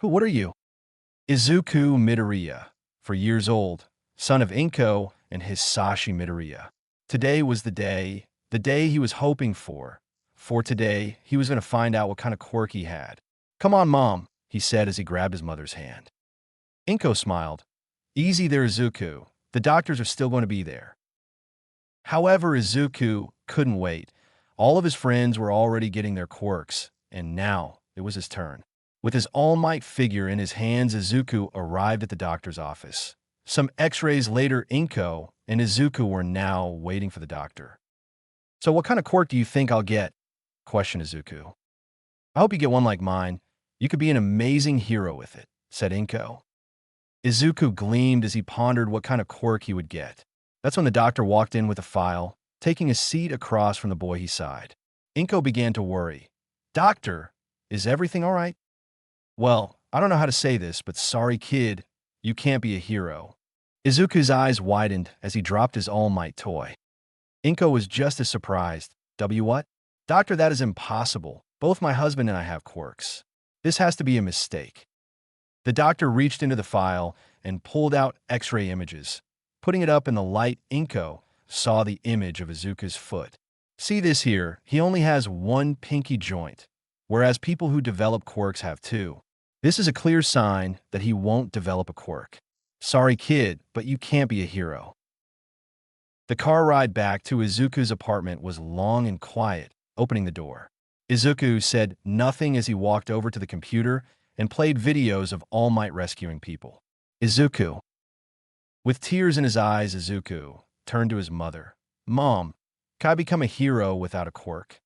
What are you? Izuku Midoriya, for years old, son of Inko and Hisashi Midoriya. Today was the day he was hoping for. For today, he was going to find out what kind of quirk he had. Come on, Mom, he said as he grabbed his mother's hand. Inko smiled. Easy there, Izuku. The doctors are still going to be there. However, Izuku couldn't wait. All of his friends were already getting their quirks, and now it was his turn. With his All Might figure in his hands, Izuku arrived at the doctor's office. Some x-rays later, Inko and Izuku were now waiting for the doctor. So what kind of quirk do you think I'll get? Questioned Izuku. I hope you get one like mine. You could be an amazing hero with it, said Inko. Izuku gleamed as he pondered what kind of quirk he would get. That's when the doctor walked in with a file, taking a seat across from the boy he sighed. Inko began to worry. Doctor, is everything all right? Well, I don't know how to say this, but sorry, kid, you can't be a hero. Izuku's eyes widened as he dropped his All Might toy. Inko was just as surprised. What? Doctor, that is impossible. Both my husband and I have quirks. This has to be a mistake. The doctor reached into the file and pulled out X-ray images. Putting it up in the light, Inko saw the image of Izuku's foot. See this here, he only has one pinky joint, whereas people who develop quirks have two. This is a clear sign that he won't develop a quirk. Sorry, kid, but you can't be a hero. The car ride back to Izuku's apartment was long and quiet, opening the door. Izuku said nothing as he walked over to the computer and played videos of All Might rescuing people. Izuku. With tears in his eyes, Izuku turned to his mother. Mom, can I become a hero without a quirk?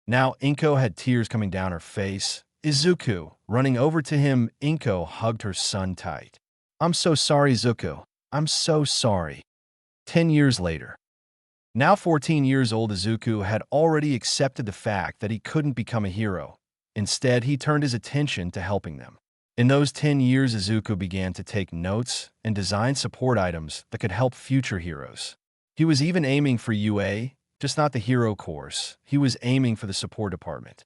Now Inko had tears coming down her face. Izuku, running over to him, Inko hugged her son tight. I'm so sorry, Izuku. I'm so sorry. 10 years later. Now 14 years old, Izuku had already accepted the fact that he couldn't become a hero. Instead, he turned his attention to helping them. In those 10 years, Izuku began to take notes and design support items that could help future heroes. He was even aiming for UA, just not the hero course. He was aiming for the support department.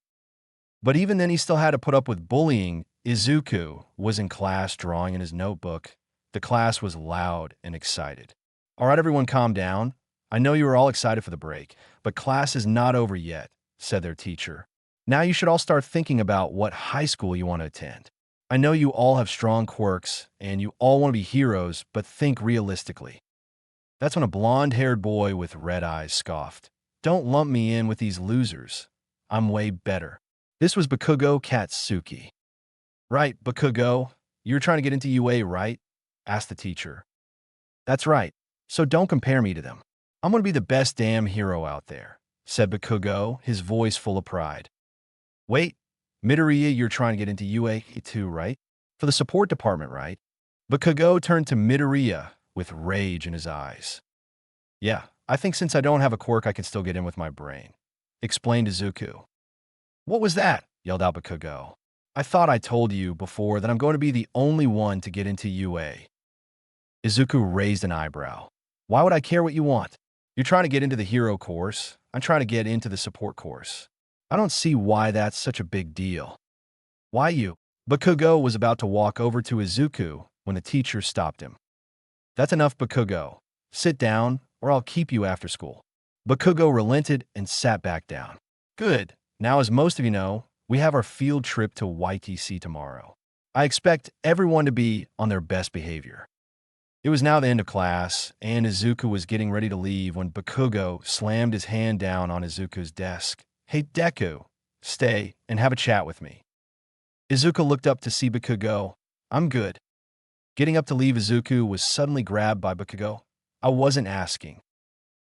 But even then, he still had to put up with bullying. Izuku was in class drawing in his notebook. The class was loud and excited. All right, everyone, calm down. I know you are all excited for the break, but class is not over yet, said their teacher. Now you should all start thinking about what high school you want to attend. I know you all have strong quirks, and you all want to be heroes, but think realistically. That's when a blonde-haired boy with red eyes scoffed. Don't lump me in with these losers. I'm way better. This was Bakugo Katsuki. Right, Bakugo, you're trying to get into UA, right? Asked the teacher. That's right, so don't compare me to them. I'm going to be the best damn hero out there, said Bakugo, his voice full of pride. Wait, Midoriya, you're trying to get into UA too, right? For the support department, right? Bakugo turned to Midoriya with rage in his eyes. Yeah, I think since I don't have a quirk, I can still get in with my brain, explained Izuku. What was that? Yelled out Bakugo. I thought I told you before that I'm going to be the only one to get into UA. Izuku raised an eyebrow. Why would I care what you want? You're trying to get into the hero course. I'm trying to get into the support course. I don't see why that's such a big deal. Why you? Bakugo was about to walk over to Izuku when the teacher stopped him. That's enough, Bakugo. Sit down, or I'll keep you after school. Bakugo relented and sat back down. Good. Now, as most of you know, we have our field trip to YTC tomorrow. I expect everyone to be on their best behavior. It was now the end of class, and Izuku was getting ready to leave when Bakugo slammed his hand down on Izuku's desk. Hey, Deku, stay and have a chat with me. Izuku looked up to see Bakugo. I'm good. Getting up to leave, Izuku was suddenly grabbed by Bakugo. I wasn't asking.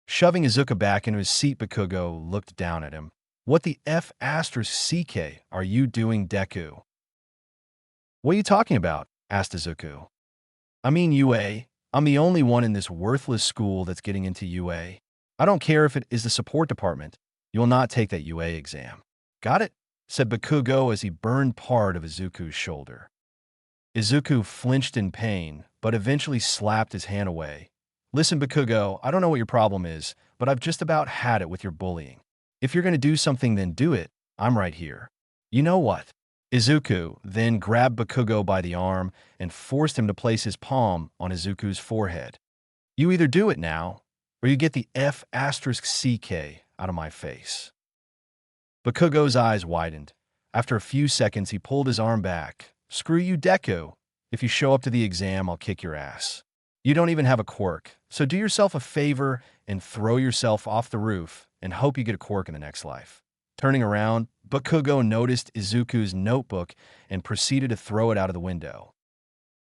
Shoving Izuku back into his seat, Bakugo looked down at him. What the F*** CK are you doing, Deku? What are you talking about? Asked Izuku. I mean UA. I'm the only one in this worthless school that's getting into UA. I don't care if it is the support department. You will not take that UA exam. Got it? Said Bakugo as he burned part of Izuku's shoulder. Izuku flinched in pain, but eventually slapped his hand away. Listen, Bakugo, I don't know what your problem is, but I've just about had it with your bullying. If you're going to do something, then do it. I'm right here. You know what? Izuku then grabbed Bakugo by the arm and forced him to place his palm on Izuku's forehead. You either do it now, or you get the F***CK out of my face. Bakugo's eyes widened. After a few seconds, he pulled his arm back. Screw you, Deku. If you show up to the exam, I'll kick your ass. You don't even have a quirk, so do yourself a favor and throw yourself off the roof and hope you get a quirk in the next life. Turning around, Bakugo noticed Izuku's notebook and proceeded to throw it out of the window.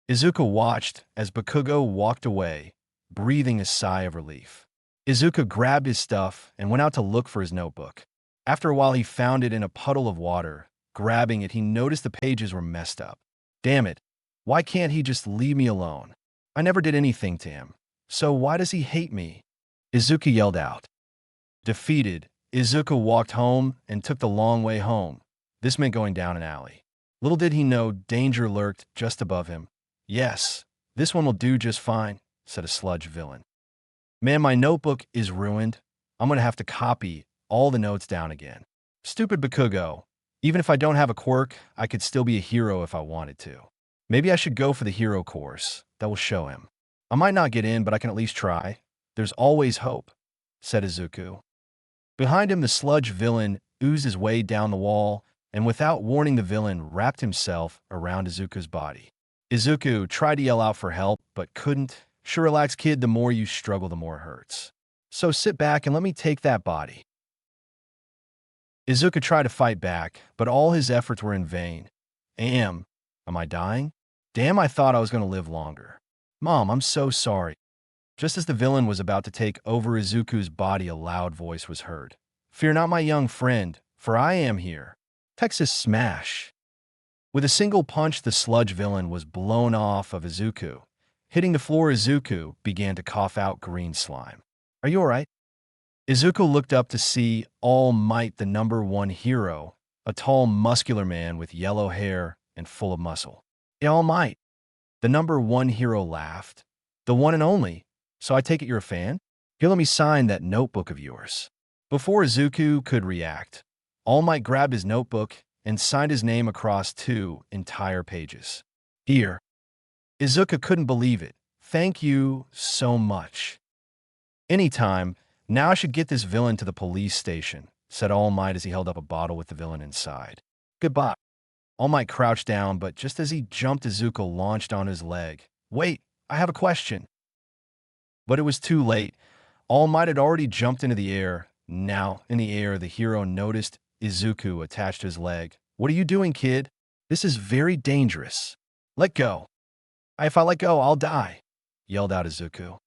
Izuku watched as Bakugo walked away, breathing a sigh of relief. Izuku grabbed his stuff and went out to look for his notebook. After a while, he found it in a puddle of water. Grabbing it, he noticed the pages were messed up. Damn it, why can't he just leave me alone? I never did anything to him, so why does he hate me? Izuku yelled out. Defeated, Izuku walked home and took the long way home. This meant going down an alley. Little did he know danger lurked just above him. Yes, this one will do just fine, said a sludge villain. Man, my notebook is ruined. I'm going to have to copy all the notes down again. Stupid Bakugo. Even if I don't have a quirk, I could still be a hero if I wanted to. Maybe I should go for the hero course. That will show him. I might not get in, but I can at least try. There's always hope, said Izuku. Behind him, the sludge villain oozed his way down the wall, and without warning, the villain wrapped himself around Izuku's body. Izuku tried to yell out for help, but couldn't. Sure, relax, kid, the more you struggle, the more it hurts. So sit back and let me take that body. Izuku tried to fight back, but all his efforts were in vain. Am I dying? Damn, I thought I was going to live longer. Mom, I'm so sorry. Just as the villain was about to take over Izuku's body, a loud voice was heard. Fear not, my young friend, for I am here. Texas smash. With a single punch, the sludge villain was blown off of Izuku. Hitting the floor, Izuku began to cough out green slime. Are you all right? Izuku looked up to see All Might, the #1 hero, a tall, muscular man with yellow hair and full of muscle. Yeah, All Might. The #1 hero laughed. The one and only. So I take it you're a fan? Here, let me sign that notebook of yours. Before Izuku could react, All Might grabbed his notebook and signed his name across 2 entire pages. Here. Izuku couldn't believe it. Thank you so much. Anytime. Now I should get this villain to the police station, said All Might as he held up a bottle with the villain inside. Goodbye. All Might crouched down, but just as he jumped, Izuku launched on his leg. Wait, I have a question. But it was too late. All Might had already jumped into the air. Now, in the air, the hero noticed Izuku attached to his leg. What are you doing, kid? This is very dangerous. Let go. If I let go, I'll die, yelled out Izuku.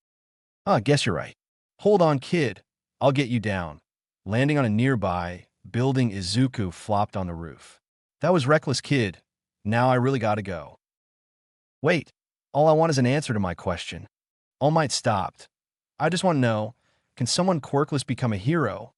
I guess you're right. Hold on, kid. I'll get you down. Landing on a nearby building, Izuku flopped on the roof. That was reckless, kid. Now I really gotta go. Wait, all I want is an answer to my question. All Might stopped. I just want to know, can someone quirkless become a hero?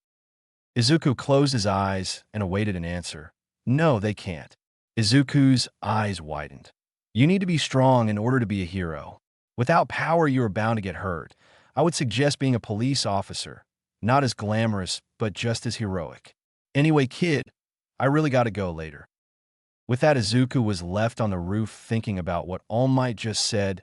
Izuku closed his eyes and awaited an answer. No, they can't. Izuku's eyes widened. You need to be strong in order to be a hero. Without power, you are bound to get hurt. I would suggest being a police officer. Not as glamorous, but just as heroic. Anyway, kid, I really gotta go later. With that, Izuku was left on the roof thinking about what All Might just said.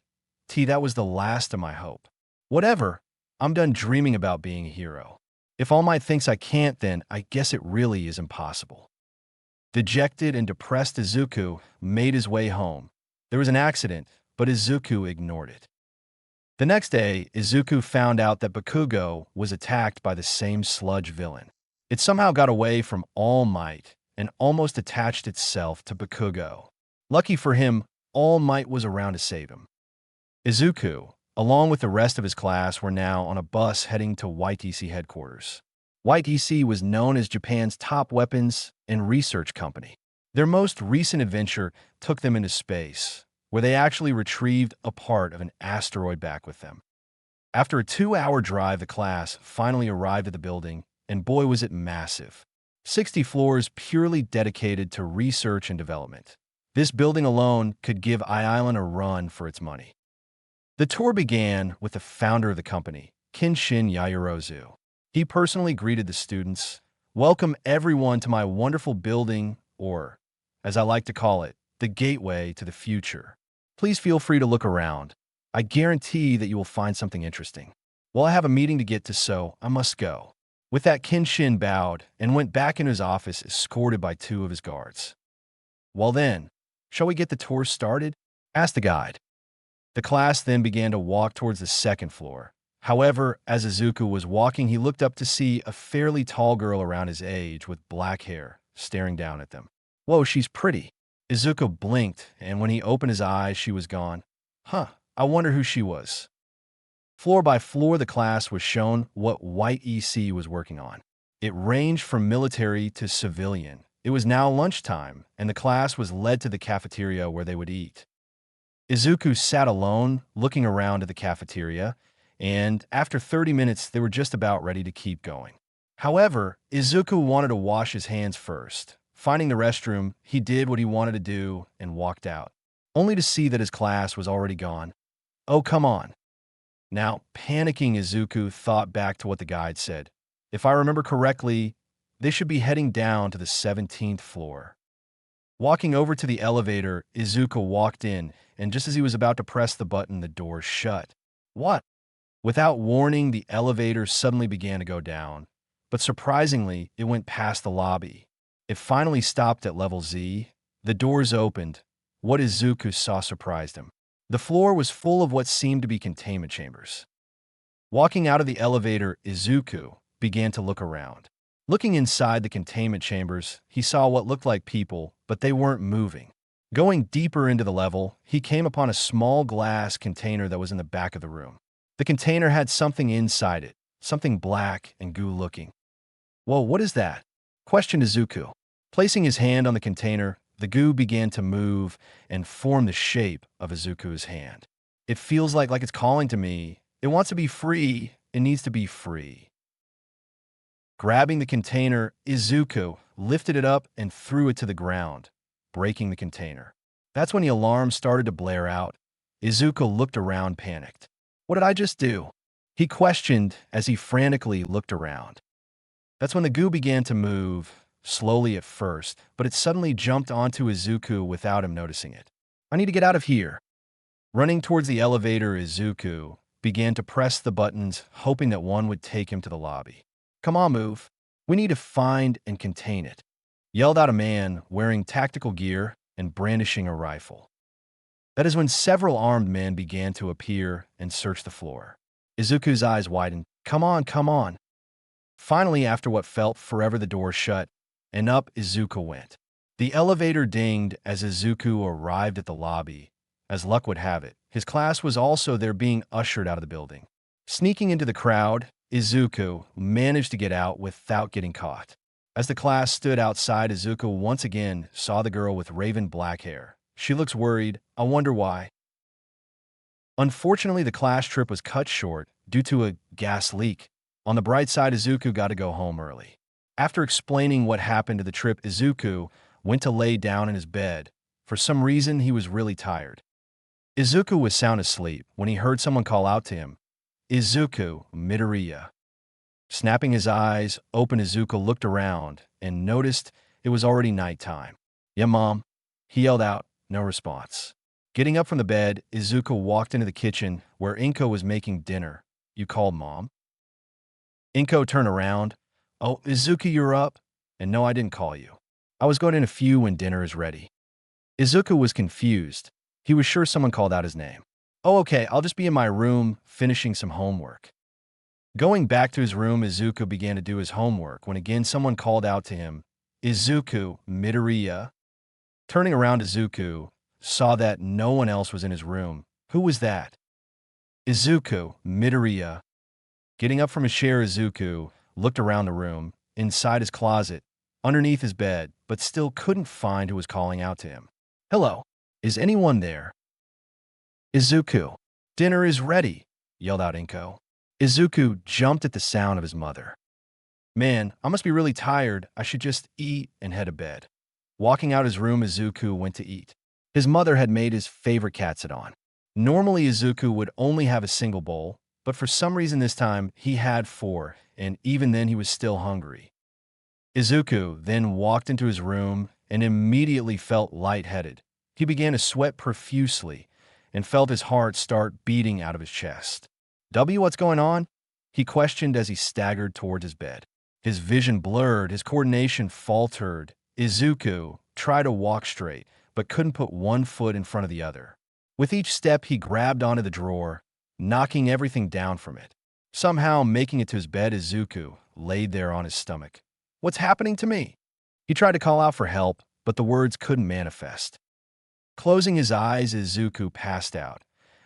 That was the last of my hope. Whatever, I'm done dreaming about being a hero. If All Might thinks I can't, then I guess it really is impossible. Dejected and depressed, Izuku made his way home. There was an accident, but Izuku ignored it. The next day, Izuku found out that Bakugo was attacked by the same sludge villain. It somehow got away from All Might and almost attached itself to Bakugo. Lucky for him, All Might was around to save him. Izuku, along with the rest of his class, were now on a bus heading to YTC headquarters. YTC was known as Japan's top weapons and research company. Their most recent adventure took them into space, where they actually retrieved a part of an asteroid back with them. After a 2-hour drive, the class finally arrived at the building, and boy was it massive. 60 floors purely dedicated to research and development. This building alone could give I-Island a run for its money. The tour began with the founder of the company, Kenshin Yaoyorozu. He personally greeted the students. Welcome everyone to my wonderful building, or as I like to call it, the gateway to the future. Please feel free to look around. I guarantee that you will find something interesting. Well, I have a meeting to get to, so I must go. With that, Kenshin bowed and went back into his office, escorted by two of his guards. Well then, shall we get the tour started? Asked the guide. The class then began to walk towards the second floor. However, as Izuku was walking, he looked up to see a fairly tall girl around his age with black hair staring down at them. Whoa, she's pretty. Izuku blinked, and when he opened his eyes, she was gone. Huh, I wonder who she was. Floor by floor, the class was shown what White EC was working on. It ranged from military to civilian. It was now lunchtime, and the class was led to the cafeteria where they would eat. Izuku sat alone, looking around at the cafeteria, and after 30 minutes, they were just about ready to keep going. However, Izuku wanted to wash his hands first. Finding the restroom, he did what he wanted to do and walked out, only to see that his class was already gone. Oh, come on. Now, panicking, Izuku thought back to what the guide said. If I remember correctly, they should be heading down to the 17th floor. Walking over to the elevator, Izuku walked in, and just as he was about to press the button, the door shut. What? Without warning, the elevator suddenly began to go down, but surprisingly, it went past the lobby. It finally stopped at level Z. The doors opened. What Izuku saw surprised him. The floor was full of what seemed to be containment chambers. Walking out of the elevator, Izuku began to look around. Looking inside the containment chambers, he saw what looked like people, but they weren't moving. Going deeper into the level, he came upon a small glass container that was in the back of the room. The container had something inside it, something black and goo-looking. Whoa, what is that? Questioned Izuku. Placing his hand on the container, the goo began to move and form the shape of Izuku's hand. It feels like it's calling to me. It wants to be free. It needs to be free. Grabbing the container, Izuku lifted it up and threw it to the ground, breaking the container. That's when the alarm started to blare out. Izuku looked around, panicked. What did I just do? He questioned as he frantically looked around. That's when the goo began to move, slowly at first, but it suddenly jumped onto Izuku without him noticing it. I need to get out of here. Running towards the elevator, Izuku began to press the buttons, hoping that one would take him to the lobby. Come on, move. We need to find and contain it, yelled out a man wearing tactical gear and brandishing a rifle. That is when several armed men began to appear and search the floor. Izuku's eyes widened. Come on, come on. Finally, after what felt forever, the door shut, and up Izuku went. The elevator dinged as Izuku arrived at the lobby. As luck would have it, his class was also there, being ushered out of the building. Sneaking into the crowd, Izuku managed to get out without getting caught. As the class stood outside, Izuku once again saw the girl with raven black hair. She looks worried. I wonder why. Unfortunately, the class trip was cut short due to a gas leak. On the bright side, Izuku got to go home early. After explaining what happened to the trip, Izuku went to lay down in his bed. For some reason, he was really tired. Izuku was sound asleep when he heard someone call out to him, Izuku, Midoriya. Snapping his eyes open, Izuku looked around and noticed it was already nighttime. Yeah, Mom, he yelled out. No response. Getting up from the bed, Izuku walked into the kitchen where Inko was making dinner. You called Mom? Inko turned around. Oh, Izuku, you're up? And no, I didn't call you. I was going in a few when dinner is ready. Izuku was confused. He was sure someone called out his name. Oh, okay, I'll just be in my room finishing some homework. Going back to his room, Izuku began to do his homework when again someone called out to him, Izuku, Midoriya. Turning around, Izuku saw that no one else was in his room. Who was that? Izuku, Midoriya. Getting up from his chair, Izuku looked around the room, inside his closet, underneath his bed, but still couldn't find who was calling out to him. Hello, is anyone there? Izuku, dinner is ready, yelled out Inko. Izuku jumped at the sound of his mother. Man, I must be really tired. I should just eat and head to bed. Walking out his room, Izuku went to eat. His mother had made his favorite katsudan. Normally, Izuku would only have a single bowl, but for some reason this time, he had 4, and even then he was still hungry. Izuku then walked into his room and immediately felt lightheaded. He began to sweat profusely and felt his heart start beating out of his chest. What's going on? He questioned as he staggered toward his bed. His vision blurred, his coordination faltered. Izuku tried to walk straight, but couldn't put one foot in front of the other. With each step, he grabbed onto the drawer, knocking everything down from it. Somehow making it to his bed, Izuku laid there on his stomach. What's happening to me? He tried to call out for help, but the words couldn't manifest. Closing his eyes, Izuku passed out.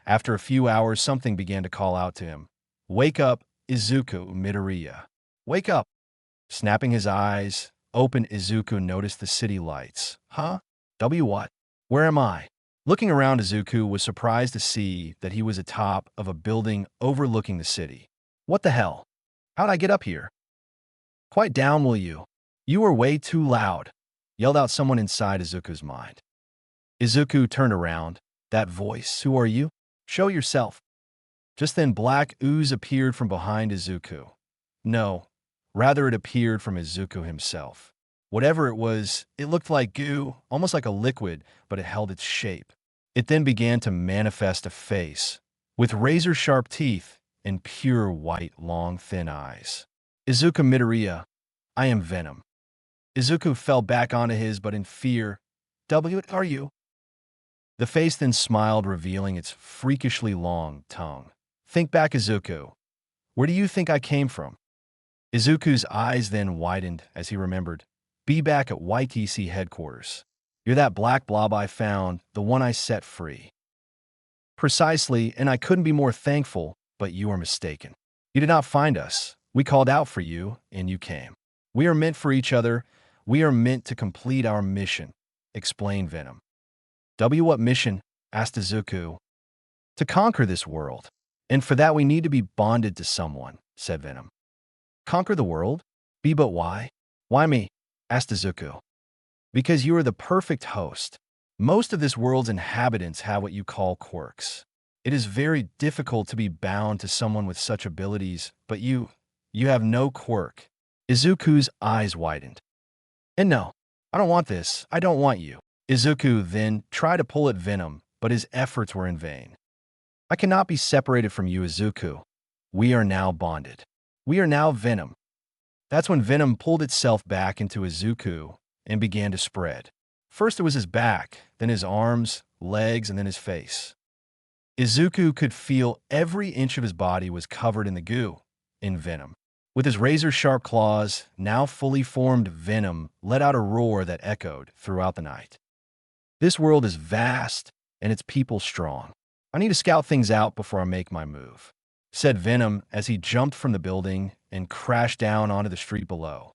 After a few hours, something began to call out to him. Wake up, Izuku Midoriya. Wake up. Snapping his eyes open, Izuku noticed the city lights. Huh? What? Where am I? Looking around, Izuku was surprised to see that he was atop of a building overlooking the city. What the hell? How'd I get up here? Quiet down, will you? You are way too loud, yelled out someone inside Izuku's mind. Izuku turned around. That voice, who are you? Show yourself. Just then, black ooze appeared from behind Izuku. No, rather it appeared from Izuku himself. Whatever it was, it looked like goo, almost like a liquid, but it held its shape. It then began to manifest a face, with razor-sharp teeth and pure white, long, thin eyes. Izuku Midoriya, I am Venom. Izuku fell back onto his, but in fear. What are you? The face then smiled, revealing its freakishly long tongue. Think back, Izuku. Where do you think I came from? Izuku's eyes then widened as he remembered. Be back at YTC headquarters. You're that black blob I found, the one I set free. Precisely, and I couldn't be more thankful, but you are mistaken. You did not find us. We called out for you, and you came. We are meant for each other. We are meant to complete our mission, explained Venom. What mission? Asked Izuku. To conquer this world. And for that we need to be bonded to someone, said Venom. Conquer the world? But why? Why me? Asked Izuku. Because you are the perfect host. Most of this world's inhabitants have what you call quirks. It is very difficult to be bound to someone with such abilities, but you have no quirk. Izuku's eyes widened. And no, I don't want this. I don't want you. Izuku then tried to pull at Venom, but his efforts were in vain. I cannot be separated from you, Izuku. We are now bonded. We are now Venom. That's when Venom pulled itself back into Izuku and began to spread. First it was his back, then his arms, legs, and then his face. Izuku could feel every inch of his body was covered in the goo, in venom. With his razor-sharp claws, now fully formed, Venom let out a roar that echoed throughout the night. This world is vast, and its people strong. I need to scout things out before I make my move, said Venom as he jumped from the building and crashed down onto the street below.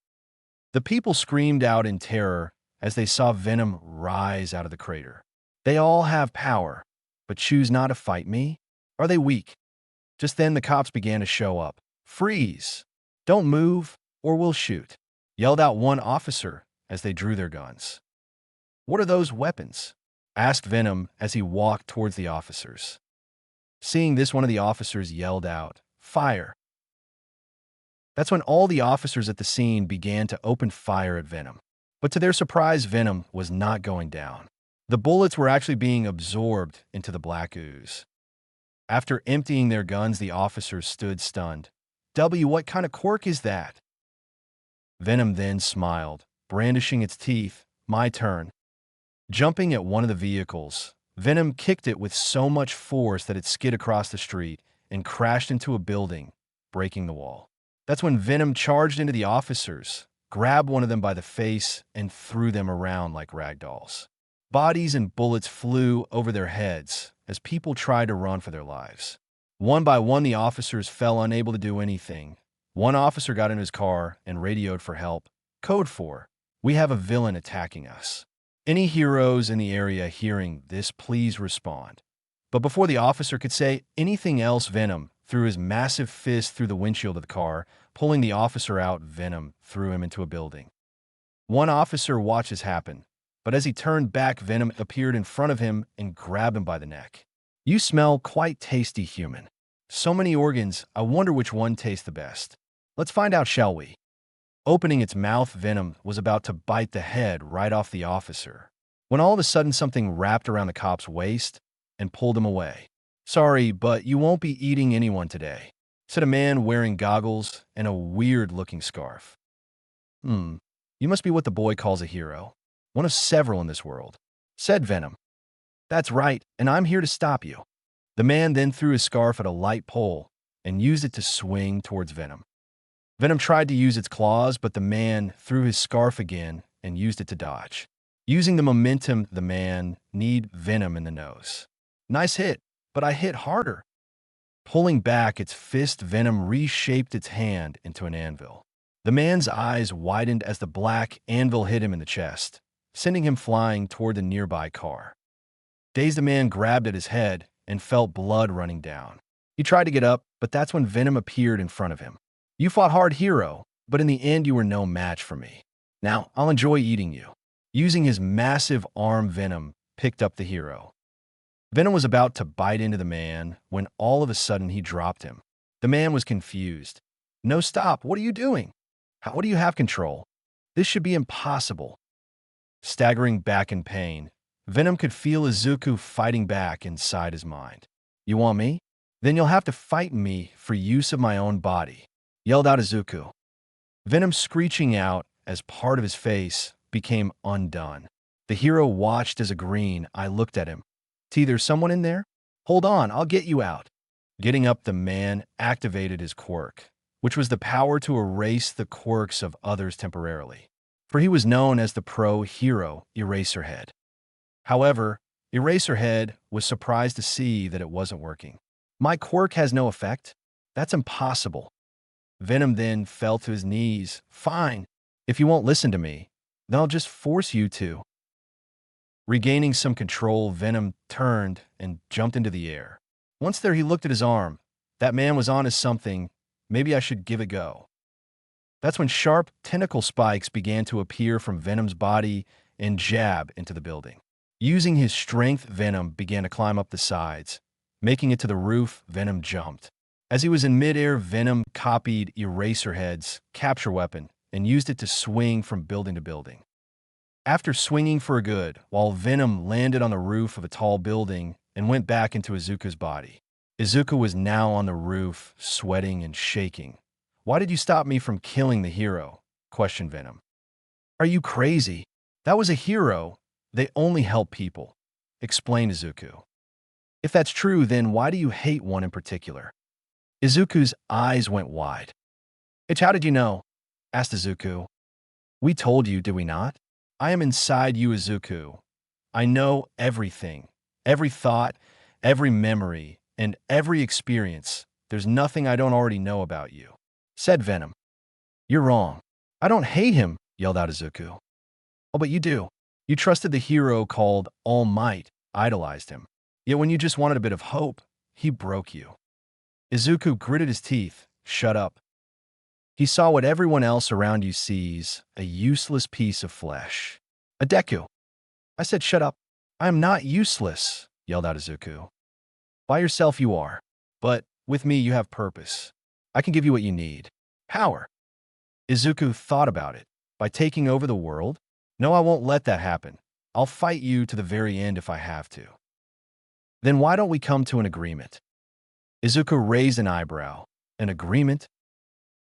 The people screamed out in terror as they saw Venom rise out of the crater. They all have power, but choose not to fight me? Are they weak? Just then the cops began to show up. Freeze! Don't move, or we'll shoot, yelled out one officer as they drew their guns. What are those weapons? Asked Venom as he walked towards the officers. Seeing this, one of the officers yelled out, Fire! That's when all the officers at the scene began to open fire at Venom. But to their surprise, Venom was not going down. The bullets were actually being absorbed into the black ooze. After emptying their guns, the officers stood stunned. What kind of quirk is that? Venom then smiled, brandishing its teeth. My turn. Jumping at one of the vehicles, Venom kicked it with so much force that it skid across the street and crashed into a building, breaking the wall. That's when Venom charged into the officers, grabbed one of them by the face, and threw them around like rag dolls. Bodies and bullets flew over their heads as people tried to run for their lives. One by one, the officers fell unable to do anything. One officer got in his car and radioed for help. Code 4. We have a villain attacking us. Any heroes in the area hearing this, please respond. But before the officer could say anything else, Venom threw his massive fist through the windshield of the car, pulling the officer out. Venom threw him into a building. One officer watched this happen, but as he turned back, Venom appeared in front of him and grabbed him by the neck. You smell quite tasty, human. So many organs, I wonder which one tastes the best. Let's find out, shall we? Opening its mouth, Venom was about to bite the head right off the officer, when all of a sudden something wrapped around the cop's waist and pulled him away. "Sorry, but you won't be eating anyone today," said a man wearing goggles and a weird-looking scarf. You must be what the boy calls a hero, one of several in this world," said Venom. "That's right, and I'm here to stop you." The man then threw his scarf at a light pole and used it to swing towards Venom. Venom tried to use its claws, but the man threw his scarf again and used it to dodge. Using the momentum, the man kneed Venom in the nose. "Nice hit, but I hit harder." Pulling back its fist, Venom reshaped its hand into an anvil. The man's eyes widened as the black anvil hit him in the chest, sending him flying toward the nearby car. Dazed, the man grabbed at his head and felt blood running down. He tried to get up, but that's when Venom appeared in front of him. "You fought hard, hero, but in the end you were no match for me. Now I'll enjoy eating you." Using his massive arm, Venom picked up the hero. Venom was about to bite into the man when all of a sudden he dropped him. The man was confused. "No, stop. What are you doing? How do you have control? This should be impossible." Staggering back in pain, Venom could feel Izuku fighting back inside his mind. "You want me? Then you'll have to fight me for use of my own body," yelled out Izuku. Venom screeching out as part of his face became undone. The hero watched as a green eye looked at him. "T, there's someone in there? Hold on, I'll get you out." Getting up, the man activated his quirk, which was the power to erase the quirks of others temporarily, for he was known as the pro-hero Eraserhead. However, Eraserhead was surprised to see that it wasn't working. "My quirk has no effect? That's impossible." Venom then fell to his knees. "Fine. If you won't listen to me, then I'll just force you to." Regaining some control, Venom turned and jumped into the air. Once there, he looked at his arm. That man was on to something. Maybe I should give it a go. That's when sharp tentacle spikes began to appear from Venom's body and jab into the building. Using his strength, Venom began to climb up the sides. Making it to the roof, Venom jumped. As he was in midair, Venom copied Eraserhead's capture weapon and used it to swing from building to building. After swinging for a good while, Venom landed on the roof of a tall building and went back into Izuku's body. Izuku was now on the roof, sweating and shaking. "Why did you stop me from killing the hero?" questioned Venom. "Are you crazy? That was a hero. They only help people," explained Izuku. "If that's true, then why do you hate one in particular?" Izuku's eyes went wide. "It's how did you know?" asked Izuku. "We told you, did we not? I am inside you, Izuku. I know everything, every thought, every memory, and every experience. There's nothing I don't already know about you," said Venom. "You're wrong. I don't hate him," yelled out Izuku. "Oh, but you do. You trusted the hero called All Might, idolized him. Yet when you just wanted a bit of hope, he broke you." Izuku gritted his teeth. "Shut up." He saw what everyone else around you sees, a useless piece of flesh. "A Deku." "I said shut up." "I am not useless," yelled out Izuku. "By yourself you are, but with me you have purpose. I can give you what you need. Power." Izuku thought about it. "By taking over the world? No, I won't let that happen. I'll fight you to the very end if I have to." "Then why don't we come to an agreement?" Izuku raised an eyebrow. "An agreement?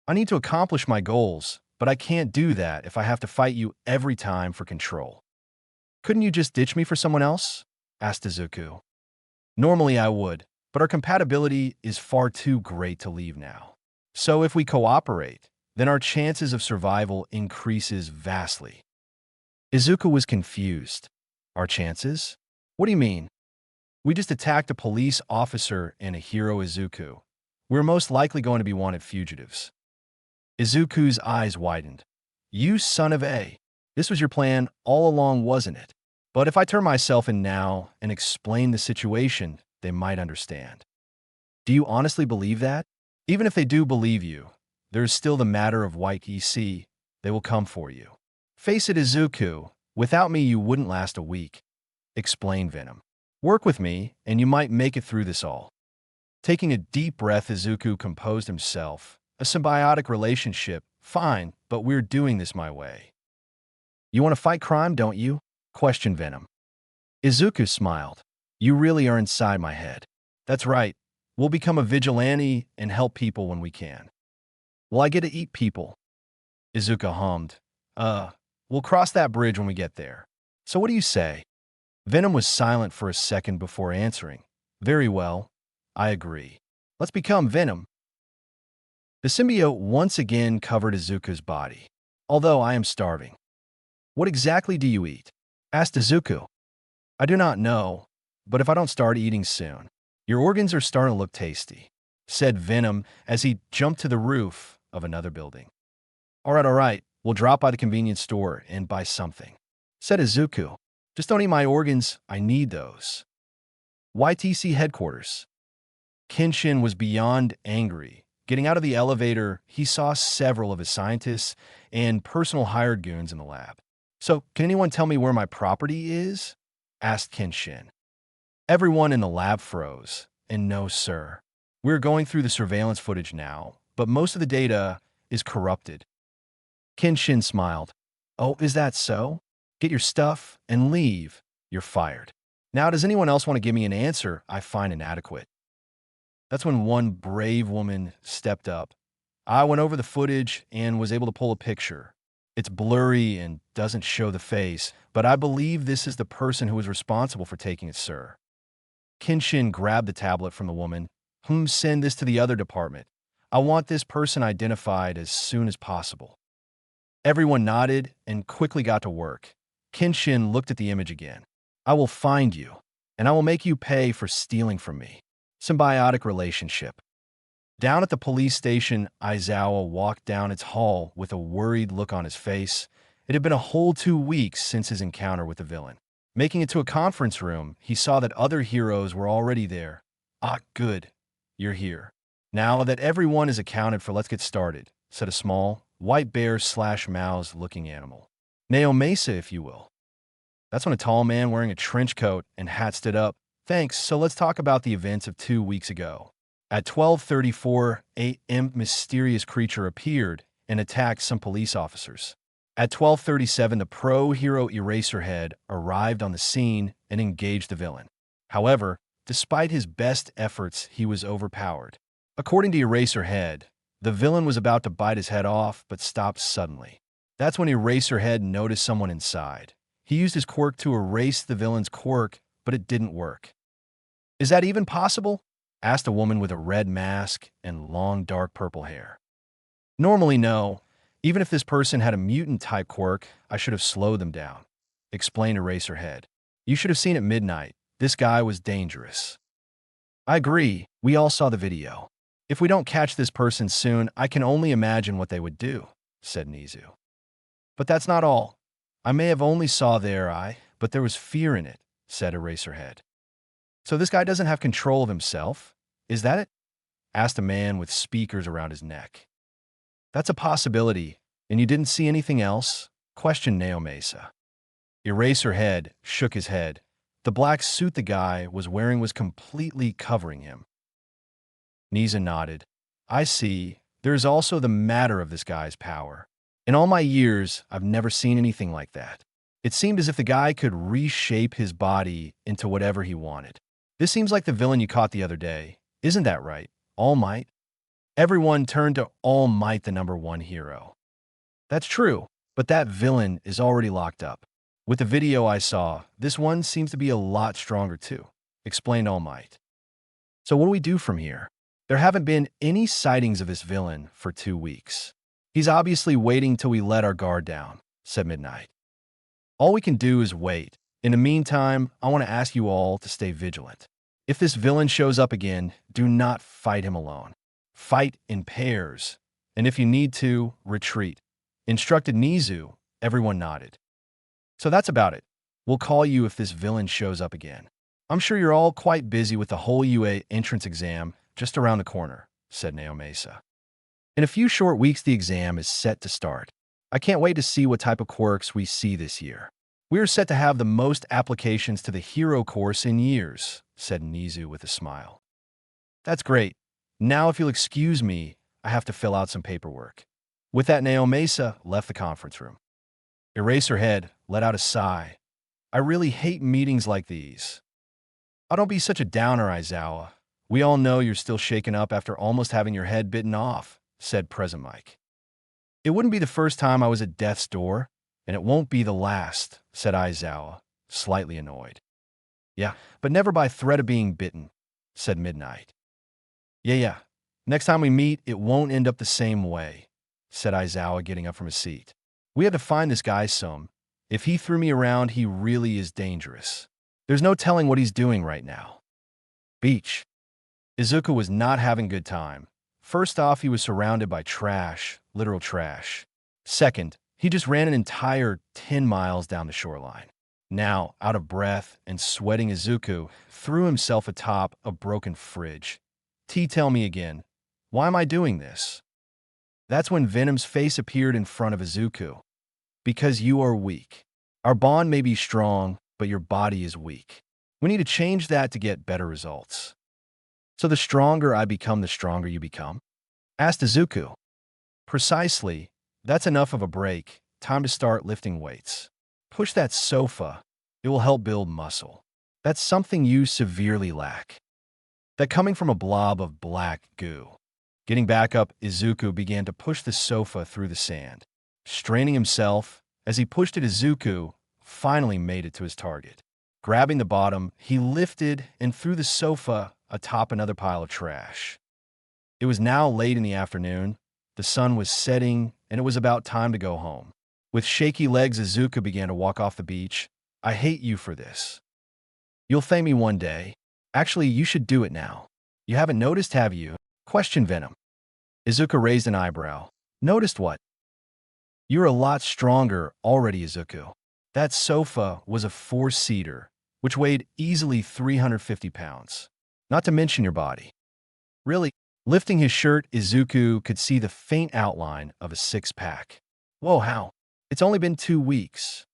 I need to accomplish my goals, but I can't do that if I have to fight you every time for control." "Couldn't you just ditch me for someone else?" asked Izuku. "Normally I would, but our compatibility is far too great to leave now. So if we cooperate, then our chances of survival increases vastly." Izuku was confused. "Our chances? What do you mean?" "We just attacked a police officer and a hero, Izuku. We're most likely going to be wanted fugitives." Izuku's eyes widened. "You son of a. This was your plan all along, wasn't it? But if I turn myself in now and explain the situation, they might understand." "Do you honestly believe that?" "Even if they do believe you, there is still the matter of White EC. They will come for you." "Face it, Izuku. Without me, you wouldn't last a week," explained Venom. "Work with me, and you might make it through this all." Taking a deep breath, Izuku composed himself. "A symbiotic relationship. Fine, but we're doing this my way. You want to fight crime, don't you? Questioned Venom. Izuku smiled. You really are inside my head. That's right. We'll become a vigilante and help people when we can. Will I get to eat people? Izuku hummed. We'll cross that bridge when we get there. So what do you say? Venom was silent for a second before answering. Very well. I agree. Let's become Venom. The symbiote once again covered Izuku's body. Although I am starving. What exactly do you eat? Asked Izuku. I do not know, but if I don't start eating soon, your organs are starting to look tasty, said Venom as he jumped to the roof of another building. All right, we'll drop by the convenience store and buy something, said Izuku. Just don't eat my organs, I need those. YTC headquarters. Kenshin was beyond angry. Getting out of the elevator, he saw several of his scientists and personal hired goons in the lab. So, can anyone tell me where my property is? Asked Kenshin. Everyone in the lab froze. And no, sir. We're going through the surveillance footage now, but most of the data is corrupted. Kenshin smiled. Oh, is that so? Get your stuff and leave. You're fired. Now, does anyone else want to give me an answer I find inadequate? That's when one brave woman stepped up. I went over the footage and was able to pull a picture. It's blurry and doesn't show the face, but I believe this is the person who was responsible for taking it, sir. Kenshin grabbed the tablet from the woman. Send this to the other department. I want this person identified as soon as possible. Everyone nodded and quickly got to work. Kenshin looked at the image again. I will find you, and I will make you pay for stealing from me. Symbiotic relationship. Down at the police station, Aizawa walked down its hall with a worried look on his face. It had been a whole 2 weeks since his encounter with the villain. Making it to a conference room, he saw that other heroes were already there. Ah, good. You're here. Now that everyone is accounted for, let's get started, said a small, white bear/mouse looking animal. Neo Mesa, if you will. That's when a tall man wearing a trench coat and hat stood up. Thanks, so let's talk about the events of 2 weeks ago. At 12:34, a mysterious creature appeared and attacked some police officers. At 12:37, the pro-hero Eraserhead arrived on the scene and engaged the villain. However, despite his best efforts, he was overpowered. According to Eraserhead, the villain was about to bite his head off, but stopped suddenly. That's when Eraserhead noticed someone inside. He used his quirk to erase the villain's quirk, but it didn't work. Is that even possible? Asked a woman with a red mask and long dark purple hair. Normally, no. Even if this person had a mutant-type quirk, I should have slowed them down, explained Eraserhead. You should have seen at midnight. This guy was dangerous. I agree. We all saw the video. If we don't catch this person soon, I can only imagine what they would do, said Nizu. But that's not all. I may have only saw their eye, but there was fear in it, said Eraserhead. So this guy doesn't have control of himself? Is that it? Asked a man with speakers around his neck. That's a possibility. And you didn't see anything else? Questioned Neo Mesa. Eraserhead shook his head. The black suit the guy was wearing was completely covering him. Niza nodded. I see. There is also the matter of this guy's power. In all my years, I've never seen anything like that. It seemed as if the guy could reshape his body into whatever he wanted. This seems like the villain you caught the other day. Isn't that right? All Might? Everyone turned to All Might, the #1 hero. That's true, but that villain is already locked up. With the video I saw, this one seems to be a lot stronger too, explained All Might. So what do we do from here? There haven't been any sightings of this villain for 2 weeks. He's obviously waiting till we let our guard down, said Midnight. All we can do is wait. In the meantime, I want to ask you all to stay vigilant. If this villain shows up again, do not fight him alone. Fight in pairs. And if you need to, retreat. Instructed Nizu. Everyone nodded. So that's about it. We'll call you if this villain shows up again. I'm sure you're all quite busy with the whole UA entrance exam just around the corner, said Neo Mesa. In a few short weeks, the exam is set to start. I can't wait to see what type of quirks we see this year. We are set to have the most applications to the hero course in years, said Nizu with a smile. That's great. Now, if you'll excuse me, I have to fill out some paperwork. With that, Naomasa left the conference room. Eraserhead let out a sigh. I really hate meetings like these. Oh, don't be such a downer, Aizawa. We all know you're still shaken up after almost having your head bitten off, said Present Mike. It wouldn't be the first time I was at death's door, and it won't be the last, said Aizawa, slightly annoyed. Yeah, but never by threat of being bitten, said Midnight. Yeah. Next time we meet, it won't end up the same way, said Aizawa, getting up from his seat. We have to find this guy some. If he threw me around, he really is dangerous. There's no telling what he's doing right now. Beach. Izuku was not having a good time. First off, he was surrounded by trash, literal trash. Second, he just ran an entire 10 miles down the shoreline. Now, out of breath and sweating, Izuku threw himself atop a broken fridge. Tell me again, why am I doing this? That's when Venom's face appeared in front of Izuku. Because you are weak. Our bond may be strong, but your body is weak. We need to change that to get better results. So the stronger I become, the stronger you become? Asked Izuku. Precisely. That's enough of a break. Time to start lifting weights. Push that sofa. It will help build muscle. That's something you severely lack. That coming from a blob of black goo. Getting back up, Izuku began to push the sofa through the sand. Straining himself, as he pushed it, Izuku finally made it to his target. Grabbing the bottom, he lifted and threw the sofa atop another pile of trash. It was now late in the afternoon. The sun was setting, and it was about time to go home. With shaky legs, Izuku began to walk off the beach. I hate you for this. You'll thank me one day. Actually, you should do it now. You haven't noticed, have you? Questioned Venom. Izuku raised an eyebrow. Noticed what? You're a lot stronger already, Izuku. That sofa was a 4-seater, which weighed easily 350 pounds. Not to mention your body. Really? Lifting his shirt, Izuku could see the faint outline of a six-pack. Whoa, how? It's only been 2 weeks.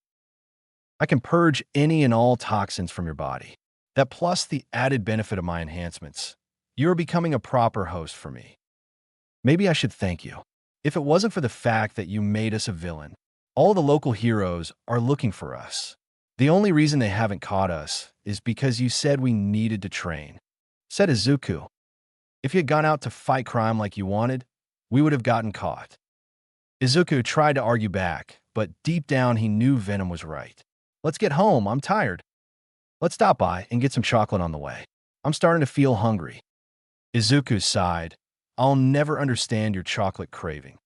I can purge any and all toxins from your body. That plus the added benefit of my enhancements. You're becoming a proper host for me. Maybe I should thank you. If it wasn't for the fact that you made us a villain, all the local heroes are looking for us. The only reason they haven't caught us is because you said we needed to train, said Izuku. If you had gone out to fight crime like you wanted, we would have gotten caught. Izuku tried to argue back, but deep down he knew Venom was right. Let's get home, I'm tired. Let's stop by and get some chocolate on the way. I'm starting to feel hungry. Izuku sighed. I'll never understand your chocolate craving.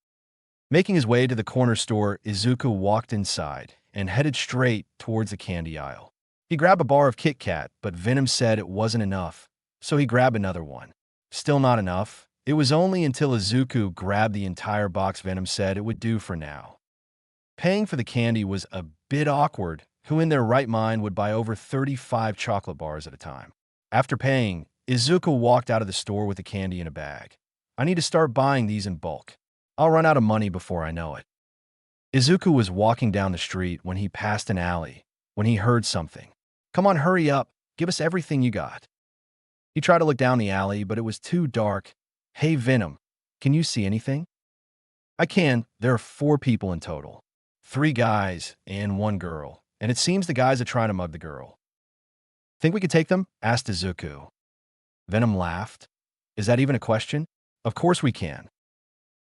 Making his way to the corner store, Izuku walked inside and headed straight towards the candy aisle. He grabbed a bar of Kit Kat, but Venom said it wasn't enough, so he grabbed another one. Still not enough. It was only until Izuku grabbed the entire box Venom said it would do for now. Paying for the candy was a bit awkward. Who in their right mind would buy over 35 chocolate bars at a time? After paying, Izuku walked out of the store with the candy in a bag. I need to start buying these in bulk. I'll run out of money before I know it. Izuku was walking down the street when he passed an alley, when he heard something. Come on, hurry up. Give us everything you got. He tried to look down the alley, but it was too dark. Hey, Venom, can you see anything? I can. There are 4 people in total. 3 guys and 1 girl. And it seems the guys are trying to mug the girl. Think we could take them? Asked Izuku. Venom laughed. Is that even a question? Of course we can.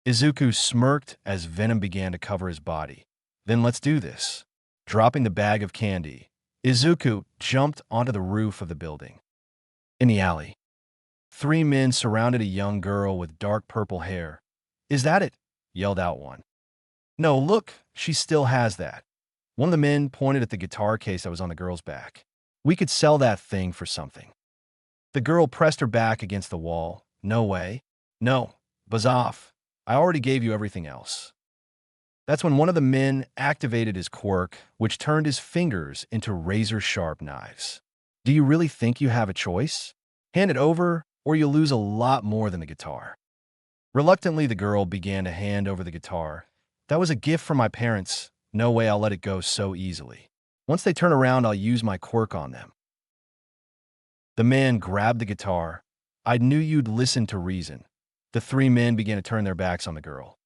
Izuku smirked as Venom began to cover his body. Then let's do this. Dropping the bag of candy, Izuku jumped onto the roof of the building. In the alley, 3 men surrounded a young girl with dark purple hair. Is that it? Yelled out one. No, look, she still has that. One of the men pointed at the guitar case that was on the girl's back. We could sell that thing for something. The girl pressed her back against the wall. No way. No, buzz off. I already gave you everything else. That's when one of the men activated his quirk, which turned his fingers into razor-sharp knives. Do you really think you have a choice? Hand it over, or you'll lose a lot more than the guitar. Reluctantly, the girl began to hand over the guitar. That was a gift from my parents. No way I'll let it go so easily. Once they turn around, I'll use my quirk on them. The man grabbed the guitar. I knew you'd listen to reason. The 3 men began to turn their backs on the girl.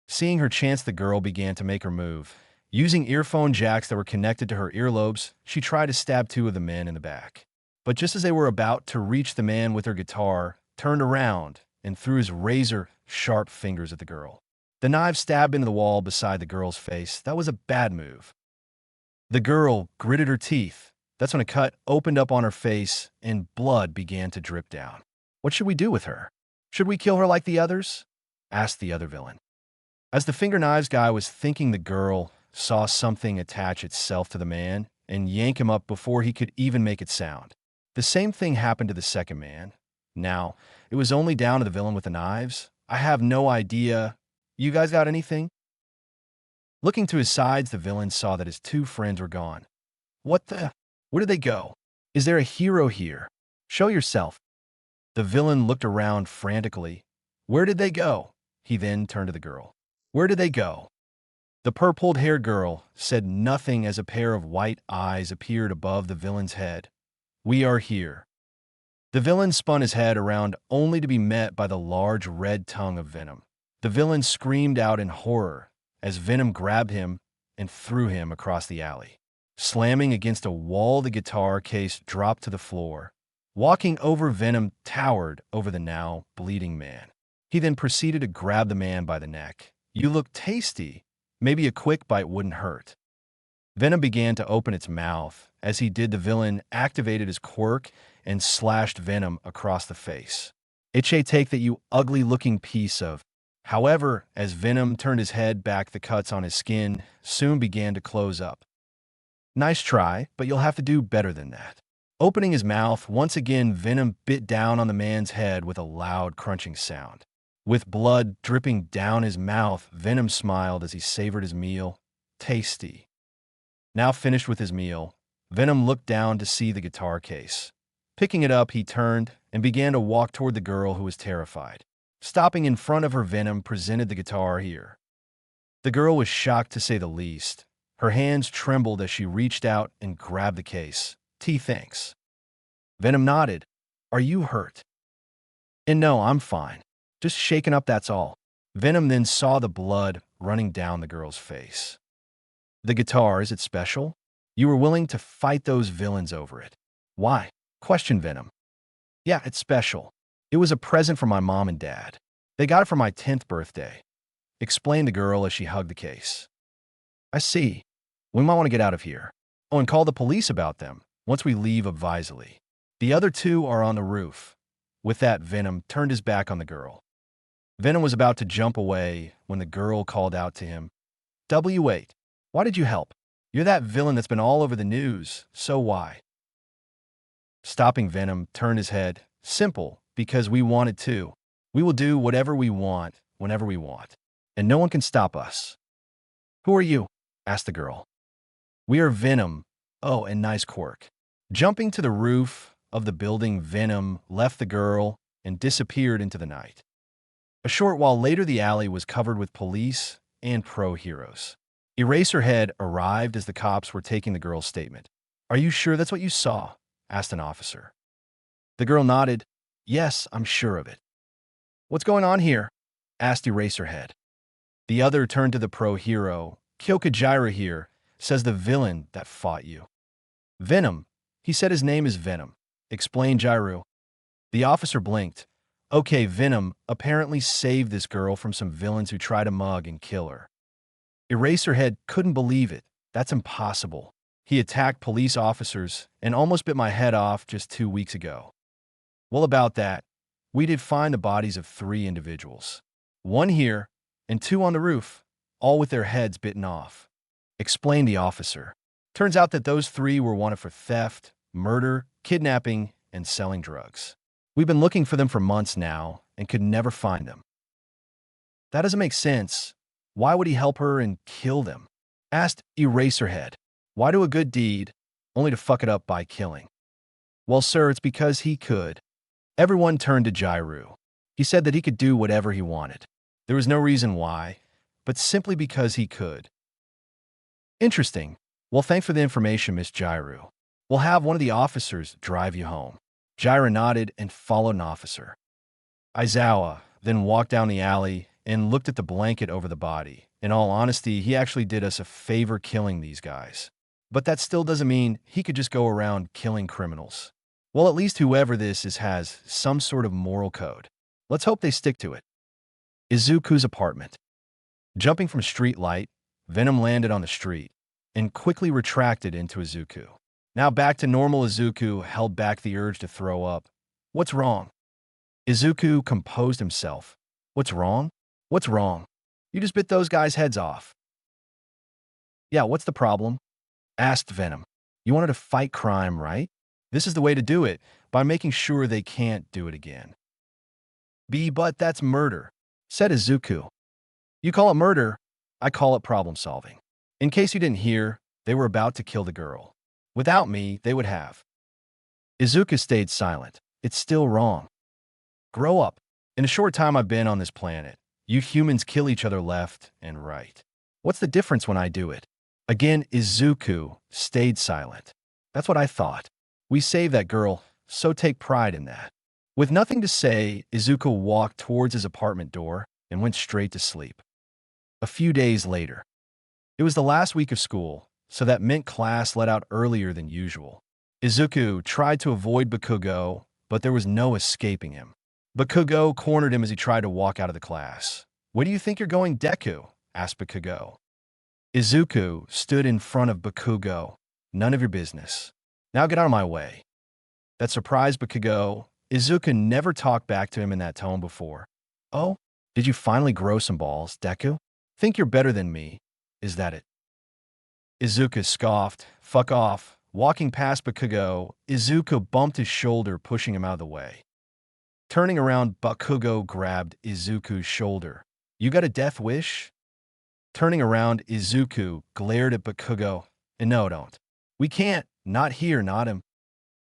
Seeing her chance, the girl began to make her move. Using earphone jacks that were connected to her earlobes, she tried to stab two of the men in the back. But just as they were about to reach, the man with her guitar turned around and threw his razor-sharp fingers at the girl. The knife stabbed into the wall beside the girl's face. That was a bad move. The girl gritted her teeth. That's when a cut opened up on her face and blood began to drip down. What should we do with her? Should we kill her like the others? Asked the other villain. As the finger knives guy was thinking, the girl saw something attach itself to the man and yank him up before he could even make it sound. The same thing happened to the second man. Now, it was only down to the villain with the knives. I have no idea. You guys got anything? Looking to his sides, the villain saw that his two friends were gone. What the? Where did they go? Is there a hero here? Show yourself. The villain looked around frantically. Where did they go? He then turned to the girl. Where did they go? The purple-haired girl said nothing as a pair of white eyes appeared above the villain's head. We are here. The villain spun his head around only to be met by the large red tongue of Venom. The villain screamed out in horror as Venom grabbed him and threw him across the alley. Slamming against a wall, the guitar case dropped to the floor. Walking over, Venom towered over the now bleeding man. He then proceeded to grab the man by the neck. You look tasty. Maybe a quick bite wouldn't hurt. Venom began to open its mouth. As he did, the villain activated his quirk and slashed Venom across the face. It's a take that, you ugly-looking piece of... However, as Venom turned his head back, the cuts on his skin soon began to close up. Nice try, but you'll have to do better than that. Opening his mouth, once again, Venom bit down on the man's head with a loud crunching sound. With blood dripping down his mouth, Venom smiled as he savored his meal. Tasty. Now finished with his meal, Venom looked down to see the guitar case. Picking it up, he turned and began to walk toward the girl, who was terrified. Stopping in front of her, Venom presented the guitar here. The girl was shocked, to say the least. Her hands trembled as she reached out and grabbed the case. Thanks. Venom nodded. Are you hurt? And no, I'm fine. Just shaken up, that's all. Venom then saw the blood running down the girl's face. The guitar, is it special? You were willing to fight those villains over it. Why? Questioned Venom. Yeah, it's special. It was a present from my mom and dad. They got it for my 10th birthday. Explained the girl as she hugged the case. I see. We might want to get out of here. Oh, and call the police about them once we leave advisedly. The other two are on the roof. With that, Venom turned his back on the girl. Venom was about to jump away when the girl called out to him. W8, why did you help? You're that villain that's been all over the news, so why? Stopping, Venom turned his head. Simple, because we wanted to. We will do whatever we want, whenever we want. And no one can stop us. Who are you? Asked the girl. We are Venom. Oh, and nice quirk. Jumping to the roof of the building, Venom left the girl and disappeared into the night. A short while later, the alley was covered with police and pro-heroes. Eraserhead arrived as the cops were taking the girl's statement. Are you sure that's what you saw? Asked an officer. The girl nodded. Yes, I'm sure of it. What's going on here? Asked Eraserhead. The other turned to the pro-hero. Kyokujira here, says the villain that fought you. Venom. He said his name is Venom. Explained Jiru. The officer blinked. Okay, Venom apparently saved this girl from some villains who tried to mug and kill her. Eraserhead couldn't believe it. That's impossible. He attacked police officers and almost bit my head off just 2 weeks ago. Well, about that, we did find the bodies of 3 individuals. 1 here and 2 on the roof, all with their heads bitten off. Explained the officer. Turns out that those 3 were wanted for theft, murder, kidnapping, and selling drugs. We've been looking for them for months now and could never find them. That doesn't make sense. Why would he help her and kill them? Asked Eraserhead. Why do a good deed only to fuck it up by killing? Well, sir, it's because he could. Everyone turned to Jiru. He said that he could do whatever he wanted. There was no reason why, but simply because he could. Interesting. Well, thanks for the information, Miss Jiru. We'll have one of the officers drive you home. Jiru nodded and followed an officer. Aizawa then walked down the alley and looked at the blanket over the body. In all honesty, he actually did us a favor killing these guys. But that still doesn't mean he could just go around killing criminals. Well, at least whoever this is has some sort of moral code. Let's hope they stick to it. Izuku's apartment. Jumping from street light, Venom landed on the street and quickly retracted into Izuku. Now back to normal, Izuku held back the urge to throw up. What's wrong? Izuku composed himself. What's wrong? What's wrong? You just bit those guys' heads off. Yeah, what's the problem? Asked Venom. You wanted to fight crime, right? This is the way to do it, by making sure they can't do it again. But that's murder, said Izuku. You call it murder, I call it problem solving. In case you didn't hear, they were about to kill the girl. Without me, they would have. Izuku stayed silent. It's still wrong. Grow up. In a short time I've been on this planet, you humans kill each other left and right. What's the difference when I do it? Again, Izuku stayed silent. That's what I thought. We saved that girl, so take pride in that. With nothing to say, Izuku walked towards his apartment door and went straight to sleep. A few days later. It was the last week of school, so that meant class let out earlier than usual. Izuku tried to avoid Bakugo, but there was no escaping him. Bakugo cornered him as he tried to walk out of the class. Where do you think you're going, Deku? Asked Bakugo. Izuku stood in front of Bakugo. None of your business. Now get out of my way. That surprised Bakugo. Izuku never talked back to him in that tone before. Oh, did you finally grow some balls, Deku? Think you're better than me? Is that it? Izuku scoffed. Fuck off. Walking past Bakugo, Izuku bumped his shoulder, pushing him out of the way. Turning around, Bakugo grabbed Izuku's shoulder. You got a death wish? Turning around, Izuku glared at Bakugo. And no, don't. We can't. Not here, not him.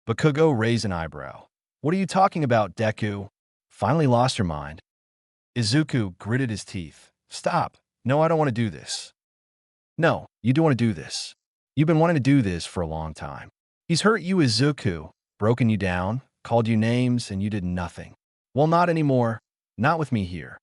Bakugo raised an eyebrow. What are you talking about, Deku? Finally lost your mind. Izuku gritted his teeth. Stop. No, I don't want to do this. No, you do want to do this. You've been wanting to do this for a long time. He's hurt you, Izuku, broken you down, called you names, and you did nothing. Well, not anymore. Not with me here.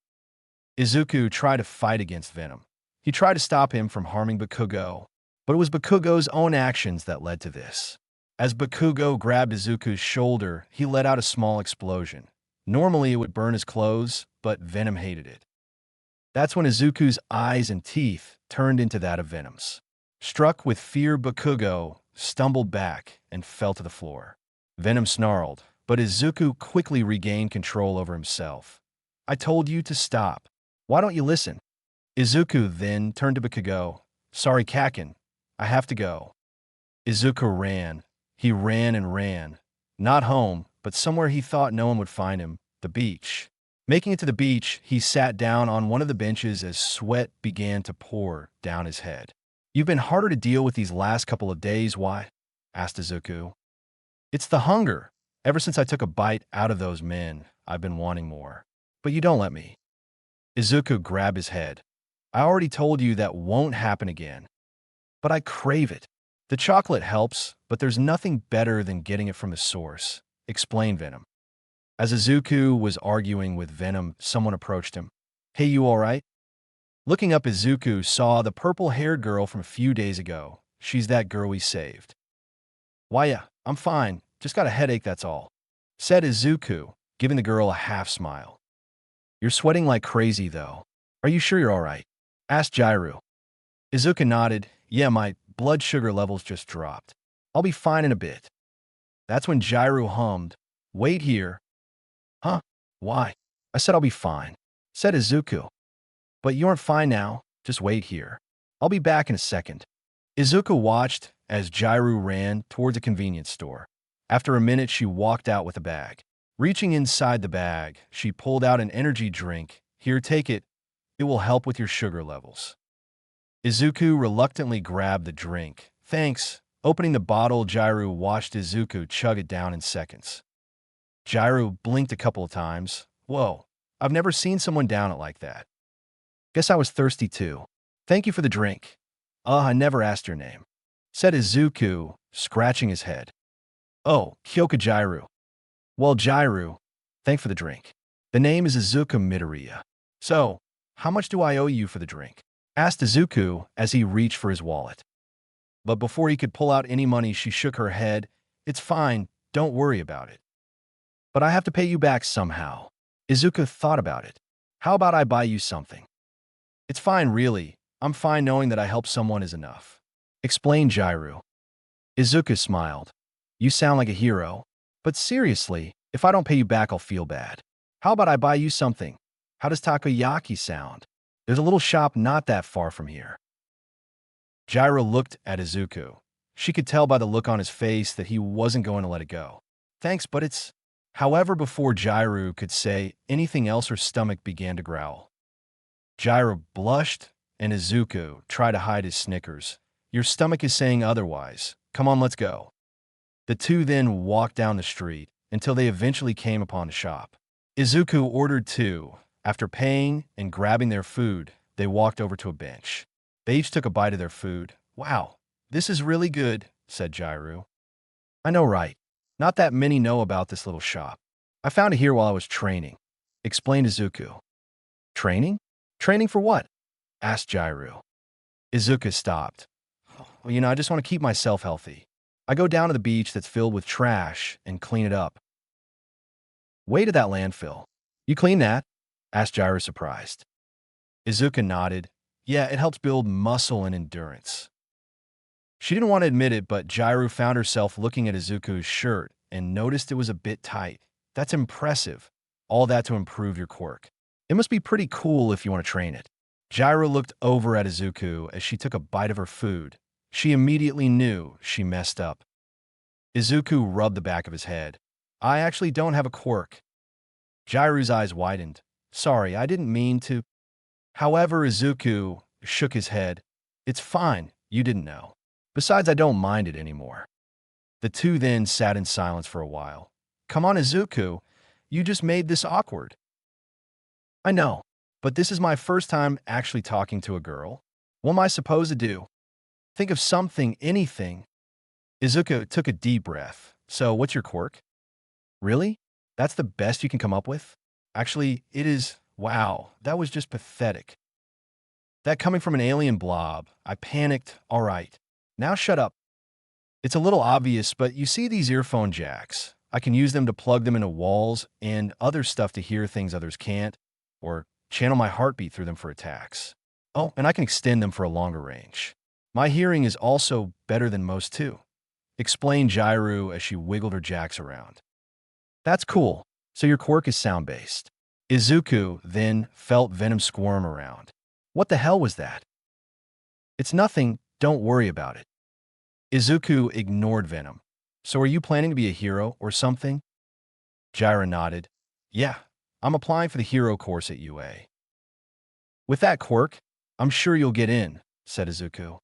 Izuku tried to fight against Venom. He tried to stop him from harming Bakugo, but it was Bakugo's own actions that led to this. As Bakugo grabbed Izuku's shoulder, he let out a small explosion. Normally, it would burn his clothes, but Venom hated it. That's when Izuku's eyes and teeth turned into that of Venom's. Struck with fear, Bakugo stumbled back and fell to the floor. Venom snarled, but Izuku quickly regained control over himself. I told you to stop. Why don't you listen? Izuku then turned to Bakugo. Sorry, Kakin. I have to go. Izuku ran. He ran and ran. Not home, but somewhere he thought no one would find him, the beach. Making it to the beach, he sat down on one of the benches as sweat began to pour down his head. You've been harder to deal with these last couple of days, why? Asked Izuku. It's the hunger. Ever since I took a bite out of those men, I've been wanting more. But you don't let me. Izuku grabbed his head. I already told you that won't happen again. But I crave it. The chocolate helps, but there's nothing better than getting it from the source, explained Venom. As Izuku was arguing with Venom, someone approached him. Hey, you all right? Looking up, Izuku saw the purple-haired girl from a few days ago. She's that girl we saved. Why, yeah, I'm fine. Just got a headache, that's all, said Izuku, giving the girl a half-smile. You're sweating like crazy, though. Are you sure you're all right? Asked Jairu. Izuku nodded. Yeah, my blood sugar levels just dropped. I'll be fine in a bit. That's when Jairu hummed. Wait here. Huh? Why? I said I'll be fine, said Izuku. But you aren't fine now. Just wait here. I'll be back in a second. Izuku watched as Jairu ran towards a convenience store. After a minute, she walked out with a bag. Reaching inside the bag, she pulled out an energy drink. Here, take it. It will help with your sugar levels. Izuku reluctantly grabbed the drink. Thanks. Opening the bottle, Jairu watched Izuku chug it down in seconds. Jairu blinked a couple of times. Whoa, I've never seen someone down it like that. Guess I was thirsty too. Thank you for the drink. I never asked your name, said Izuku, scratching his head. Oh, Kyoka Jairu. Well, Jairu, thanks for the drink. The name is Izuku Midoriya. So, How much do I owe you for the drink? Asked Izuku as he reached for his wallet. But before he could pull out any money, she shook her head. It's fine, don't worry about it. But I have to pay you back somehow. Izuku thought about it. How about I buy you something? It's fine, really. I'm fine knowing that I helped someone is enough. Explained Jairu. Izuku smiled. You sound like a hero. But seriously, if I don't pay you back, I'll feel bad. How about I buy you something? How does takoyaki sound? There's a little shop not that far from here. Jairu looked at Izuku. She could tell by the look on his face that he wasn't going to let it go. Thanks, but it's... However, before Jairu could say anything else, her stomach began to growl. Jairu blushed, and Izuku tried to hide his snickers. Your stomach is saying otherwise. Come on, let's go. The two then walked down the street until they eventually came upon a shop. Izuku ordered two. After paying and grabbing their food, they walked over to a bench. They each took a bite of their food. Wow, this is really good, said Jairu. I know, right? Not that many know about this little shop. I found it here while I was training, explained Izuku. Training? Training for what? Asked Jairu. Izuku stopped. Well, I just want to keep myself healthy. I go down to the beach that's filled with trash and clean it up. Way to that landfill. You clean that? Asked Jairu, surprised. Izuku nodded. Yeah, it helps build muscle and endurance. She didn't want to admit it, but Jairu found herself looking at Izuku's shirt and noticed it was a bit tight. That's impressive. All that to improve your quirk. It must be pretty cool if you want to train it. Jairu looked over at Izuku as she took a bite of her food. She immediately knew she messed up. Izuku rubbed the back of his head. I actually don't have a quirk. Jairu's eyes widened. Sorry, I didn't mean to. However, Izuku shook his head. It's fine, you didn't know. Besides, I don't mind it anymore. The two then sat in silence for a while. Come on, Izuku, you just made this awkward. I know, but this is my first time actually talking to a girl. What am I supposed to do? Think of something, anything. Izuku took a deep breath. So, what's your quirk? Really? That's the best you can come up with? Actually, it is. Wow, that was just pathetic. That coming from an alien blob. I panicked. All right. Now shut up. It's a little obvious, but you see these earphone jacks. I can use them to plug them into walls and other stuff to hear things others can't, or channel my heartbeat through them for attacks. Oh, and I can extend them for a longer range. My hearing is also better than most too, explained Jairu as she wiggled her jacks around. That's cool. So your quirk is sound-based. Izuku then felt Venom squirm around. What the hell was that? It's nothing, don't worry about it. Izuku ignored Venom. So are you planning to be a hero or something? Jairu nodded. Yeah, I'm applying for the hero course at UA. With that quirk, I'm sure you'll get in, said Izuku.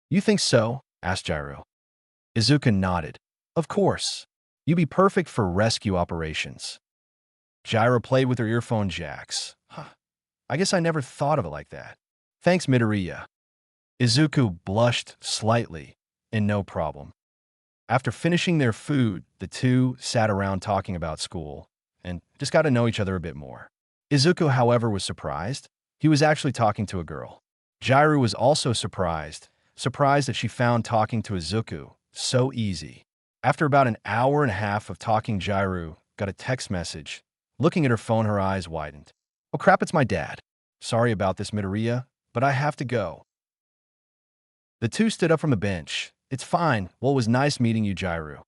You think so? Asked Jairu. Izuku nodded. Of course. You'd be perfect for rescue operations. Jairu played with her earphone jacks. I guess I never thought of it like that. Thanks, Midoriya. Izuku blushed slightly, and no problem. After finishing their food, the two sat around talking about school and just got to know each other a bit more. Izuku, however, was surprised. He was actually talking to a girl. Jairu was also surprised that she found talking to Izuku so easy. After about an hour and a half of talking, Jairu got a text message. Looking at her phone, her eyes widened. Oh crap, it's my dad. Sorry about this, Midoriya, but I have to go. The two stood up from the bench. It's fine. Well, it was nice meeting you, Jairu.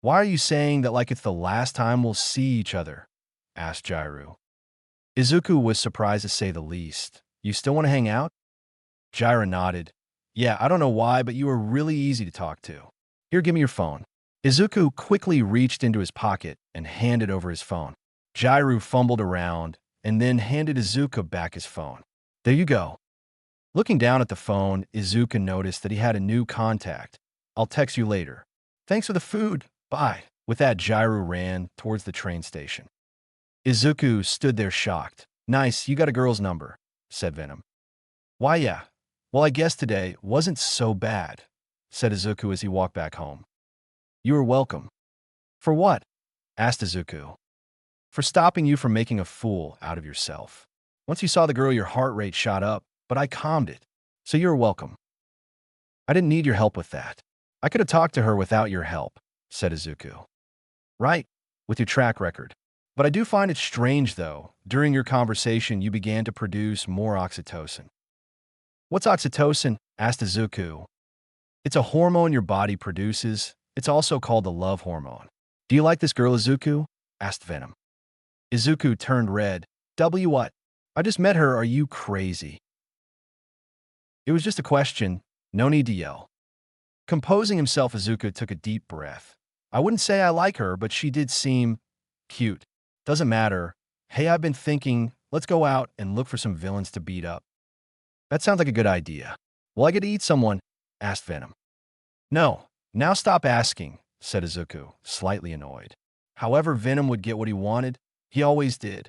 Why are you saying that like it's the last time we'll see each other? Asked Jairu. Izuku was surprised to say the least. You still want to hang out? Jairu nodded. Yeah, I don't know why, but you were really easy to talk to. Here, give me your phone. Izuku quickly reached into his pocket and handed over his phone. Jairu fumbled around and then handed Izuku back his phone. There you go. Looking down at the phone, Izuku noticed that he had a new contact. I'll text you later. Thanks for the food. Bye. With that, Jairu ran towards the train station. Izuku stood there shocked. Nice, you got a girl's number, said Venom. Why, yeah. Well, I guess today wasn't so bad, said Izuku as he walked back home. You are welcome. For what? Asked Izuku. For stopping you from making a fool out of yourself. Once you saw the girl, your heart rate shot up, but I calmed it. So you're welcome. I didn't need your help with that. I could have talked to her without your help, said Izuku. Right, with your track record. But I do find it strange, though, during your conversation you began to produce more oxytocin. What's oxytocin? Asked Izuku. It's a hormone your body produces. It's also called the love hormone. Do you like this girl, Izuku? Asked Venom. Izuku turned red. What? I just met her, are you crazy? It was just a question, no need to yell. Composing himself, Izuku took a deep breath. I wouldn't say I like her, but she did seem cute. Doesn't matter. Hey, I've been thinking, let's go out and look for some villains to beat up. That sounds like a good idea. Will I get to eat someone? Asked Venom. No, now stop asking, said Izuku, slightly annoyed. However, Venom would get what he wanted. He always did.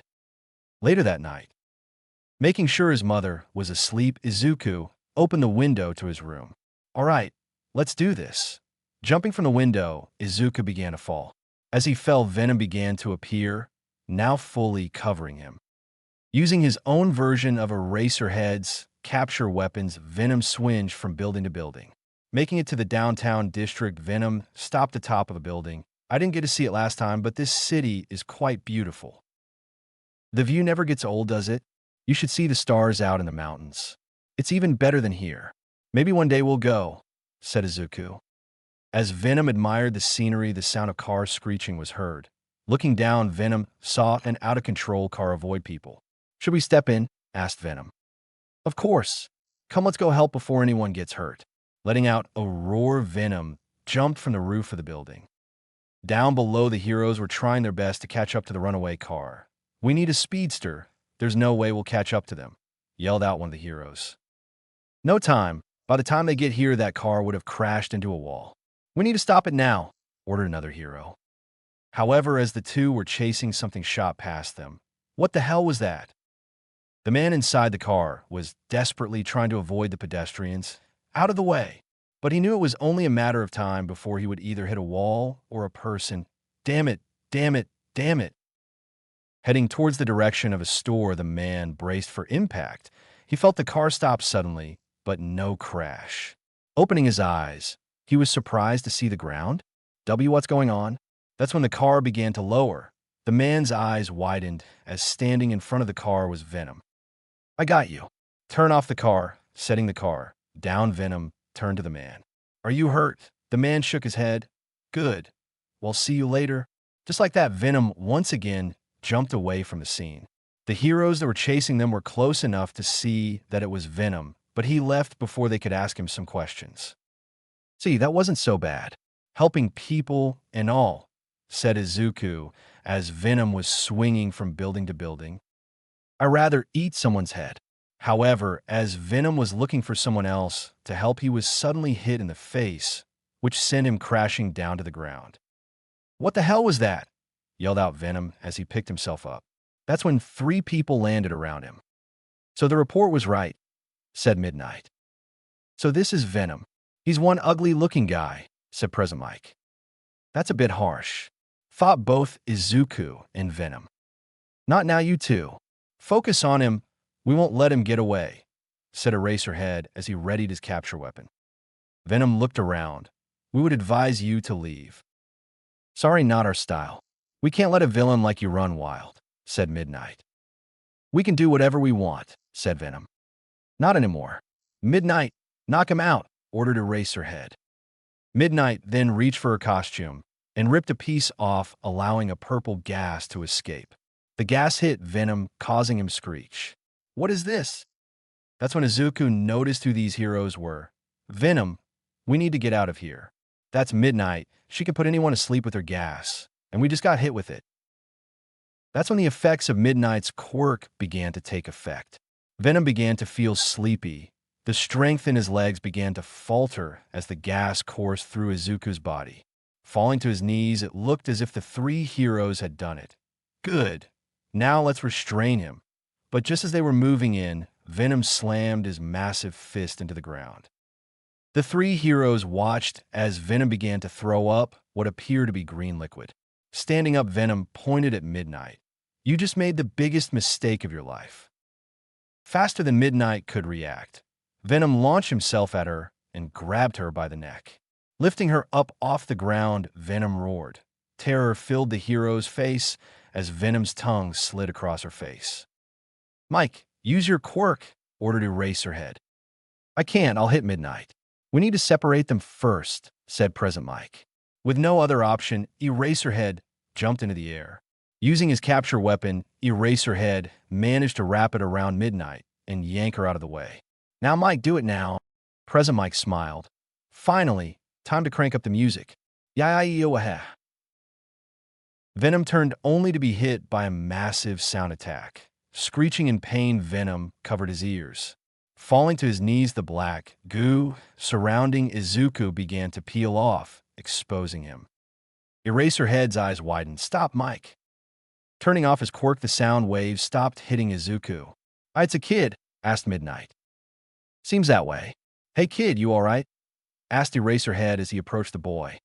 Later that night, making sure his mother was asleep, Izuku opened the window to his room. All right, let's do this. Jumping from the window, Izuku began to fall. As he fell, Venom began to appear, now fully covering him. Using his own version of Eraserhead's capture weapons, Venom swinged from building to building. Making it to the downtown district, Venom stopped atop of a building. I didn't get to see it last time, but this city is quite beautiful. The view never gets old, does it? You should see the stars out in the mountains. It's even better than here. Maybe one day we'll go, said Izuku. As Venom admired the scenery, the sound of cars screeching was heard. Looking down, Venom saw an out-of-control car avoid people. Should we step in? Asked Venom. Of course. Come, let's go help before anyone gets hurt. Letting out a roar, Venom jumped from the roof of the building. Down below, the heroes were trying their best to catch up to the runaway car. We need a speedster. There's no way we'll catch up to them, yelled out one of the heroes. No time. By the time they get here, that car would have crashed into a wall. We need to stop it now, ordered another hero. However, as the two were chasing, something shot past them. What the hell was that? The man inside the car was desperately trying to avoid the pedestrians, out of the way. But he knew it was only a matter of time before he would either hit a wall or a person. Damn it, damn it, damn it. Heading towards the direction of a store, the man braced for impact. He felt the car stop suddenly, but no crash. Opening his eyes, he was surprised to see the ground. What's going on? That's when the car began to lower. The man's eyes widened as standing in front of the car was Venom. I got you. Turn off the car, setting the car down. Venom turned to the man. Are you hurt? The man shook his head. Good. Well, see you later. Just like that, Venom once again jumped away from the scene. The heroes that were chasing them were close enough to see that it was Venom, but he left before they could ask him some questions. See, that wasn't so bad. Helping people and all, said Izuku as Venom was swinging from building to building. I'd rather eat someone's head. However, as Venom was looking for someone else to help, he was suddenly hit in the face, which sent him crashing down to the ground. What the hell was that? Yelled out Venom as he picked himself up. That's when 3 people landed around him. So the report was right, said Midnight. So this is Venom. He's one ugly-looking guy, said Present Mike. That's a bit harsh, thought both Izuku and Venom. Not now, you two. Focus on him. We won't let him get away, said Eraserhead as he readied his capture weapon. Venom looked around. We would advise you to leave. Sorry, not our style. We can't let a villain like you run wild, said Midnight. We can do whatever we want, said Venom. Not anymore. Midnight, knock him out, ordered Eraserhead. Midnight then reached for her costume and ripped a piece off, allowing a purple gas to escape. The gas hit Venom, causing him screech. What is this? That's when Izuku noticed who these heroes were. Venom, we need to get out of here. That's Midnight. She can put anyone to sleep with her gas, and we just got hit with it. That's when the effects of Midnight's quirk began to take effect. Venom began to feel sleepy. The strength in his legs began to falter as the gas coursed through Izuku's body. Falling to his knees, it looked as if the 3 heroes had done it. Good. Now let's restrain him. But just as they were moving in, Venom slammed his massive fist into the ground. The 3 heroes watched as Venom began to throw up what appeared to be green liquid. Standing up, Venom pointed at Midnight. You just made the biggest mistake of your life. Faster than Midnight could react, Venom launched himself at her and grabbed her by the neck. Lifting her up off the ground, Venom roared. Terror filled the hero's face as Venom's tongue slid across her face. "Mike, use your quirk," ordered Eraserhead. "I can't, I'll hit Midnight." "We need to separate them first," said Present Mike. With no other option, Eraserhead jumped into the air. Using his capture weapon, Eraserhead managed to wrap it around Midnight and yank her out of the way. "Now, Mike, do it now." Present Mike smiled. "Finally, time to crank up the music." "Yeah-yeah-yeah-wah." Venom turned only to be hit by a massive sound attack. Screeching in pain, Venom covered his ears. Falling to his knees, the black goo surrounding Izuku began to peel off, exposing him. Eraserhead's eyes widened. "Stop, Mike." Turning off his quirk, the sound waves stopped hitting Izuku. "It's a kid," asked Midnight. "Seems that way." "Hey kid, you alright?" asked Eraserhead as he approached the boy.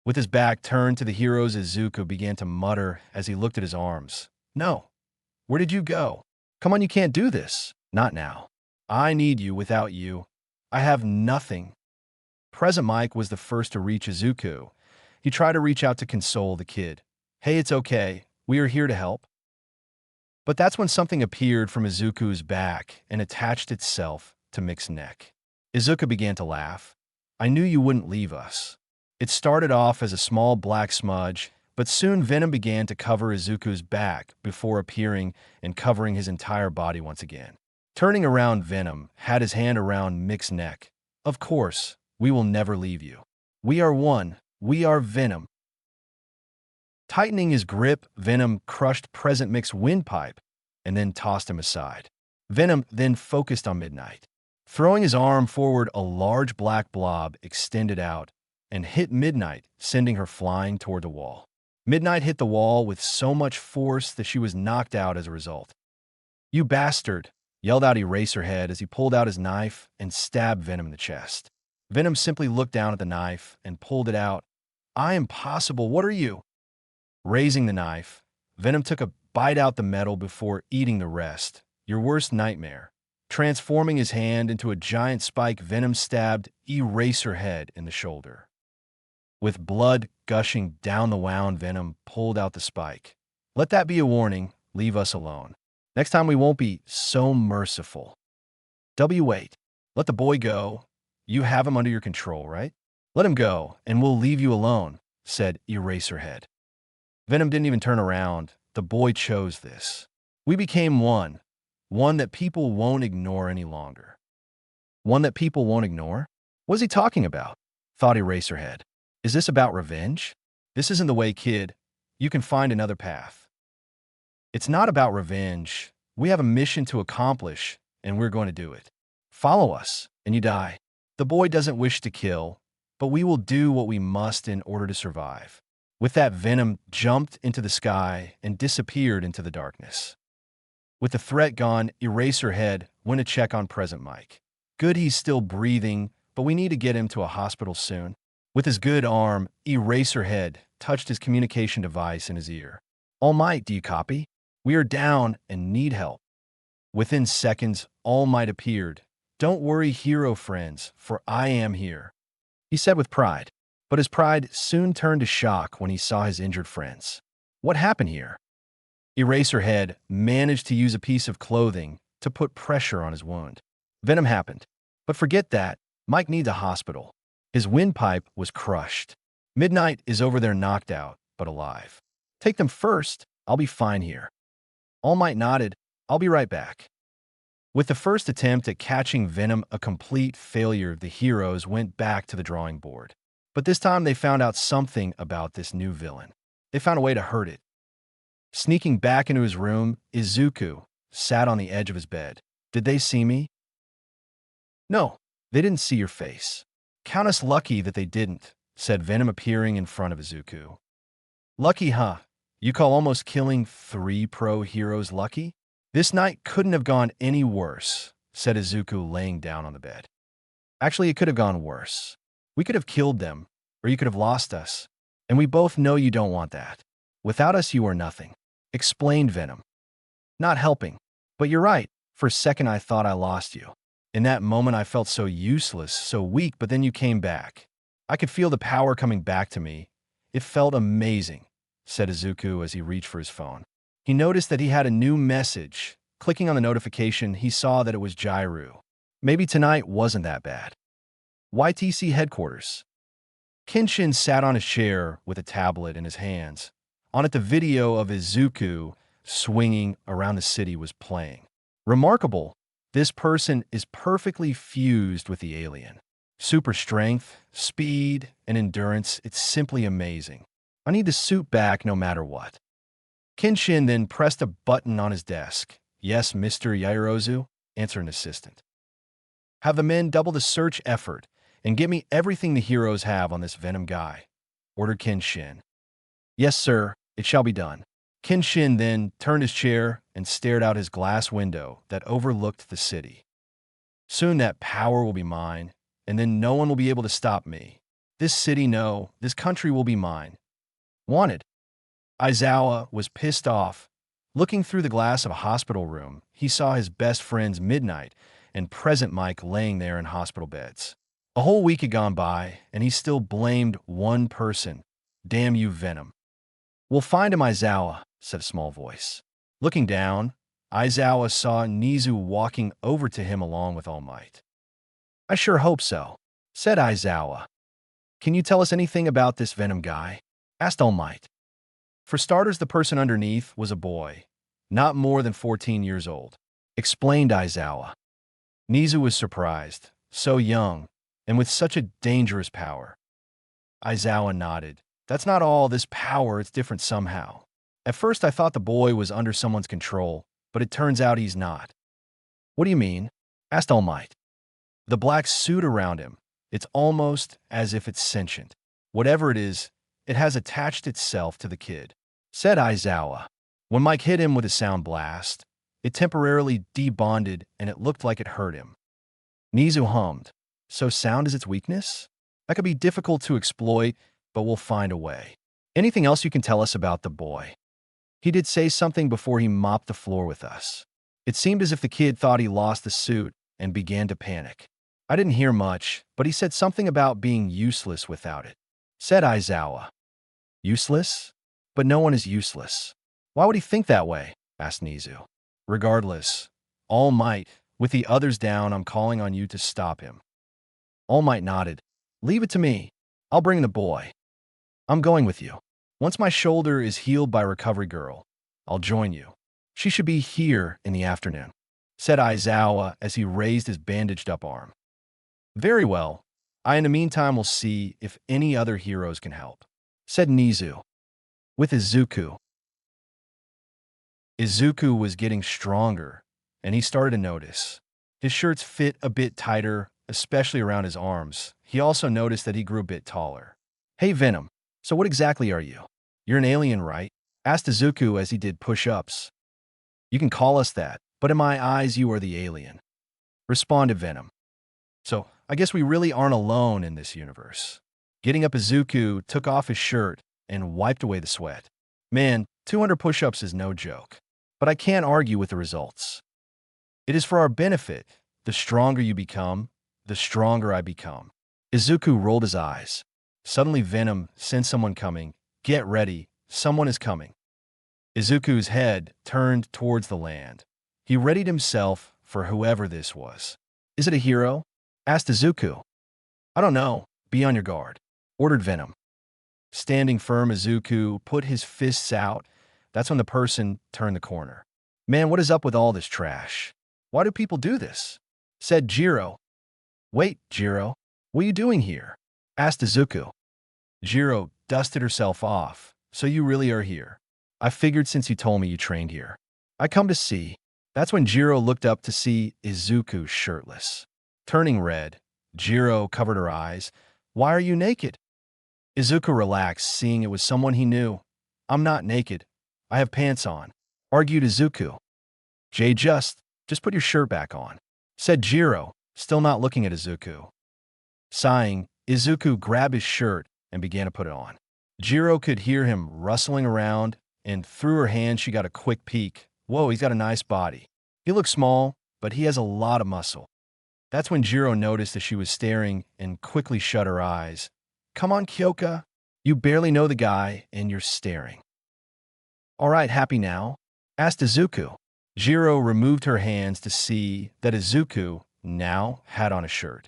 With his back turned to the heroes, Izuku began to mutter as he looked at his arms. "No. Where did you go? Come on, you can't do this. Not now. I need you. Without you, I have nothing." Present Mike was the first to reach Izuku. He tried to reach out to console the kid. "Hey, it's okay. We are here to help." But that's when something appeared from Izuku's back and attached itself to Mick's neck. Izuku began to laugh. "I knew you wouldn't leave us." It started off as a small black smudge, but soon Venom began to cover Izuku's back before appearing and covering his entire body once again. Turning around, Venom had his hand around Mick's neck. "Of course, we will never leave you. We are one. We are Venom." Tightening his grip, Venom crushed Present Mick's windpipe and then tossed him aside. Venom then focused on Midnight. Throwing his arm forward, a large black blob extended out and hit Midnight, sending her flying toward the wall. Midnight hit the wall with so much force that she was knocked out as a result. "You bastard!" yelled out Eraserhead as he pulled out his knife and stabbed Venom in the chest. Venom simply looked down at the knife and pulled it out. "I am possible. What are you?" Raising the knife, Venom took a bite out the metal before eating the rest. "Your worst nightmare." Transforming his hand into a giant spike, Venom stabbed Eraserhead in the shoulder. With blood gushing down the wound, Venom pulled out the spike. "Let that be a warning. Leave us alone. Next time we won't be so merciful." Wait. Let the boy go. You have him under your control, right? "Let him go, and we'll leave you alone," said Eraserhead. Venom didn't even turn around. The boy chose this. "We became one. One that people won't ignore any longer." "One that people won't ignore? What is he talking about?" thought Eraserhead. "Is this about revenge?" "This isn't the way, kid. You can find another path." "It's not about revenge. We have a mission to accomplish, and we're going to do it. Follow us, and you die." The boy doesn't wish to kill, but we will do what we must in order to survive. With that, Venom jumped into the sky and disappeared into the darkness. With the threat gone, Eraserhead went to check on Present Mike. "Good, he's still breathing, but we need to get him to a hospital soon." With his good arm, Eraserhead touched his communication device in his ear. "All Might, do you copy? We are down and need help." Within seconds, All Might appeared. "Don't worry, hero friends, for I am here," he said with pride. But his pride soon turned to shock when he saw his injured friends. "What happened here?" Eraserhead managed to use a piece of clothing to put pressure on his wound. "Venom happened. But forget that. Mike needs a hospital. His windpipe was crushed. Midnight is over there knocked out, but alive. Take them first. I'll be fine here." All Might nodded. "I'll be right back." With the first attempt at catching Venom a complete failure, the heroes went back to the drawing board. But this time they found out something about this new villain. They found a way to hurt it. Sneaking back into his room, Izuku sat on the edge of his bed. "Did they see me?" "No, they didn't see your face." "Count us lucky that they didn't," said Venom, appearing in front of Izuku. "Lucky, huh? You call almost killing 3 pro heroes lucky?" "This night couldn't have gone any worse," said Izuku, laying down on the bed. "Actually, it could have gone worse. We could have killed them, or you could have lost us. And we both know you don't want that. Without us, you are nothing," explained Venom. "Not helping. But you're right. For a second, I thought I lost you. In that moment, I felt so useless, so weak, but then you came back. I could feel the power coming back to me. It felt amazing," said Izuku as he reached for his phone. He noticed that he had a new message. Clicking on the notification, he saw that it was Jiru. Maybe tonight wasn't that bad. YTC headquarters. Kenshin sat on his chair with a tablet in his hands. On it, the video of Izuku swinging around the city was playing. Remarkable, this person is perfectly fused with the alien. Super strength, speed, and endurance, it's simply amazing. I need the suit back no matter what. Kenshin then pressed a button on his desk. "Yes, Mr. Yairozu," answered an assistant. "Have the men double the search effort and get me everything the heroes have on this Venom guy," ordered Kenshin. "Yes, sir, it shall be done." Kenshin then turned his chair and stared out his glass window that overlooked the city. "Soon that power will be mine, and then no one will be able to stop me. This city, no, this country will be mine." Wanted. Aizawa was pissed off. Looking through the glass of a hospital room, he saw his best friends Midnight and Present Mike laying there in hospital beds. A whole week had gone by, and he still blamed one person. "Damn you, Venom." "We'll find him, Aizawa," said a small voice. Looking down, Aizawa saw Nizu walking over to him along with All Might. "I sure hope so," said Aizawa. "Can you tell us anything about this Venom guy?" asked All Might. "For starters, the person underneath was a boy, not more than 14 years old," explained Aizawa. Nizu was surprised. So young, and with such a dangerous power. Aizawa nodded. "That's not all this power, it's different somehow. At first I thought the boy was under someone's control, but it turns out he's not." "What do you mean?" asked All Might. "The black suit around him. It's almost as if it's sentient. Whatever it is, it has attached itself to the kid," said Aizawa. When Mike hit him with a sound blast, it temporarily debonded and it looked like it hurt him. Nizu hummed. "So sound is its weakness? That could be difficult to exploit, but we'll find a way. Anything else you can tell us about the boy?" "He did say something before he mopped the floor with us. It seemed as if the kid thought he lost the suit and began to panic. I didn't hear much, but he said something about being useless without it," said Aizawa. "Useless? But no one is useless. Why would he think that way?" asked Nizu. "Regardless, All Might, with the others down, I'm calling on you to stop him." All Might nodded. "Leave it to me. I'll bring the boy. I'm going with you. Once my shoulder is healed by Recovery Girl, I'll join you. She should be here in the afternoon," said Aizawa as he raised his bandaged-up arm. "Very well. In the meantime will see if any other heroes can help," said Nizu. With Izuku. Izuku was getting stronger, and he started to notice. His shirts fit a bit tighter, especially around his arms. He also noticed that he grew a bit taller. "Hey, Venom, so what exactly are you? You're an alien, right?" asked Izuku as he did push-ups. "You can call us that, but in my eyes you are the alien," responded Venom. "So I guess we really aren't alone in this universe." Getting up, Izuku took off his shirt and wiped away the sweat. "Man, 200 push-ups is no joke. But I can't argue with the results. It is for our benefit. The stronger you become, the stronger I become." Izuku rolled his eyes. Suddenly Venom sensed someone coming. "Get ready, someone is coming." Izuku's head turned towards the land. He readied himself for whoever this was. "Is it a hero?" asked Izuku. "I don't know. Be on your guard," ordered Venom. Standing firm, Izuku put his fists out. That's when the person turned the corner. "Man, what is up with all this trash? Why do people do this?" said Jiro. "Wait, Jiro, what are you doing here?" asked Izuku. Jiro dusted herself off. "So you really are here. I figured since you told me you trained here. I come to see." That's when Jiro looked up to see Izuku shirtless. Turning red, Jiro covered her eyes. "Why are you naked?" Izuku relaxed, seeing it was someone he knew. "I'm not naked. I have pants on," argued Izuku. Just put your shirt back on," said Jiro, still not looking at Izuku. Sighing, Izuku grabbed his shirt and began to put it on. Jiro could hear him rustling around, and through her hand she got a quick peek. Whoa, he's got a nice body. He looks small, but he has a lot of muscle. That's when Jiro noticed that she was staring and quickly shut her eyes. Come on, Kyoka. You barely know the guy, and you're staring. All right, happy now? Asked Izuku. Jiro removed her hands to see that Izuku now had on a shirt.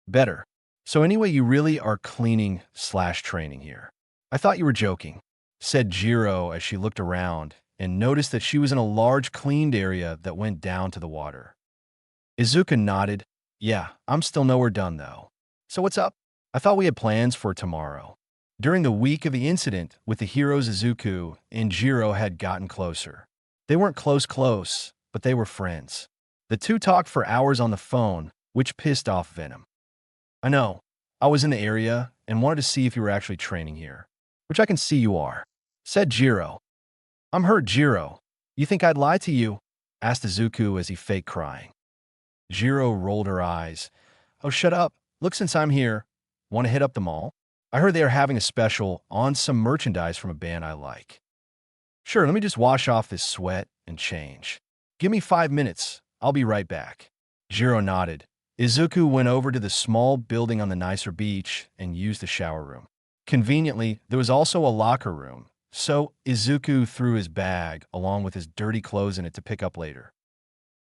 Better. So anyway, you really are cleaning/training here. I thought you were joking, said Jiro as she looked around and noticed that she was in a large cleaned area that went down to the water. Izuku nodded. Yeah, I'm still nowhere done though. So what's up? I thought we had plans for tomorrow. During the week of the incident with the heroes, Izuku and Jiro had gotten closer. They weren't close, but they were friends. The two talked for hours on the phone, which pissed off Venom. I know. I was in the area and wanted to see if you were actually training here, which I can see you are, said Jiro. I'm hurt, Jiro. You think I'd lie to you? Asked Izuku as he faked crying. Jiro rolled her eyes. Oh, shut up. Look, since I'm here, want to hit up the mall? I heard they are having a special on some merchandise from a band I like. Sure, let me just wash off this sweat and change. Give me 5 minutes. I'll be right back. Jiro nodded. Izuku went over to the small building on the nicer beach and used the shower room. Conveniently, there was also a locker room, so Izuku threw his bag along with his dirty clothes in it to pick up later.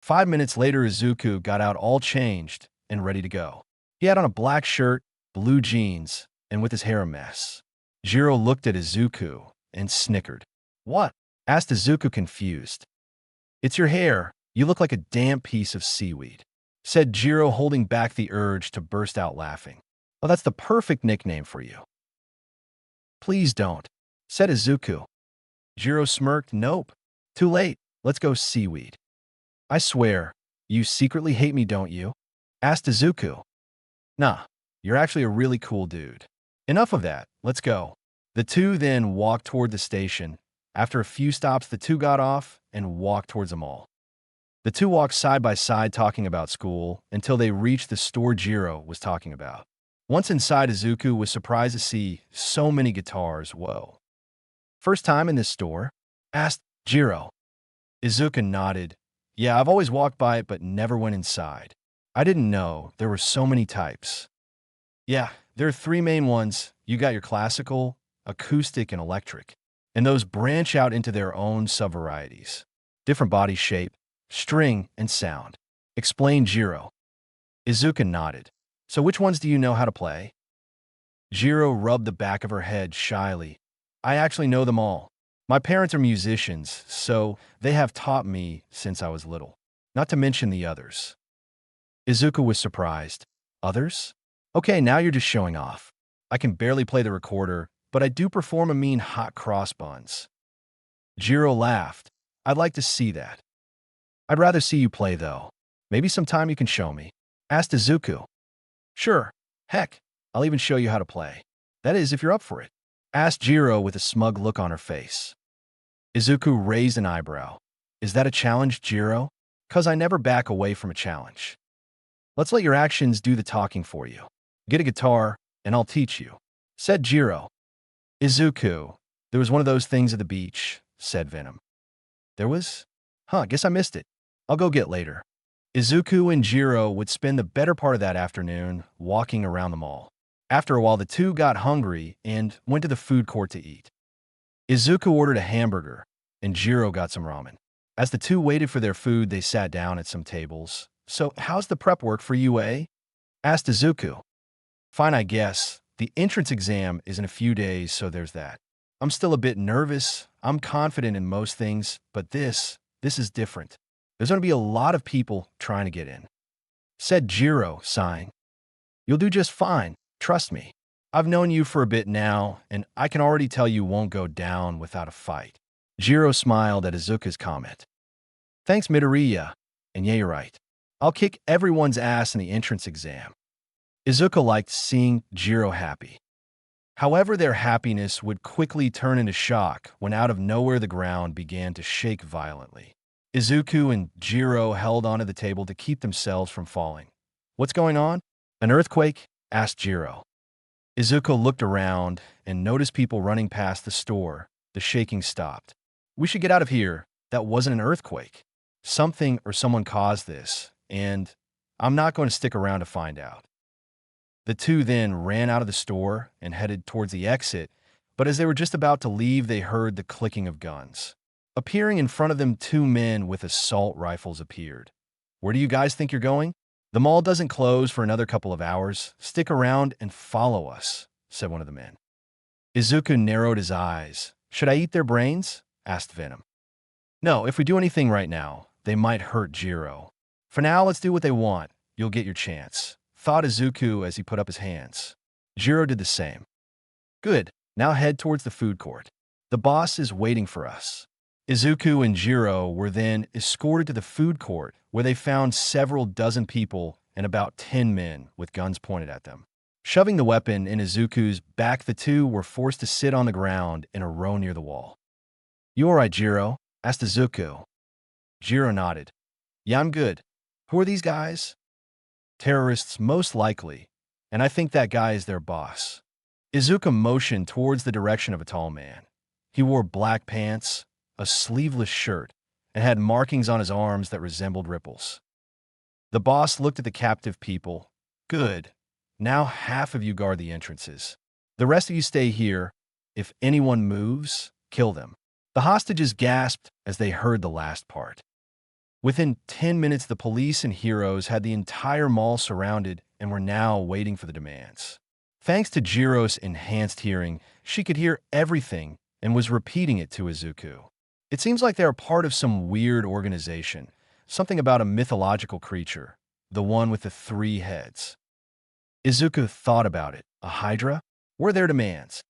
5 minutes later, Izuku got out all changed and ready to go. He had on a black shirt, blue jeans, and with his hair a mess. Jiro looked at Izuku and snickered. What? Asked Izuku, confused. It's your hair. You look like a damp piece of seaweed, said Jiro, holding back the urge to burst out laughing. Oh, that's the perfect nickname for you. Please don't, said Izuku. Jiro smirked. Nope. Too late. Let's go, seaweed. I swear, you secretly hate me, don't you? Asked Izuku. Nah, you're actually a really cool dude. Enough of that. Let's go. The two then walked toward the station. After a few stops, the two got off and walked towards the mall. The two walked side by side talking about school until they reached the store Jiro was talking about. Once inside, Izuku was surprised to see so many guitars. Whoa. First time in this store? Asked Jiro. Izuku nodded. Yeah, I've always walked by it but never went inside. I didn't know there were so many types. Yeah, there are 3 main ones. You got your classical, acoustic, and electric. And those branch out into their own sub-varieties. Different body shape, string, and sound, explained Jiro. Izuku nodded. So which ones do you know how to play? Jiro rubbed the back of her head shyly. I actually know them all. My parents are musicians, so they have taught me since I was little. Not to mention the others. Izuku was surprised. Others? Okay, now you're just showing off. I can barely play the recorder, but I do perform a mean hot cross buns. Jiro laughed. I'd like to see that. I'd rather see you play, though. Maybe sometime you can show me. Asked Izuku. Sure. Heck, I'll even show you how to play. That is, if you're up for it. Asked Jiro with a smug look on her face. Izuku raised an eyebrow. Is that a challenge, Jiro? 'Cause I never back away from a challenge. Let's let your actions do the talking for you. Get a guitar, and I'll teach you, said Jiro. Izuku, there was one of those things at the beach, said Venom. There was? Huh, guess I missed it. I'll go get later. Izuku and Jiro would spend the better part of that afternoon walking around the mall. After a while, the two got hungry and went to the food court to eat. Izuku ordered a hamburger, and Jiro got some ramen. As the two waited for their food, they sat down at some tables. So, how's the prep work for you, eh? Asked Izuku. Fine, I guess. The entrance exam is in a few days, so there's that. I'm still a bit nervous. I'm confident in most things, but this is different. There's going to be a lot of people trying to get in, said Jiro, sighing. You'll do just fine. Trust me. I've known you for a bit now, and I can already tell you won't go down without a fight. Jiro smiled at Izuku's comment. Thanks, Midoriya. And yeah, you're right. I'll kick everyone's ass in the entrance exam. Izuku liked seeing Jiro happy. However, their happiness would quickly turn into shock when out of nowhere the ground began to shake violently. Izuku and Jiro held onto the table to keep themselves from falling. What's going on? An earthquake? Asked Jiro. Izuku looked around and noticed people running past the store. The shaking stopped. We should get out of here. That wasn't an earthquake, Something or someone caused this, and I'm not going to stick around to find out. The two then ran out of the store and headed towards the exit, but as they were just about to leave, they heard the clicking of guns. Appearing in front of them, two men with assault rifles appeared. "Where do you guys think you're going?" "The mall doesn't close for another couple of hours. Stick around and follow us," said one of the men. Izuku narrowed his eyes. "Should I eat their brains?" asked Venom. "No, if we do anything right now, they might hurt Jiro. For now, let's do what they want. You'll get your chance," thought Izuku as he put up his hands. Jiro did the same. "Good. Now head towards the food court. The boss is waiting for us." Izuku and Jiro were then escorted to the food court, where they found several dozen people and about 10 men with guns pointed at them. Shoving the weapon in Izuku's back, the two were forced to sit on the ground in a row near the wall. "You all right, Jiro?" asked Izuku. Jiro nodded. "Yeah, I'm good. Who are these guys?" "Terrorists, most likely, and I think that guy is their boss." Izuku motioned towards the direction of a tall man. He wore black pants, a sleeveless shirt, and had markings on his arms that resembled ripples. The boss looked at the captive people. "Good. Now half of you guard the entrances. The rest of you stay here. If anyone moves, kill them." The hostages gasped as they heard the last part. Within 10 minutes, the police and heroes had the entire mall surrounded and were now waiting for the demands. Thanks to Jiro's enhanced hearing, she could hear everything and was repeating it to Izuku. It seems like they are part of some weird organization, something about a mythological creature, the one with the 3 heads. Izuku thought about it. A Hydra? What are their demands?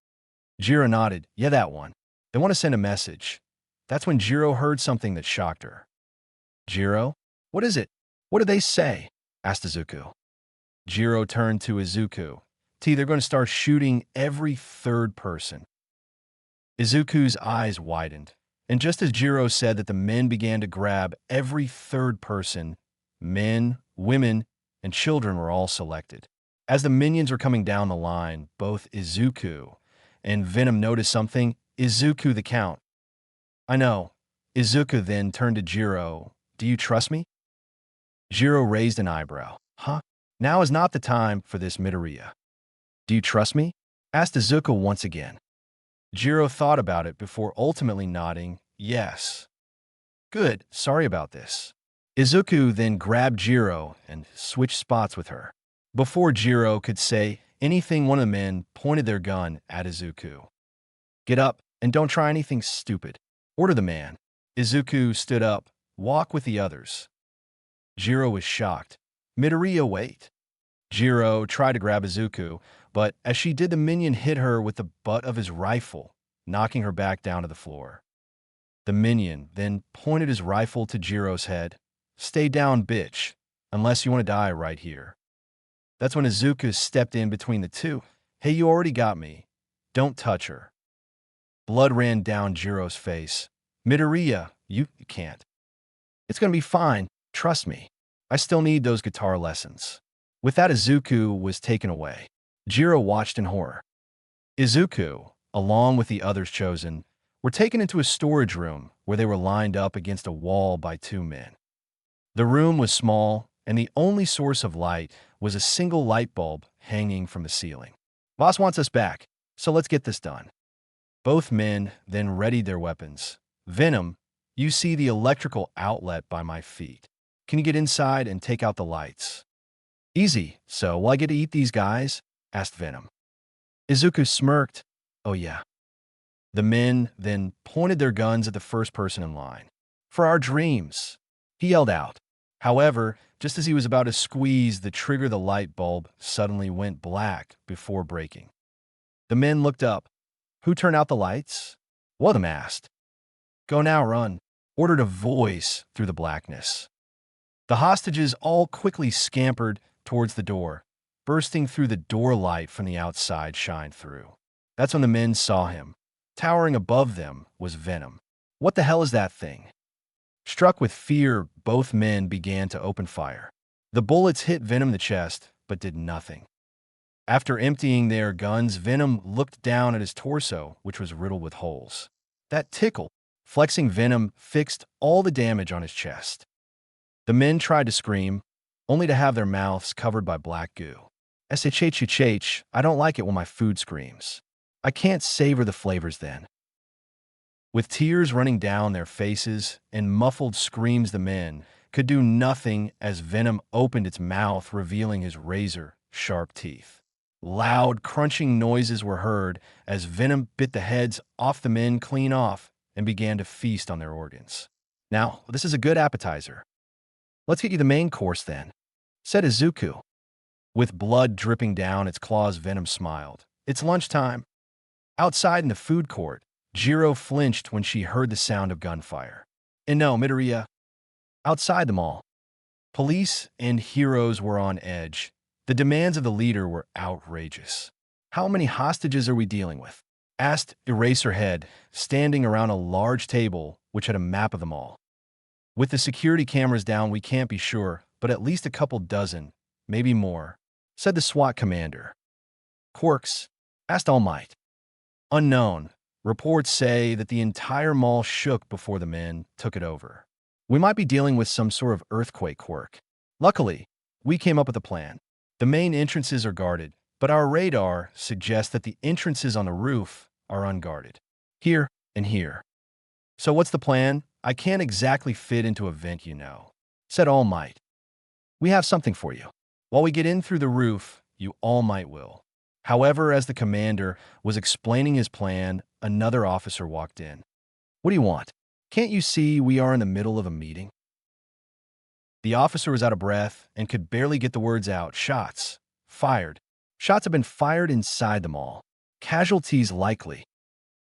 Jiro nodded. "Yeah, that one. They want to send a message." That's when Jiro heard something that shocked her. "Jiro? What is it? What did they say?" asked Izuku. Jiro turned to Izuku. "They're going to start shooting every third person." Izuku's eyes widened, and just as Jiro said that, the men began to grab every third person. Men, women, and children were all selected. As the minions were coming down the line, both Izuku and Venom noticed something. "Izuku the Count." "I know." Izuku then turned to Jiro. "Do you trust me?" Jiro raised an eyebrow. "Huh? Now is not the time for this, Midoriya." "Do you trust me?" asked Izuku once again. Jiro thought about it before ultimately nodding, "Yes." "Good, sorry about this." Izuku then grabbed Jiro and switched spots with her. Before Jiro could say anything, one of the men pointed their gun at Izuku. "Get up and don't try anything stupid," ordered the man. Izuku stood up. "Walk with the others." Jiro was shocked. "Midoriya, wait." Jiro tried to grab Izuku, but as she did, the minion hit her with the butt of his rifle, knocking her back down to the floor. The minion then pointed his rifle to Jiro's head. "Stay down, bitch, unless you want to die right here." That's when Izuku stepped in between the two. "Hey, you already got me. Don't touch her." Blood ran down Jiro's face. "Midoriya, you can't. It's going to be fine. Trust me. I still need those guitar lessons." With that, Izuku was taken away. Jiro watched in horror. Izuku, along with the others chosen, were taken into a storage room where they were lined up against a wall by 2 men. The room was small, and the only source of light was a single light bulb hanging from the ceiling. "Boss wants us back, so let's get this done." Both men then readied their weapons. "Venom, you see the electrical outlet by my feet. Can you get inside and take out the lights?" "Easy. So, will I get to eat these guys?" asked Venom. Izuku smirked. "Oh yeah." The men then pointed their guns at the first person in line. "For our dreams," he yelled out. However, just as he was about to squeeze the trigger, the light bulb suddenly went black before breaking. The men looked up. "Who turned out the lights?" One of them asked. "Go now, run," ordered a voice through the blackness. The hostages all quickly scampered towards the door. Bursting through the door, light from the outside shined through. That's when the men saw him. Towering above them was Venom. "What the hell is that thing?" Struck with fear, both men began to open fire. The bullets hit Venom in the chest, but did nothing. After emptying their guns, Venom looked down at his torso, which was riddled with holes. That tickled. Flexing, Venom fixed all the damage on his chest. The men tried to scream, only to have their mouths covered by black goo. SHHHH, I don't like it when my food screams. I can't savor the flavors then. With tears running down their faces and muffled screams, the men could do nothing as Venom opened its mouth, revealing his razor-sharp teeth. Loud, crunching noises were heard as Venom bit the heads off the men clean off and began to feast on their organs. Now, this is a good appetizer. Let's get you the main course then, said Izuku. With blood dripping down its claws, Venom smiled. It's lunchtime. Outside in the food court, Jiro flinched when she heard the sound of gunfire. And no, Midoriya. Outside the mall, police and heroes were on edge. The demands of the leader were outrageous. How many hostages are we dealing with? Asked Eraserhead, standing around a large table which had a map of them all. With the security cameras down, we can't be sure, but at least a couple dozen, maybe more, said the SWAT commander. Quirks? Asked All Might. Unknown. Reports say that the entire mall shook before the men took it over. We might be dealing with some sort of earthquake quirk. Luckily, we came up with a plan. The main entrances are guarded, but our radar suggests that the entrances on the roof are unguarded. Here and here. So what's the plan? I can't exactly fit into a vent, you know, said All Might. We have something for you. While we get in through the roof, you All Might will. However, as the commander was explaining his plan, another officer walked in. What do you want? Can't you see we are in the middle of a meeting? The officer was out of breath and could barely get the words out. Shots. Fired. Shots have been fired inside the mall. Casualties likely.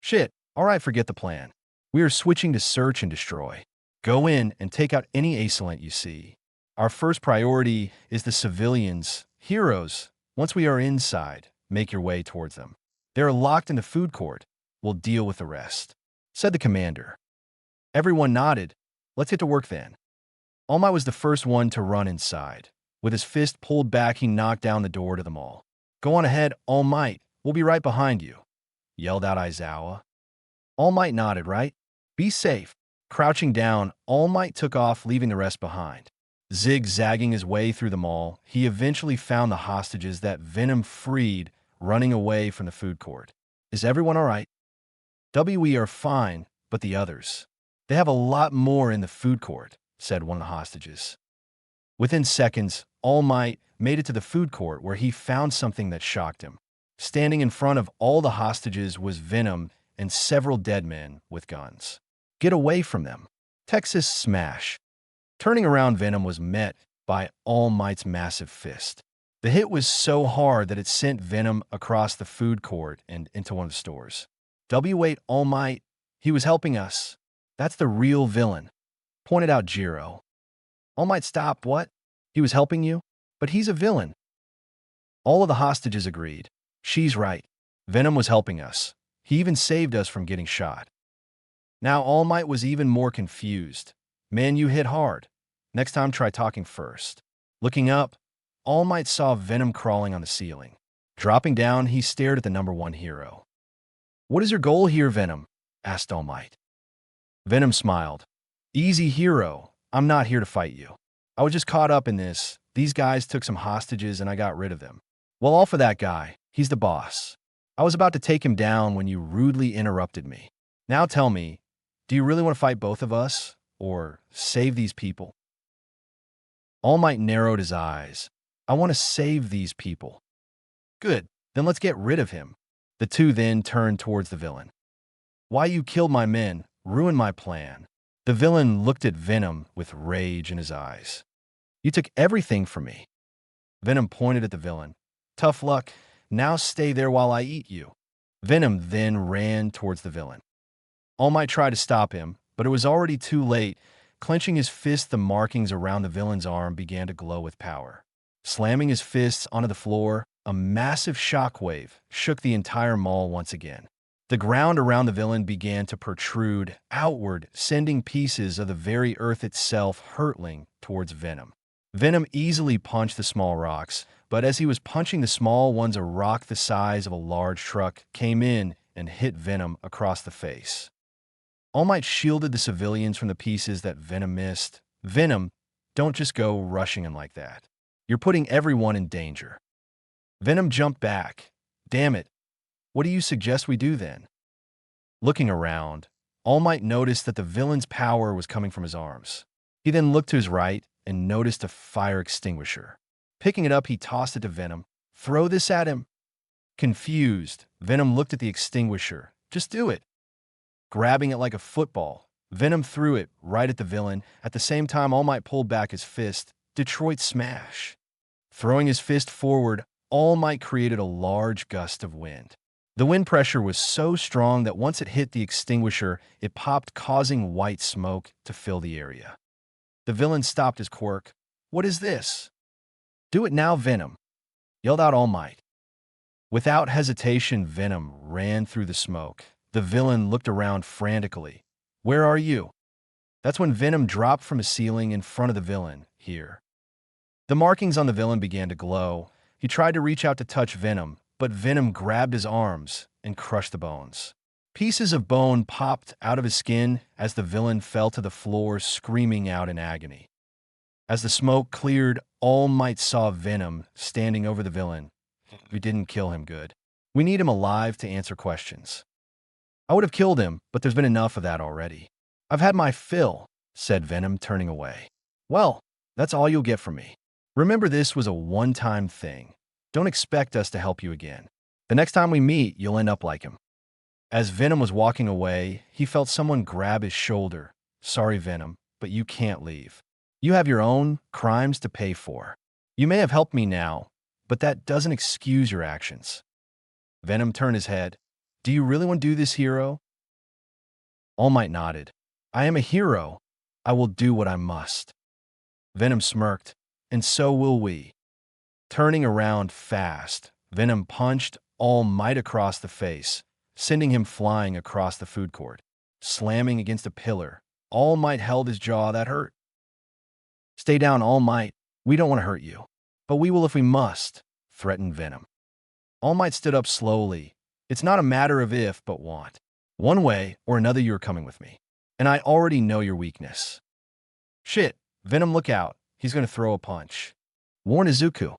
Shit. All right, forget the plan. We are switching to search and destroy. Go in and take out any assailant you see. Our first priority is the civilians, heroes. Once we are inside, make your way towards them. They are locked in the food court. We'll deal with the rest, said the commander. Everyone nodded. Let's get to work then. All Might was the first one to run inside. With his fist pulled back, he knocked down the door to the mall. Go on ahead, All Might. We'll be right behind you, yelled out Aizawa. All Might nodded, right? Be safe. Crouching down, All Might took off, leaving the rest behind. Zigzagging his way through the mall, he eventually found the hostages that Venom freed running away from the food court. Is everyone all right? We are fine, but the others. They have a lot more in the food court, said one of the hostages. Within seconds, All Might made it to the food court where he found something that shocked him. Standing in front of all the hostages was Venom and several dead men with guns. Get away from them. Texas smash. Turning around, Venom was met by All Might's massive fist. The hit was so hard that it sent Venom across the food court and into one of the stores. Wait, All Might, he was helping us. That's the real villain, pointed out Jiro. All Might, stop, what? He was helping you? But he's a villain. All of the hostages agreed. She's right. Venom was helping us. He even saved us from getting shot. Now All Might was even more confused. Man, you hit hard. Next time, try talking first. Looking up, All Might saw Venom crawling on the ceiling. Dropping down, he stared at the #1 hero. What is your goal here, Venom? Asked All Might. Venom smiled. Easy, hero. I'm not here to fight you. I was just caught up in this. These guys took some hostages and I got rid of them. Well, all for that guy. He's the boss. I was about to take him down when you rudely interrupted me. Now tell me, do you really want to fight both of us? Or save these people? All Might narrowed his eyes. I want to save these people. Good, then let's get rid of him. The two then turned towards the villain. Why you killed my men, ruined my plan. The villain looked at Venom with rage in his eyes. You took everything from me. Venom pointed at the villain. Tough luck. Now stay there while I eat you. Venom then ran towards the villain. All Might tried to stop him, but it was already too late. Clenching his fist, the markings around the villain's arm began to glow with power. Slamming his fists onto the floor, a massive shockwave shook the entire mall once again. The ground around the villain began to protrude outward, sending pieces of the very earth itself hurtling towards Venom. Venom easily punched the small rocks, but as he was punching the small ones, a rock the size of a large truck came in and hit Venom across the face. All Might shielded the civilians from the pieces that Venom missed. Venom, Don't just go rushing him like that. You're putting everyone in danger. Venom jumped back. Damn it. What do you suggest we do then? Looking around, All Might noticed that the villain's power was coming from his arms. He then looked to his right and noticed a fire extinguisher. Picking it up, he tossed it to Venom. Throw this at him. Confused, Venom looked at the extinguisher. Just do it. Grabbing it like a football, Venom threw it right at the villain. At the same time, All Might pulled back his fist. Detroit Smash. Throwing his fist forward, All Might created a large gust of wind. The wind pressure was so strong that once it hit the extinguisher, it popped, causing white smoke to fill the area. The villain stopped his quirk. What is this? Do it now, Venom, yelled out All Might. Without hesitation, Venom ran through the smoke. The villain looked around frantically. Where are you? That's when Venom dropped from a ceiling in front of the villain. Here. The markings on the villain began to glow. He tried to reach out to touch Venom, but Venom grabbed his arms and crushed the bones. Pieces of bone popped out of his skin as the villain fell to the floor, screaming out in agony. As the smoke cleared, All Might saw Venom standing over the villain. We didn't kill him good. We need him alive to answer questions. I would have killed him, but there's been enough of that already. I've had my fill, said Venom, turning away. Well, that's all you'll get from me. Remember, this was a one-time thing. Don't expect us to help you again. The next time we meet, you'll end up like him. As Venom was walking away, he felt someone grab his shoulder. Sorry, Venom, but you can't leave. You have your own crimes to pay for. You may have helped me now, but that doesn't excuse your actions. Venom turned his head. Do you really want to do this, hero? All Might nodded. I am a hero. I will do what I must. Venom smirked. And so will we. Turning around fast, Venom punched All Might across the face, sending him flying across the food court. Slamming against a pillar, All Might held his jaw. That hurt. Stay down, All Might. We don't want to hurt you. But we will if we must, threatened Venom. All Might stood up slowly. It's not a matter of if, but want. One way or another, you're coming with me. And I already know your weakness. Shit, Venom, look out. He's going to throw a punch. Warn Izuku.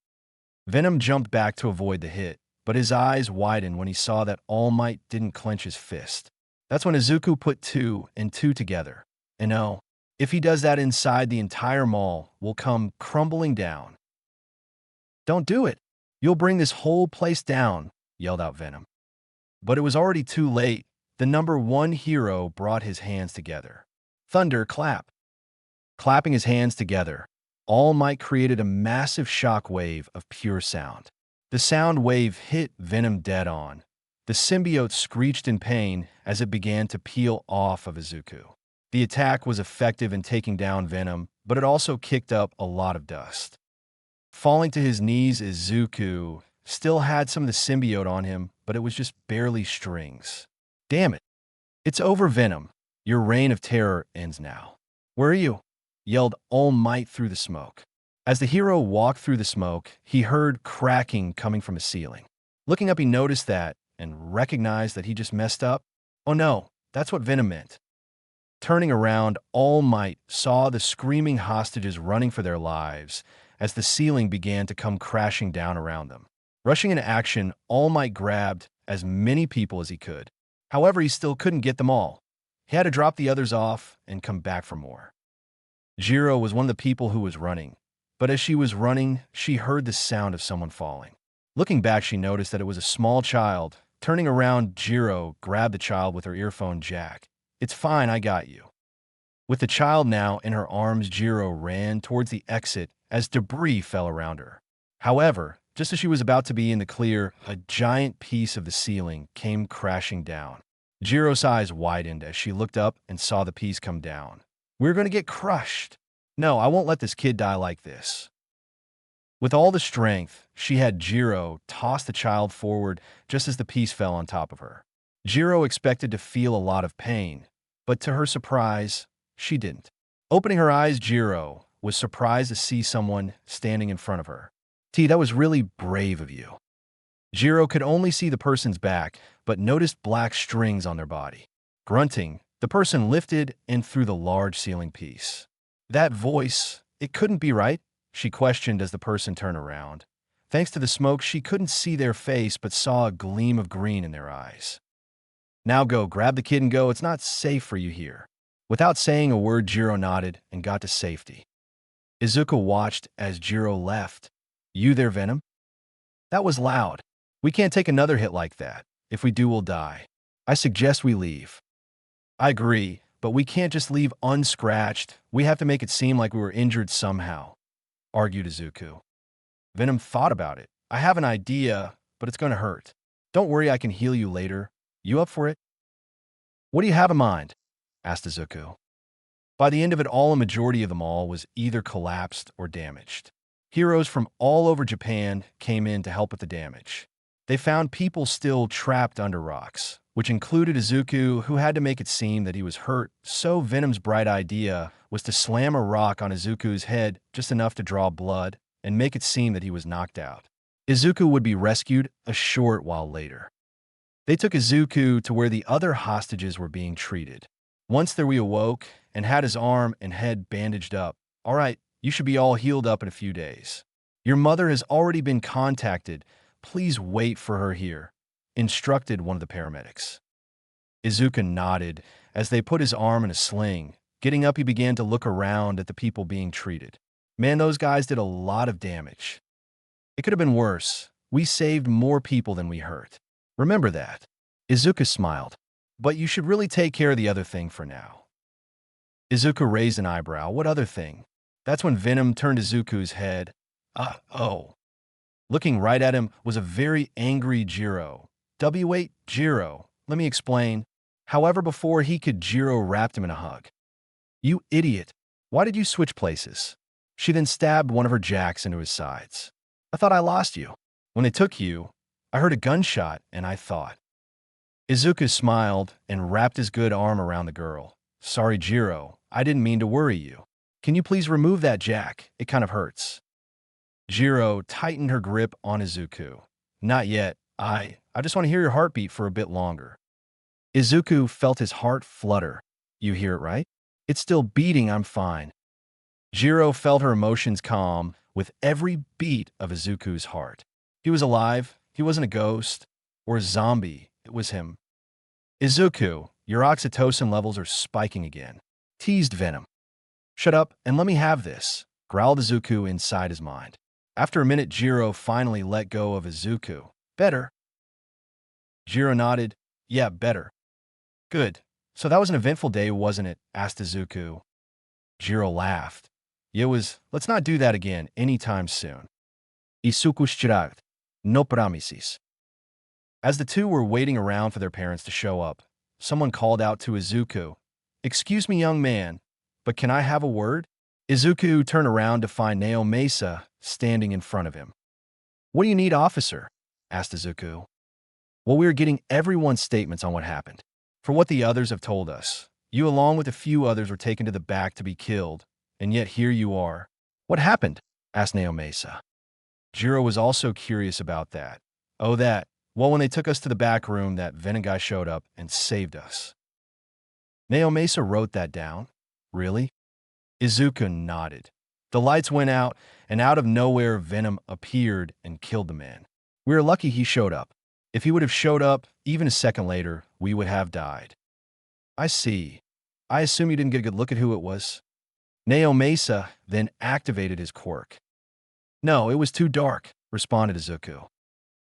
Venom jumped back to avoid the hit, but his eyes widened when he saw that All Might didn't clench his fist. That's when Izuku put 2 and 2 together. And oh, if he does that inside, the entire mall will come crumbling down. Don't do it. You'll bring this whole place down, yelled out Venom. But it was already too late. The number 1 hero brought his hands together. Thunder clap. Clapping his hands together, All Might created a massive shock wave of pure sound. The sound wave hit Venom dead on. The symbiote screeched in pain as it began to peel off of Izuku. The attack was effective in taking down Venom, but it also kicked up a lot of dust. Falling to his knees, Izuku still had some of the symbiote on him, but it was just barely strings. Damn it. It's over, Venom. Your reign of terror ends now. Where are you? Yelled All Might through the smoke. As the hero walked through the smoke, he heard cracking coming from a ceiling. Looking up, he noticed that and recognized that he just messed up. Oh no, that's what Venom meant. Turning around, All Might saw the screaming hostages running for their lives as the ceiling began to come crashing down around them. Rushing into action, All Might grabbed as many people as he could. However, he still couldn't get them all. He had to drop the others off and come back for more. Jiro was one of the people who was running, but as she was running, she heard the sound of someone falling. Looking back, she noticed that it was a small child. Turning around, Jiro grabbed the child with her earphone jack. It's fine, I got you. With the child now in her arms, Jiro ran towards the exit as debris fell around her. However, just as she was about to be in the clear, a giant piece of the ceiling came crashing down. Jiro's eyes widened as she looked up and saw the piece come down. We're going to get crushed. No, I won't let this kid die like this. With all the strength, she had Jiro toss the child forward just as the piece fell on top of her. Jiro expected to feel a lot of pain, but to her surprise, she didn't. Opening her eyes, Jiro was surprised to see someone standing in front of her. That was really brave of you. Jiro could only see the person's back, but noticed black strings on their body. Grunting, the person lifted and threw the large ceiling piece. That voice, It couldn't be right, she questioned as the person turned around. Thanks to the smoke, she couldn't see their face but saw a gleam of green in their eyes. Now go, grab the kid and go, it's not safe for you here. Without saying a word, Jiro nodded and got to safety. Izuku watched as Jiro left. You there, Venom? That was loud. We can't take another hit like that. If we do, we'll die. I suggest we leave. I agree, but we can't just leave unscratched. We have to make it seem like we were injured somehow, argued Izuku. Venom thought about it. I have an idea, but it's going to hurt. Don't worry, I can heal you later. You up for it? What do you have in mind? Asked Izuku. By the end of it all, a majority of the mall was either collapsed or damaged. Heroes from all over Japan came in to help with the damage. They found people still trapped under rocks, which included Izuku, who had to make it seem that he was hurt, so Venom's bright idea was to slam a rock on Izuku's head just enough to draw blood and make it seem that he was knocked out. Izuku would be rescued a short while later. They took Izuku to where the other hostages were being treated. Once there, we awoke and had his arm and head bandaged up. All right, you should be all healed up in a few days. Your mother has already been contacted. Please wait for her here, instructed one of the paramedics. Izuku nodded as they put his arm in a sling. Getting up, he began to look around at the people being treated. Man, those guys did a lot of damage. It could have been worse. We saved more people than we hurt. Remember that. Izuku smiled. But you should really take care of the other thing for now. Izuku raised an eyebrow. What other thing? That's when Venom turned Izuku's head. Oh. Looking right at him was a very angry Jiro. Wait, Jiro. Let me explain. However, before he could, Jiro wrapped him in a hug. You idiot. Why did you switch places? She then stabbed one of her jacks into his sides. I thought I lost you. When they took you, I heard a gunshot and I thought. Izuku smiled and wrapped his good arm around the girl. Sorry, Jiro. I didn't mean to worry you. Can you please remove that jack? It kind of hurts. Jiro tightened her grip on Izuku. Not yet. I just want to hear your heartbeat for a bit longer. Izuku felt his heart flutter. You hear it right? It's still beating, I'm fine. Jiro felt her emotions calm with every beat of Izuku's heart. He was alive. He wasn't a ghost or a zombie. It was him. Izuku, your oxytocin levels are spiking again, teased Venom. Shut up and let me have this, growled Izuku inside his mind. After a minute, Jiro finally let go of Izuku. Better. Jiro nodded. Yeah, better. Good. So that was an eventful day, wasn't it? Asked Izuku. Jiro laughed. It was. Let's not do that again anytime soon. Izuku shrugged. No promises. As the two were waiting around for their parents to show up, someone called out to Izuku. Excuse me, young man, but can I have a word? Izuku turned around to find Nao Mesa standing in front of him. What do you need, officer? Asked Izuku. Well, we are getting everyone's statements on what happened. For what the others have told us, you along with a few others were taken to the back to be killed, and yet here you are. What happened? Asked Nao Mesa. Jiro was also curious about that. Oh, that. Well, when they took us to the back room, that Venom guy showed up and saved us. Nao Mesa wrote that down. Really? Izuku nodded. The lights went out, and out of nowhere, Venom appeared and killed the man. We were lucky he showed up. If he would have showed up even a second later, we would have died. I see. I assume you didn't get a good look at who it was. Nao Mesa then activated his quirk. No, it was too dark, responded Izuku.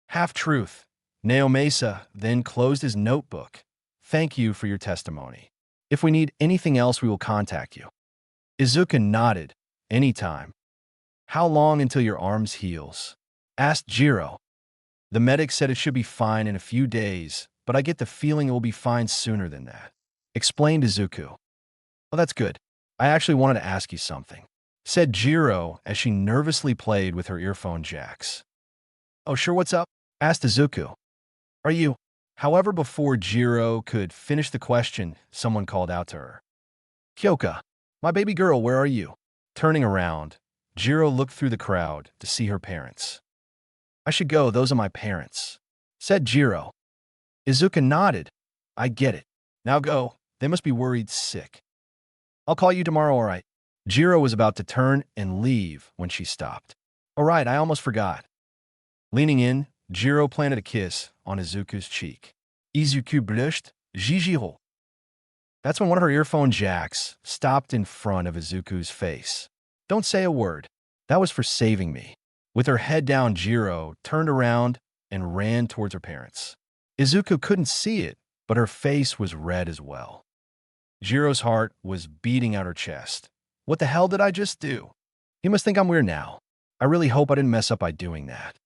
Half-truth. Nao Mesa then closed his notebook. Thank you for your testimony. If we need anything else, we will contact you. Izuku nodded. Anytime. How long until your arms heals? Asked Jiro. The medic said it should be fine in a few days, but I get the feeling it will be fine sooner than that. Explained Izuku. Well, that's good. I actually wanted to ask you something, said Jiro as she nervously played with her earphone jacks. Oh, sure, what's up? Asked Izuku. Are you? However, before Jiro could finish the question, someone called out to her. Kyoka, my baby girl, where are you? Turning around, Jiro looked through the crowd to see her parents. I should go, those are my parents, said Jiro. Izuku nodded. I get it. Now go, they must be worried sick. I'll call you tomorrow, all right? Jiro was about to turn and leave when she stopped. All right, I almost forgot. Leaning in, Jiro planted a kiss on Izuku's cheek. Izuku blushed, Jijiro. That's when one of her earphone jacks stopped in front of Izuku's face. Don't say a word. That was for saving me. With her head down, Jiro turned around and ran towards her parents. Izuku couldn't see it, but her face was red as well. Jiro's heart was beating out her chest. What the hell did I just do? He must think I'm weird now. I really hope I didn't mess up by doing that.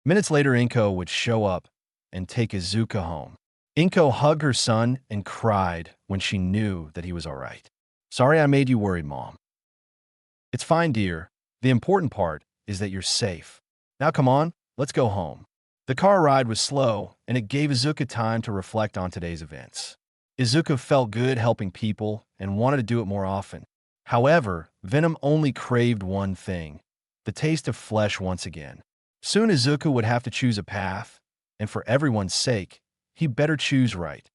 Minutes later, Inko would show up and take Izuku home. Inko hugged her son and cried when she knew that he was all right. Sorry I made you worried, Mom. It's fine, dear. The important part is that you're safe. Now come on, let's go home. The car ride was slow, and it gave Izuku time to reflect on today's events. Izuku felt good helping people and wanted to do it more often. However, Venom only craved one thing, the taste of flesh once again. Soon Izuku would have to choose a path, and for everyone's sake, he better choose right.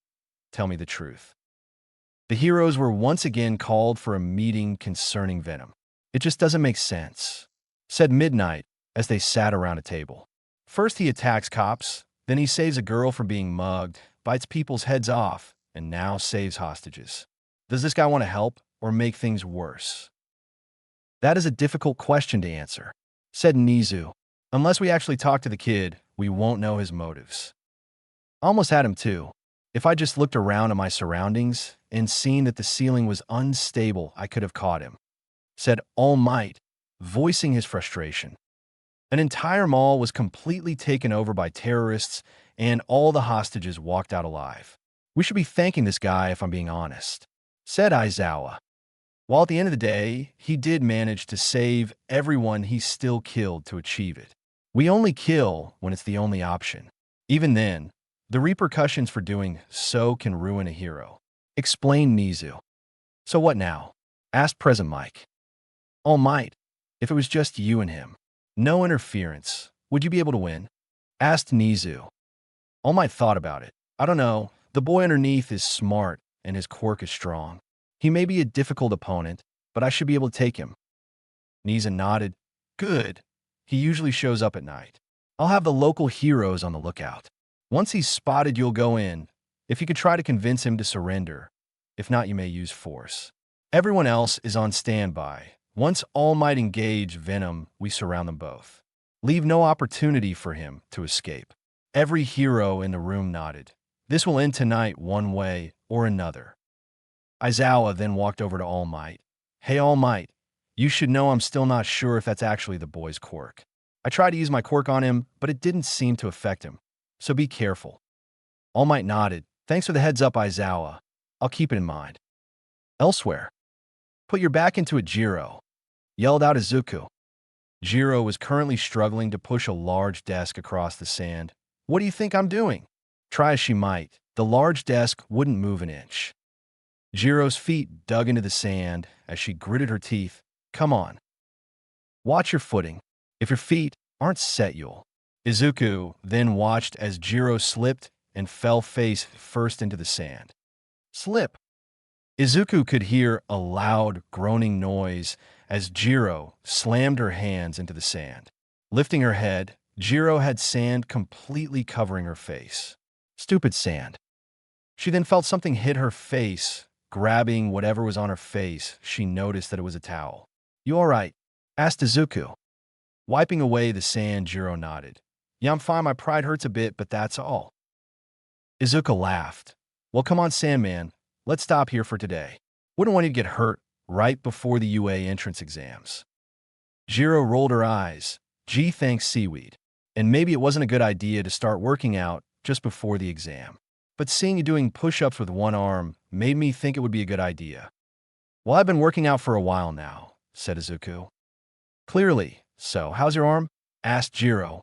Tell me the truth. The heroes were once again called for a meeting concerning Venom. It just doesn't make sense, said Midnight as they sat around a table. First he attacks cops, then he saves a girl from being mugged, bites people's heads off, and now saves hostages. Does this guy want to help or make things worse? That is a difficult question to answer, said Nizu. Unless we actually talk to the kid, we won't know his motives. I almost had him too. If I just looked around at my surroundings and seen that the ceiling was unstable, I could have caught him, said All Might, voicing his frustration. An entire mall was completely taken over by terrorists, and all the hostages walked out alive. We should be thanking this guy if I'm being honest, said Aizawa. While at the end of the day, he did manage to save everyone, he still killed to achieve it. We only kill when it's the only option. Even then, the repercussions for doing so can ruin a hero, explained Nizu. So what now? Asked Present Mike. All Might, if it was just you and him, no interference, would you be able to win? Asked Nizu. All Might thought about it. I don't know, the boy underneath is smart and his quirk is strong. He may be a difficult opponent, but I should be able to take him. Nizu nodded. Good. He usually shows up at night. I'll have the local heroes on the lookout. Once he's spotted, you'll go in. If you could try to convince him to surrender. If not, you may use force. Everyone else is on standby. Once All Might engage Venom, we surround them both. Leave no opportunity for him to escape. Every hero in the room nodded. This will end tonight one way or another. Aizawa then walked over to All Might. Hey, All Might, you should know I'm still not sure if that's actually the boy's quirk. I tried to use my quirk on him, but it didn't seem to affect him. So be careful. All Might nodded. Thanks for the heads up, Aizawa. I'll keep it in mind. Elsewhere. Put your back into it, Jiro, yelled out Izuku. Jiro was currently struggling to push a large desk across the sand. What do you think I'm doing? Try as she might, the large desk wouldn't move an inch. Jiro's feet dug into the sand as she gritted her teeth. Come on. Watch your footing. If your feet aren't set, you'll. Izuku then watched as Jiro slipped and fell face first into the sand. Slip. Izuku could hear a loud, groaning noise as Jiro slammed her hands into the sand. Lifting her head, Jiro had sand completely covering her face. Stupid sand. She then felt something hit her face. Grabbing whatever was on her face, she noticed that it was a towel. You all right? Asked Izuku. Wiping away the sand, Jiro nodded. Yeah, I'm fine. My pride hurts a bit, but that's all. Izuku laughed. Well, come on, Sandman. Let's stop here for today. Wouldn't want you to get hurt right before the UA entrance exams. Jiro rolled her eyes. Gee, thanks, Seaweed. And maybe it wasn't a good idea to start working out just before the exam. But seeing you doing push-ups with one arm made me think it would be a good idea. Well, I've been working out for a while now, said Izuku. Clearly. So, how's your arm? Asked Jiro.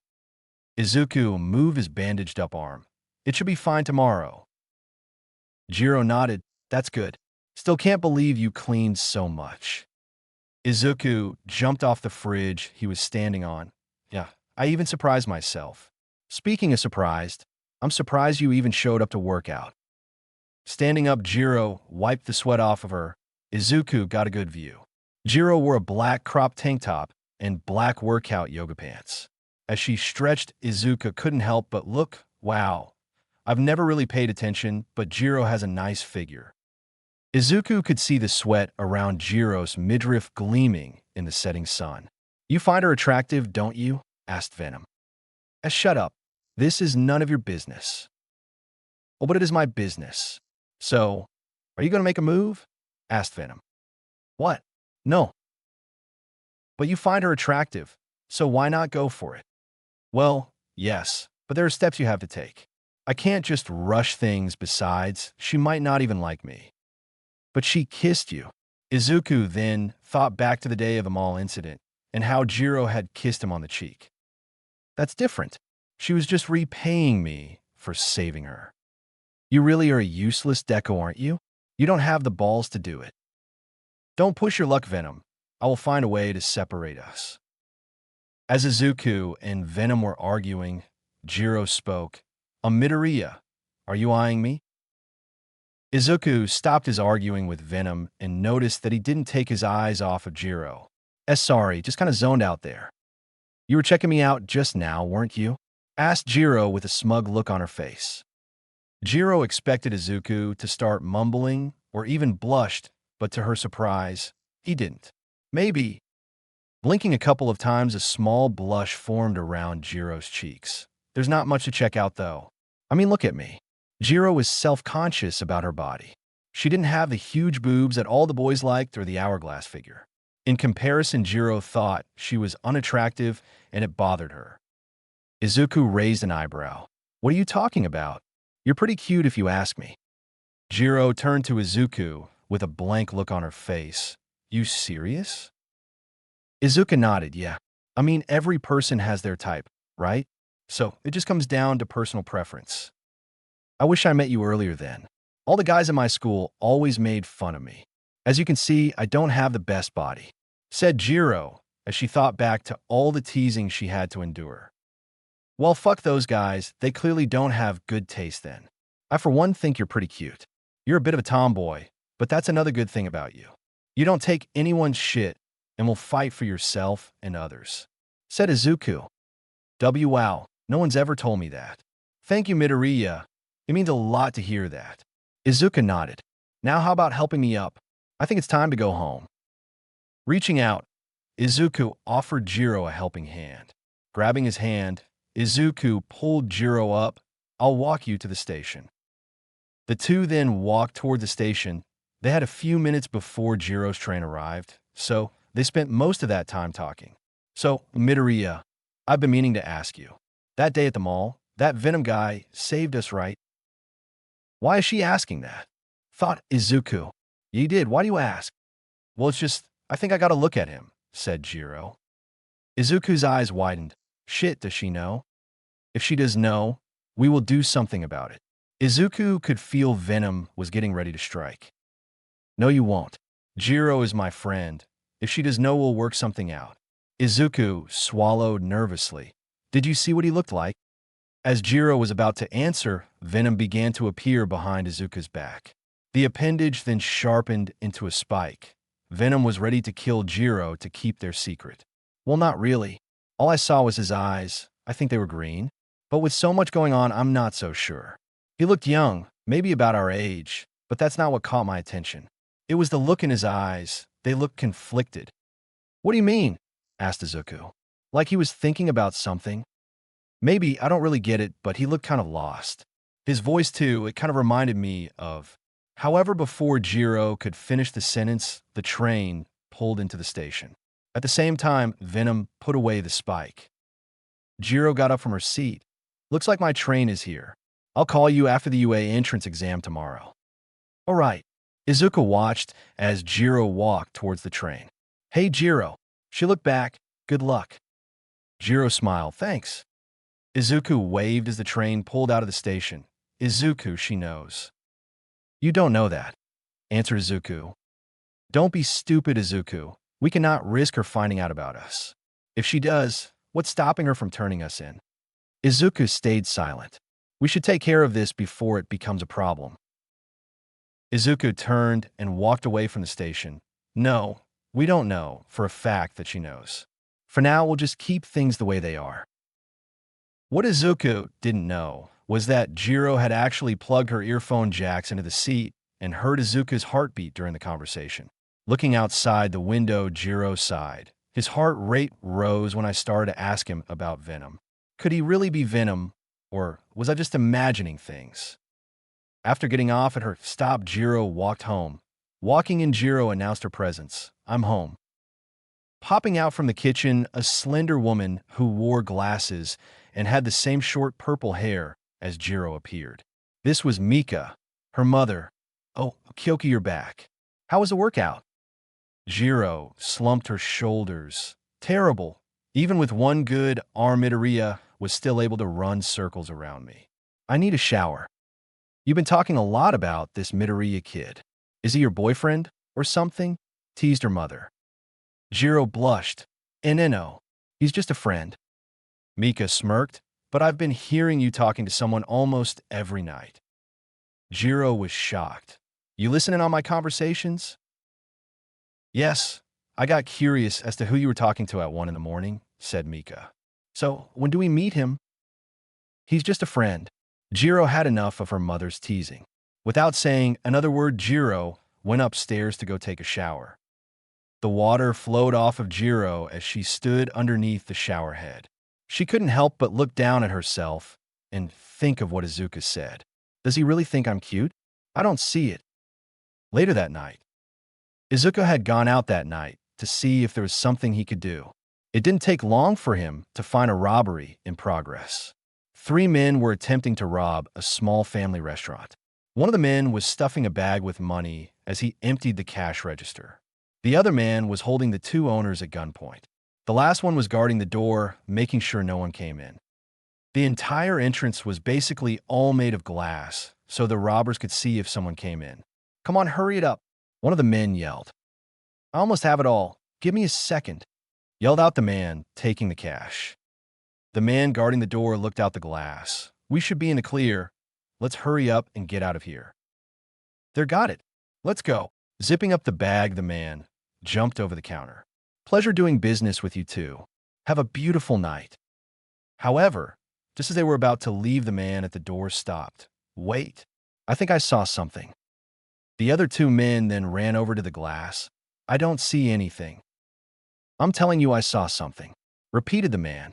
Izuku moved his bandaged-up arm. It should be fine tomorrow. Jiro nodded. That's good. Still can't believe you cleaned so much. Izuku jumped off the fridge he was standing on. Yeah, I even surprised myself. Speaking of surprised, I'm surprised you even showed up to work out. Standing up, Jiro wiped the sweat off of her. Izuku got a good view. Jiro wore a black crop tank top and black workout yoga pants. As she stretched, Izuku couldn't help but look, wow. I've never really paid attention, but Jiro has a nice figure. Izuku could see the sweat around Jiro's midriff gleaming in the setting sun. You find her attractive, don't you? Asked Venom. Shut up. This is none of your business. Oh, but it is my business. So, are you going to make a move? Asked Venom. What? No. But you find her attractive, so why not go for it? Well, yes, but there are steps you have to take. I can't just rush things. Besides, she might not even like me. But she kissed you. Izuku then thought back to the day of the mall incident and how Jiro had kissed him on the cheek. That's different. She was just repaying me for saving her. You really are a useless deco, aren't you? You don't have the balls to do it. Don't push your luck, Venom. I will find a way to separate us. As Izuku and Venom were arguing, Jiro spoke. Midoriya, are you eyeing me? Izuku stopped his arguing with Venom and noticed that he didn't take his eyes off of Jiro. Sorry, just kind of zoned out there. You were checking me out just now, weren't you? Asked Jiro with a smug look on her face. Jiro expected Izuku to start mumbling or even blushed, but to her surprise, he didn't. Maybe. Blinking a couple of times, a small blush formed around Jiro's cheeks. There's not much to check out, though. I mean, look at me. Jiro was self-conscious about her body. She didn't have the huge boobs that all the boys liked or the hourglass figure. In comparison, Jiro thought she was unattractive and it bothered her. Izuku raised an eyebrow. What are you talking about? You're pretty cute if you ask me. Jiro turned to Izuku with a blank look on her face. You serious? Izuku nodded, yeah. I mean, every person has their type, right? So it just comes down to personal preference. I wish I met you earlier then. All the guys in my school always made fun of me. As you can see, I don't have the best body, said Jiro as she thought back to all the teasing she had to endure. Well, fuck those guys. They clearly don't have good taste then. I, for one, think you're pretty cute. You're a bit of a tomboy, but that's another good thing about you. You don't take anyone's shit and will fight for yourself and others, said Izuku. Wow, no one's ever told me that. Thank you, Midoriya. It means a lot to hear that. Izuku nodded. Now how about helping me up? I think it's time to go home. Reaching out, Izuku offered Jiro a helping hand. Grabbing his hand, Izuku pulled Jiro up. I'll walk you to the station. The two then walked toward the station. They had a few minutes before Jiro's train arrived, so they spent most of that time talking. So, Midoriya, I've been meaning to ask you. That day at the mall, that Venom guy saved us, right? Why is she asking that? Thought Izuku. He did. Why do you ask? Well, it's just, I think I gotta look at him, said Jiro. Izuku's eyes widened. Shit, does she know? If she does know, we will do something about it. Izuku could feel Venom was getting ready to strike. No, you won't. Jiro is my friend. If she does know, we'll work something out. Izuku swallowed nervously. Did you see what he looked like? As Jiro was about to answer, Venom began to appear behind Izuku's back. The appendage then sharpened into a spike. Venom was ready to kill Jiro to keep their secret. Well, not really. All I saw was his eyes. I think they were green. But with so much going on, I'm not so sure. He looked young, maybe about our age, but that's not what caught my attention. It was the look in his eyes. They looked conflicted. What do you mean? Asked Izuku. Like he was thinking about something? Maybe, I don't really get it, but he looked kind of lost. His voice, too, it kind of reminded me of. However, before Jiro could finish the sentence, the train pulled into the station. At the same time, Venom put away the spike. Jiro got up from her seat. Looks like my train is here. I'll call you after the UA entrance exam tomorrow. All right. Izuku watched as Jiro walked towards the train. Hey, Jiro. She looked back. Good luck. Jiro smiled. Thanks. Izuku waved as the train pulled out of the station. Izuku, she knows. You don't know that, answered Izuku. Don't be stupid, Izuku. We cannot risk her finding out about us. If she does, what's stopping her from turning us in? Izuku stayed silent. We should take care of this before it becomes a problem. Izuku turned and walked away from the station. No, We don't know for a fact that she knows. For now, we'll just keep things the way they are. What Izuku didn't know was that Jiro had actually plugged her earphone jacks into the seat and heard Izuku's heartbeat during the conversation. Looking outside the window, Jiro sighed. His heart rate rose when I started to ask him about Venom. Could he really be Venom, or was I just imagining things? After getting off at her stop, Jiro walked home. Walking in, Jiro announced her presence. I'm home. Popping out from the kitchen, a slender woman who wore glasses and had the same short purple hair as Jiro appeared. This was Mika, her mother. Oh, Kyoki, you're back. How was the workout? Jiro slumped her shoulders. Terrible. Even with one good arm, Midoriya was still able to run circles around me. I need a shower. You've been talking a lot about this Midoriya kid. Is he your boyfriend or something? Teased her mother. Jiro blushed. No, he's just a friend. Mika smirked, but I've been hearing you talking to someone almost every night. Jiro was shocked. You listening on my conversations? Yes, I got curious as to who you were talking to at 1 in the morning, said Mika. So, when do we meet him? He's just a friend. Jiro had enough of her mother's teasing. Without saying another word, Jiro went upstairs to go take a shower. The water flowed off of Jiro as she stood underneath the shower head. She couldn't help but look down at herself and think of what Izuku said. Does he really think I'm cute? I don't see it. Later that night, Izuku had gone out that night to see if there was something he could do. It didn't take long for him to find a robbery in progress. 3 men were attempting to rob a small family restaurant. One of the men was stuffing a bag with money as he emptied the cash register. The other man was holding the 2 owners at gunpoint. The last one was guarding the door, making sure no one came in. The entire entrance was basically all made of glass, so the robbers could see if someone came in. Come on, hurry it up, one of the men yelled. I almost have it all. Give me a second, yelled out the man, taking the cash. The man guarding the door looked out the glass. We should be in the clear. Let's hurry up and get out of here. There, got it. Let's go. Zipping up the bag, the man jumped over the counter. Pleasure doing business with you too. Have a beautiful night. However, just as they were about to leave, the man at the door stopped. Wait, I think I saw something. The other 2 men then ran over to the glass. I don't see anything. I'm telling you I saw something, repeated the man.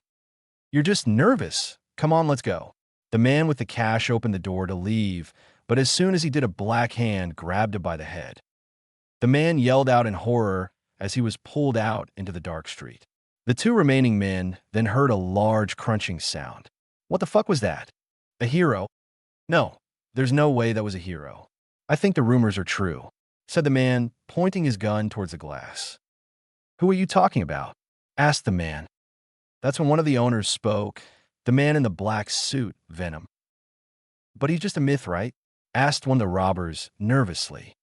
You're just nervous. Come on, let's go. The man with the cash opened the door to leave, but as soon as he did, a black hand grabbed him by the head. The man yelled out in horror as he was pulled out into the dark street. The 2 remaining men then heard a large crunching sound. What the fuck was that? A hero? No, there's no way that was a hero. I think the rumors are true, said the man, pointing his gun towards the glass. Who are you talking about? Asked the man. That's when one of the owners spoke, the man in the black suit, Venom. But he's just a myth, right? Asked one of the robbers nervously.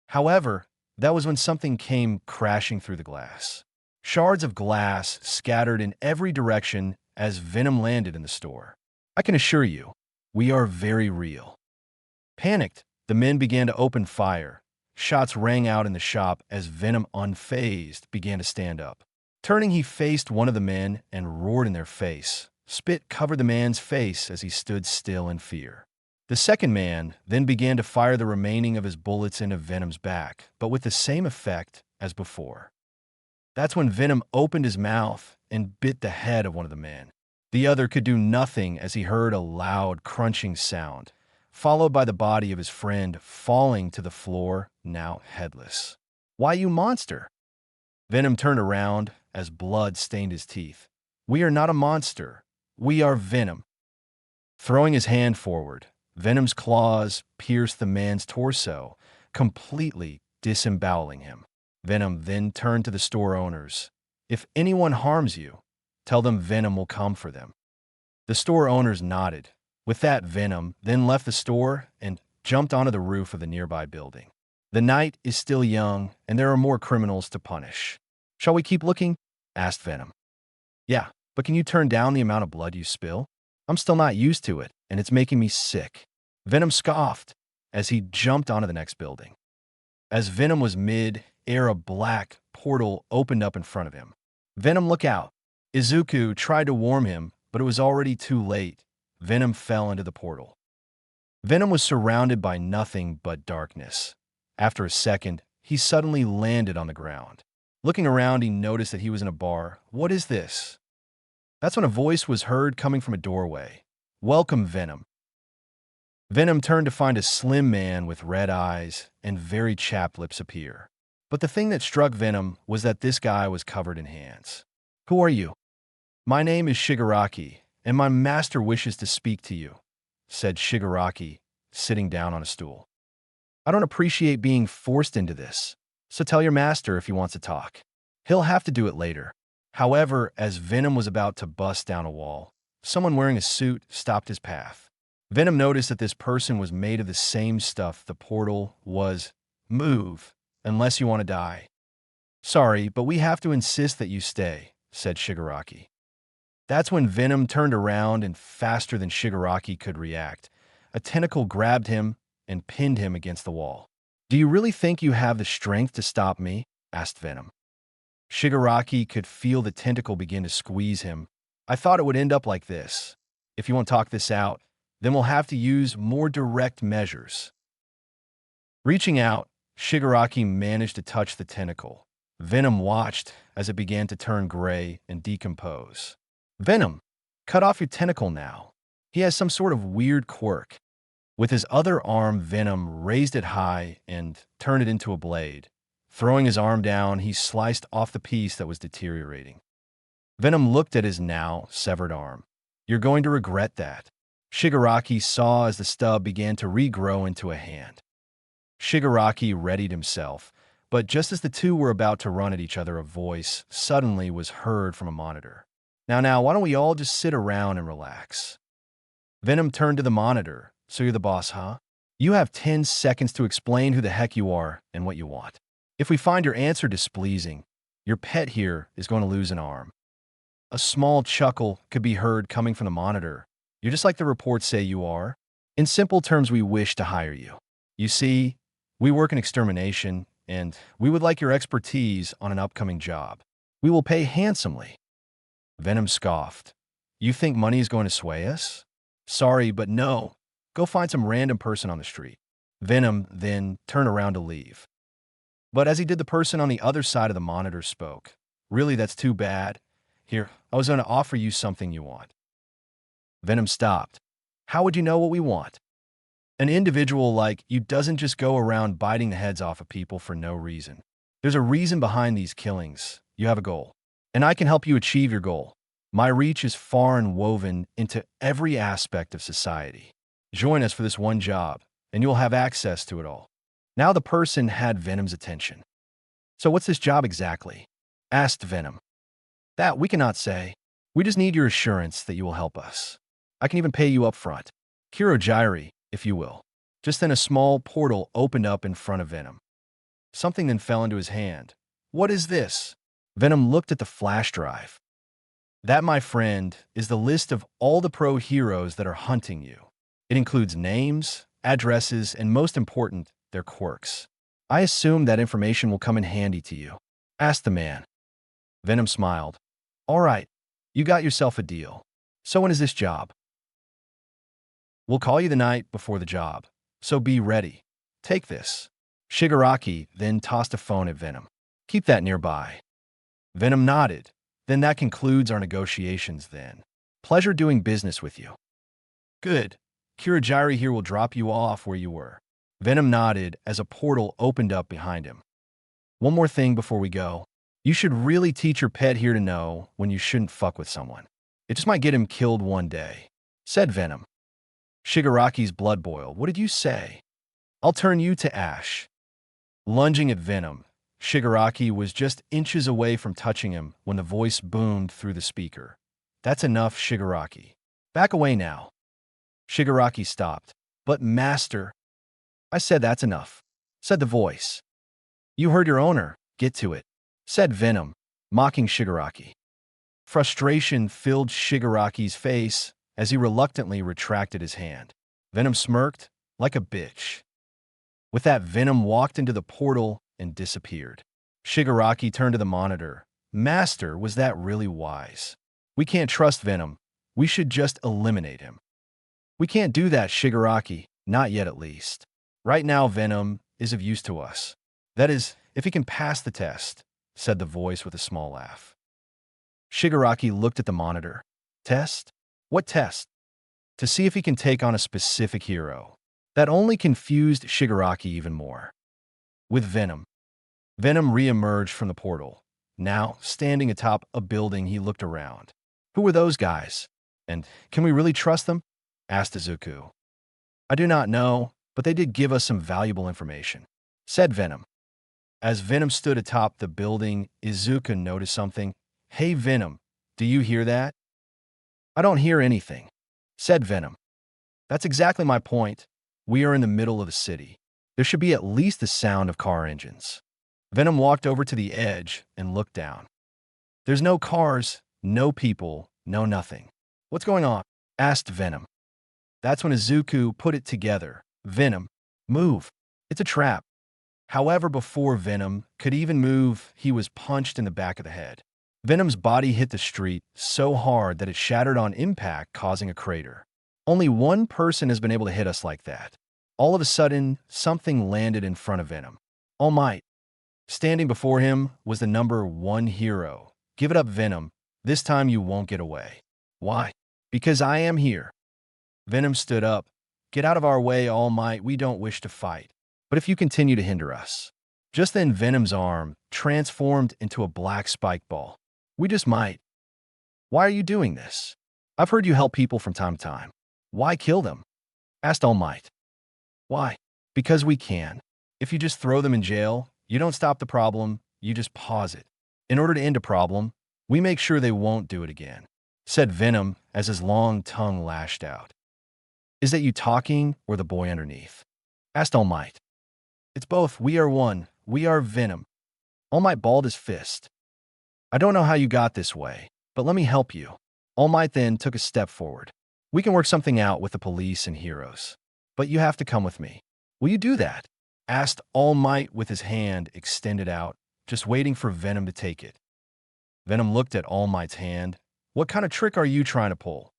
However, that was when something came crashing through the glass. Shards of glass scattered in every direction as Venom landed in the store. I can assure you, we are very real. Panicked, the men began to open fire. Shots rang out in the shop as Venom, unfazed, began to stand up. Turning, he faced one of the men and roared in their face. Spit covered the man's face as he stood still in fear. The second man then began to fire the remaining of his bullets into Venom's back, but with the same effect as before. That's when Venom opened his mouth and bit the head of one of the men. The other could do nothing as he heard a loud crunching sound, followed by the body of his friend falling to the floor, now headless. Why, you monster? Venom turned around as blood stained his teeth. We are not a monster. We are Venom. Throwing his hand forward, Venom's claws pierced the man's torso, completely disemboweling him. Venom then turned to the store owners. If anyone harms you, tell them Venom will come for them. The store owners nodded. With that, Venom then left the store and jumped onto the roof of the nearby building. The night is still young, and there are more criminals to punish. Shall we keep looking? Asked Venom. Yeah, but can you turn down the amount of blood you spill? I'm still not used to it, and it's making me sick. Venom scoffed as he jumped onto the next building. As Venom was mid-air, a black portal opened up in front of him. Venom, look out! Izuku tried to warn him, but it was already too late. Venom fell into the portal. Venom was surrounded by nothing but darkness. After a second, he suddenly landed on the ground. Looking around, he noticed that he was in a bar. What is this? That's when a voice was heard coming from a doorway. Welcome, Venom. Venom turned to find a slim man with red eyes and very chapped lips appear. But the thing that struck Venom was that this guy was covered in hands. Who are you? My name is Shigaraki, and my master wishes to speak to you, said Shigaraki, sitting down on a stool. I don't appreciate being forced into this, so tell your master if he wants to talk. He'll have to do it later. However, as Venom was about to bust down a wall, someone wearing a suit stopped his path. Venom noticed that this person was made of the same stuff the portal was. Move, unless you want to die. Sorry, but we have to insist that you stay, said Shigaraki. That's when Venom turned around and faster than Shigaraki could react, a tentacle grabbed him and pinned him against the wall. Do you really think you have the strength to stop me? Asked Venom. Shigaraki could feel the tentacle begin to squeeze him. I thought it would end up like this. If you want to talk this out, then we'll have to use more direct measures. Reaching out, Shigaraki managed to touch the tentacle. Venom watched as it began to turn gray and decompose. Venom, cut off your tentacle now. He has some sort of weird quirk. With his other arm, Venom raised it high and turned it into a blade. Throwing his arm down, he sliced off the piece that was deteriorating. Venom looked at his now severed arm. You're going to regret that. Shigaraki saw as the stub began to regrow into a hand. Shigaraki readied himself, but just as the two were about to run at each other, a voice suddenly was heard from a monitor. Now, why don't we all just sit around and relax? Venom turned to the monitor. So you're the boss, huh? You have 10 seconds to explain who the heck you are and what you want. If we find your answer displeasing, your pet here is going to lose an arm. A small chuckle could be heard coming from the monitor. You're just like the reports say you are. In simple terms, we wish to hire you. You see, we work in extermination, and we would like your expertise on an upcoming job. We will pay handsomely. Venom scoffed. You think money is going to sway us? Sorry, but no. Go find some random person on the street. Venom then turned around to leave. But as he did, the person on the other side of the monitor spoke. Really, that's too bad. Here, I was going to offer you something you want. Venom stopped. How would you know what we want? An individual like you doesn't just go around biting the heads off of people for no reason. There's a reason behind these killings. You have a goal, and I can help you achieve your goal. My reach is far and woven into every aspect of society. Join us for this one job, and you'll have access to it all. Now the person had Venom's attention. So what's this job exactly? Asked Venom. That we cannot say. We just need your assurance that you will help us. I can even pay you up front. Kirojiri, if you will. Just then a small portal opened up in front of Venom. Something then fell into his hand. What is this? Venom looked at the flash drive. That, my friend, is the list of all the pro heroes that are hunting you. It includes names, addresses, and most important, their quirks. I assume that information will come in handy to you. Asked the man. Venom smiled. All right, you got yourself a deal. So when is this job? We'll call you the night before the job, so be ready. Take this. Shigaraki then tossed a phone at Venom. Keep that nearby. Venom nodded. Then that concludes our negotiations then. Pleasure doing business with you. Good. Kirojiri here will drop you off where you were. Venom nodded as a portal opened up behind him. One more thing before we go. You should really teach your pet here to know when you shouldn't fuck with someone. It just might get him killed one day, said Venom. Shigaraki's blood boiled. What did you say? I'll turn you to ash. Lunging at Venom, Shigaraki was just inches away from touching him when the voice boomed through the speaker. That's enough, Shigaraki. Back away now. Shigaraki stopped. But master, I said that's enough, said the voice. You heard your owner. Get to it, said Venom, mocking Shigaraki. Frustration filled Shigaraki's face as he reluctantly retracted his hand. Venom smirked like a bitch. With that, Venom walked into the portal and disappeared. Shigaraki turned to the monitor. Master, was that really wise? We can't trust Venom. We should just eliminate him. We can't do that, Shigaraki. Not yet, at least. Right now, Venom is of use to us. That is, if he can pass the test, said the voice with a small laugh. Shigaraki looked at the monitor. Test? What test? To see if he can take on a specific hero. That only confused Shigaraki even more. With Venom. Venom re-emerged from the portal. Now, standing atop a building, he looked around. Who were those guys? And can we really trust them? Asked Izuku. I do not know, but they did give us some valuable information, said Venom. As Venom stood atop the building, Izuku noticed something. Hey Venom, do you hear that? I don't hear anything, said Venom. That's exactly my point. We are in the middle of the city. There should be at least the sound of car engines. Venom walked over to the edge and looked down. There's no cars, no people, no nothing. What's going on? Asked Venom. That's when Izuku put it together. Venom, move. It's a trap. However, before Venom could even move, he was punched in the back of the head. Venom's body hit the street so hard that it shattered on impact, causing a crater. Only one person has been able to hit us like that. All of a sudden, something landed in front of Venom. All Might. Standing before him was the #1 hero. Give it up, Venom. This time you won't get away. Why? Because I am here. Venom stood up. Get out of our way, All Might. We don't wish to fight. But if you continue to hinder us. Just then, Venom's arm transformed into a black spike ball. We just might. Why are you doing this? I've heard you help people from time to time. Why kill them? Asked All Might. Why? Because we can. If you just throw them in jail, you don't stop the problem, you just pause it. In order to end a problem, we make sure they won't do it again, said Venom as his long tongue lashed out. Is that you talking or the boy underneath? Asked All Might. It's both. We are one. We are Venom. All Might balled his fist. I don't know how you got this way, but let me help you. All Might then took a step forward. We can work something out with the police and heroes. But you have to come with me. Will you do that? Asked All Might with his hand extended out, just waiting for Venom to take it. Venom looked at All Might's hand. What kind of trick are you trying to pull?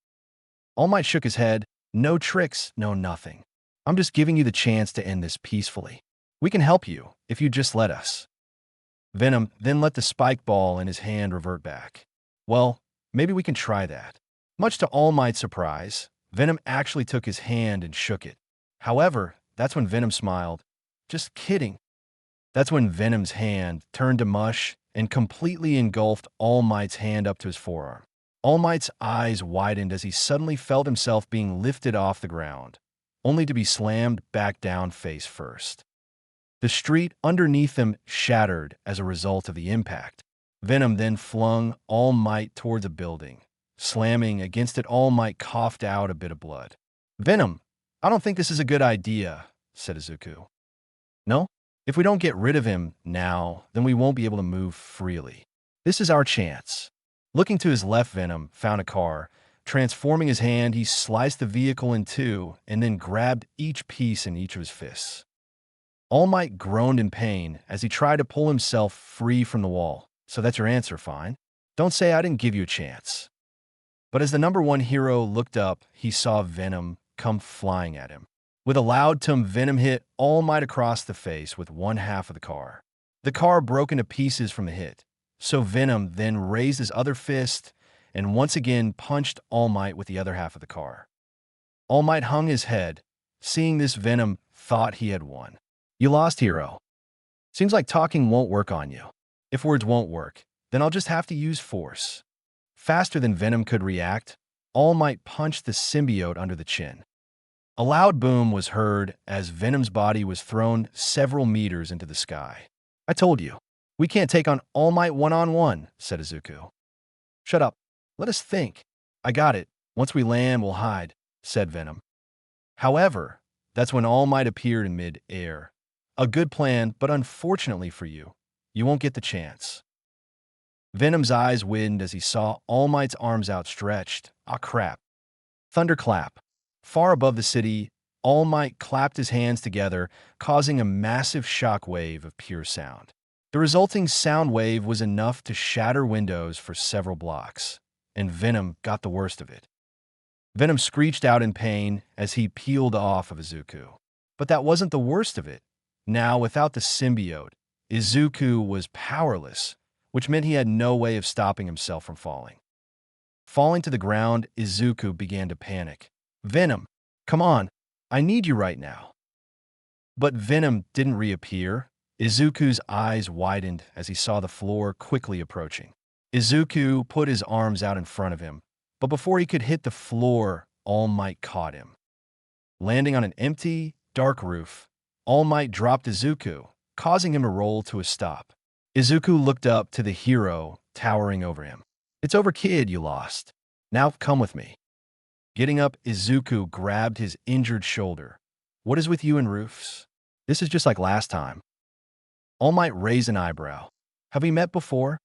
All Might shook his head. No tricks, no nothing. I'm just giving you the chance to end this peacefully. We can help you, if you just let us. Venom then let the spike ball in his hand revert back. Well, maybe we can try that. Much to All Might's surprise, Venom actually took his hand and shook it. However, that's when Venom smiled. Just kidding. That's when Venom's hand turned to mush and completely engulfed All Might's hand up to his forearm. All Might's eyes widened as he suddenly felt himself being lifted off the ground, only to be slammed back down face first. The street underneath him shattered as a result of the impact. Venom then flung All Might towards a building. Slamming against it, All Might coughed out a bit of blood. Venom, I don't think this is a good idea, said Izuku. No? If we don't get rid of him now, then we won't be able to move freely. This is our chance. Looking to his left, Venom found a car. Transforming his hand, he sliced the vehicle in two and then grabbed each piece in each of his fists. All Might groaned in pain as he tried to pull himself free from the wall. So that's your answer, fine. Don't say I didn't give you a chance. But as the #1 hero looked up, he saw Venom come flying at him. With a loud tum, Venom hit All Might across the face with one half of the car. The car broke into pieces from the hit. So Venom then raised his other fist and once again punched All Might with the other half of the car. All Might hung his head. Seeing this, Venom thought he had won. You lost, hero. Seems like talking won't work on you. If words won't work, then I'll just have to use force. Faster than Venom could react, All Might punched the symbiote under the chin. A loud boom was heard as Venom's body was thrown several meters into the sky. I told you, we can't take on All Might one-on-one, said Izuku. Shut up. Let us think. I got it. Once we land, we'll hide, said Venom. However, that's when All Might appeared in mid-air. A good plan, but unfortunately for you, you won't get the chance. Venom's eyes widened as he saw All Might's arms outstretched. Ah, crap. Thunderclap. Far above the city, All Might clapped his hands together, causing a massive shock wave of pure sound. The resulting sound wave was enough to shatter windows for several blocks, and Venom got the worst of it. Venom screeched out in pain as he peeled off of Izuku. But that wasn't the worst of it. Now, without the symbiote, Izuku was powerless, which meant he had no way of stopping himself from falling. Falling to the ground, Izuku began to panic. "Venom, come on, I need you right now." But Venom didn't reappear. Izuku's eyes widened as he saw the floor quickly approaching. Izuku put his arms out in front of him, but before he could hit the floor, All Might caught him. Landing on an empty, dark roof, All Might dropped Izuku, causing him to roll to a stop. Izuku looked up to the hero towering over him. "It's over, kid, you lost. Now come with me." Getting up, Izuku grabbed his injured shoulder. "What is with you and roofs? This is just like last time." All Might raised an eyebrow. "Have we met before?"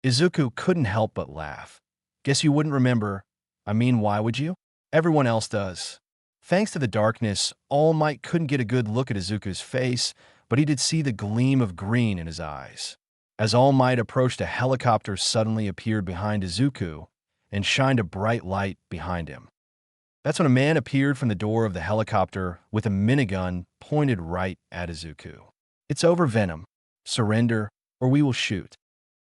Izuku couldn't help but laugh. "Guess you wouldn't remember. I mean, why would you? Everyone else does." Thanks to the darkness, All Might couldn't get a good look at Izuku's face, but he did see the gleam of green in his eyes. As All Might approached, a helicopter suddenly appeared behind Izuku and shined a bright light behind him. That's when a man appeared from the door of the helicopter with a minigun pointed right at Izuku. "It's over, Venom. Surrender, or we will shoot."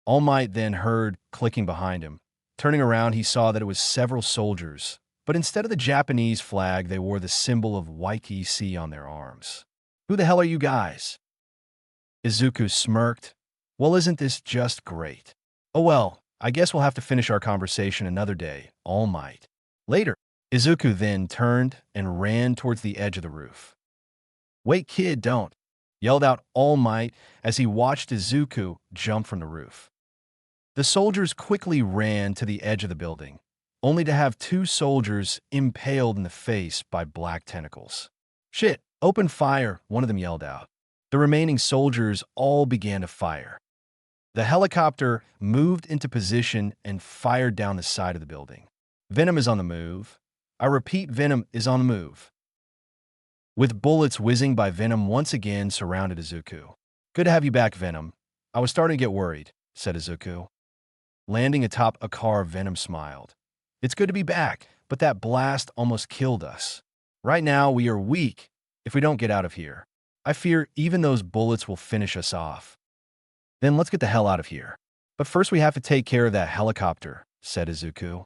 All Might then heard clicking behind him. Turning around, he saw that it was several soldiers, but instead of the Japanese flag, they wore the symbol of YTC on their arms. "Who the hell are you guys?" Izuku smirked. "Well, isn't this just great? Oh well, I guess we'll have to finish our conversation another day, All Might. Later." Izuku then turned and ran towards the edge of the roof. "Wait, kid, don't!" yelled out All Might as he watched Izuku jump from the roof. The soldiers quickly ran to the edge of the building, only to have two soldiers impaled in the face by black tentacles. "Shit, open fire," one of them yelled out. The remaining soldiers all began to fire. The helicopter moved into position and fired down the side of the building. Venom is on the move. I repeat, Venom is on the move. With bullets whizzing by, Venom once again surrounded Izuku. "Good to have you back, Venom. I was starting to get worried," said Izuku. Landing atop a car, Venom smiled. "It's good to be back, but that blast almost killed us. Right now, we are weak if we don't get out of here. I fear even those bullets will finish us off." "Then let's get the hell out of here. But first we have to take care of that helicopter," said Izuku.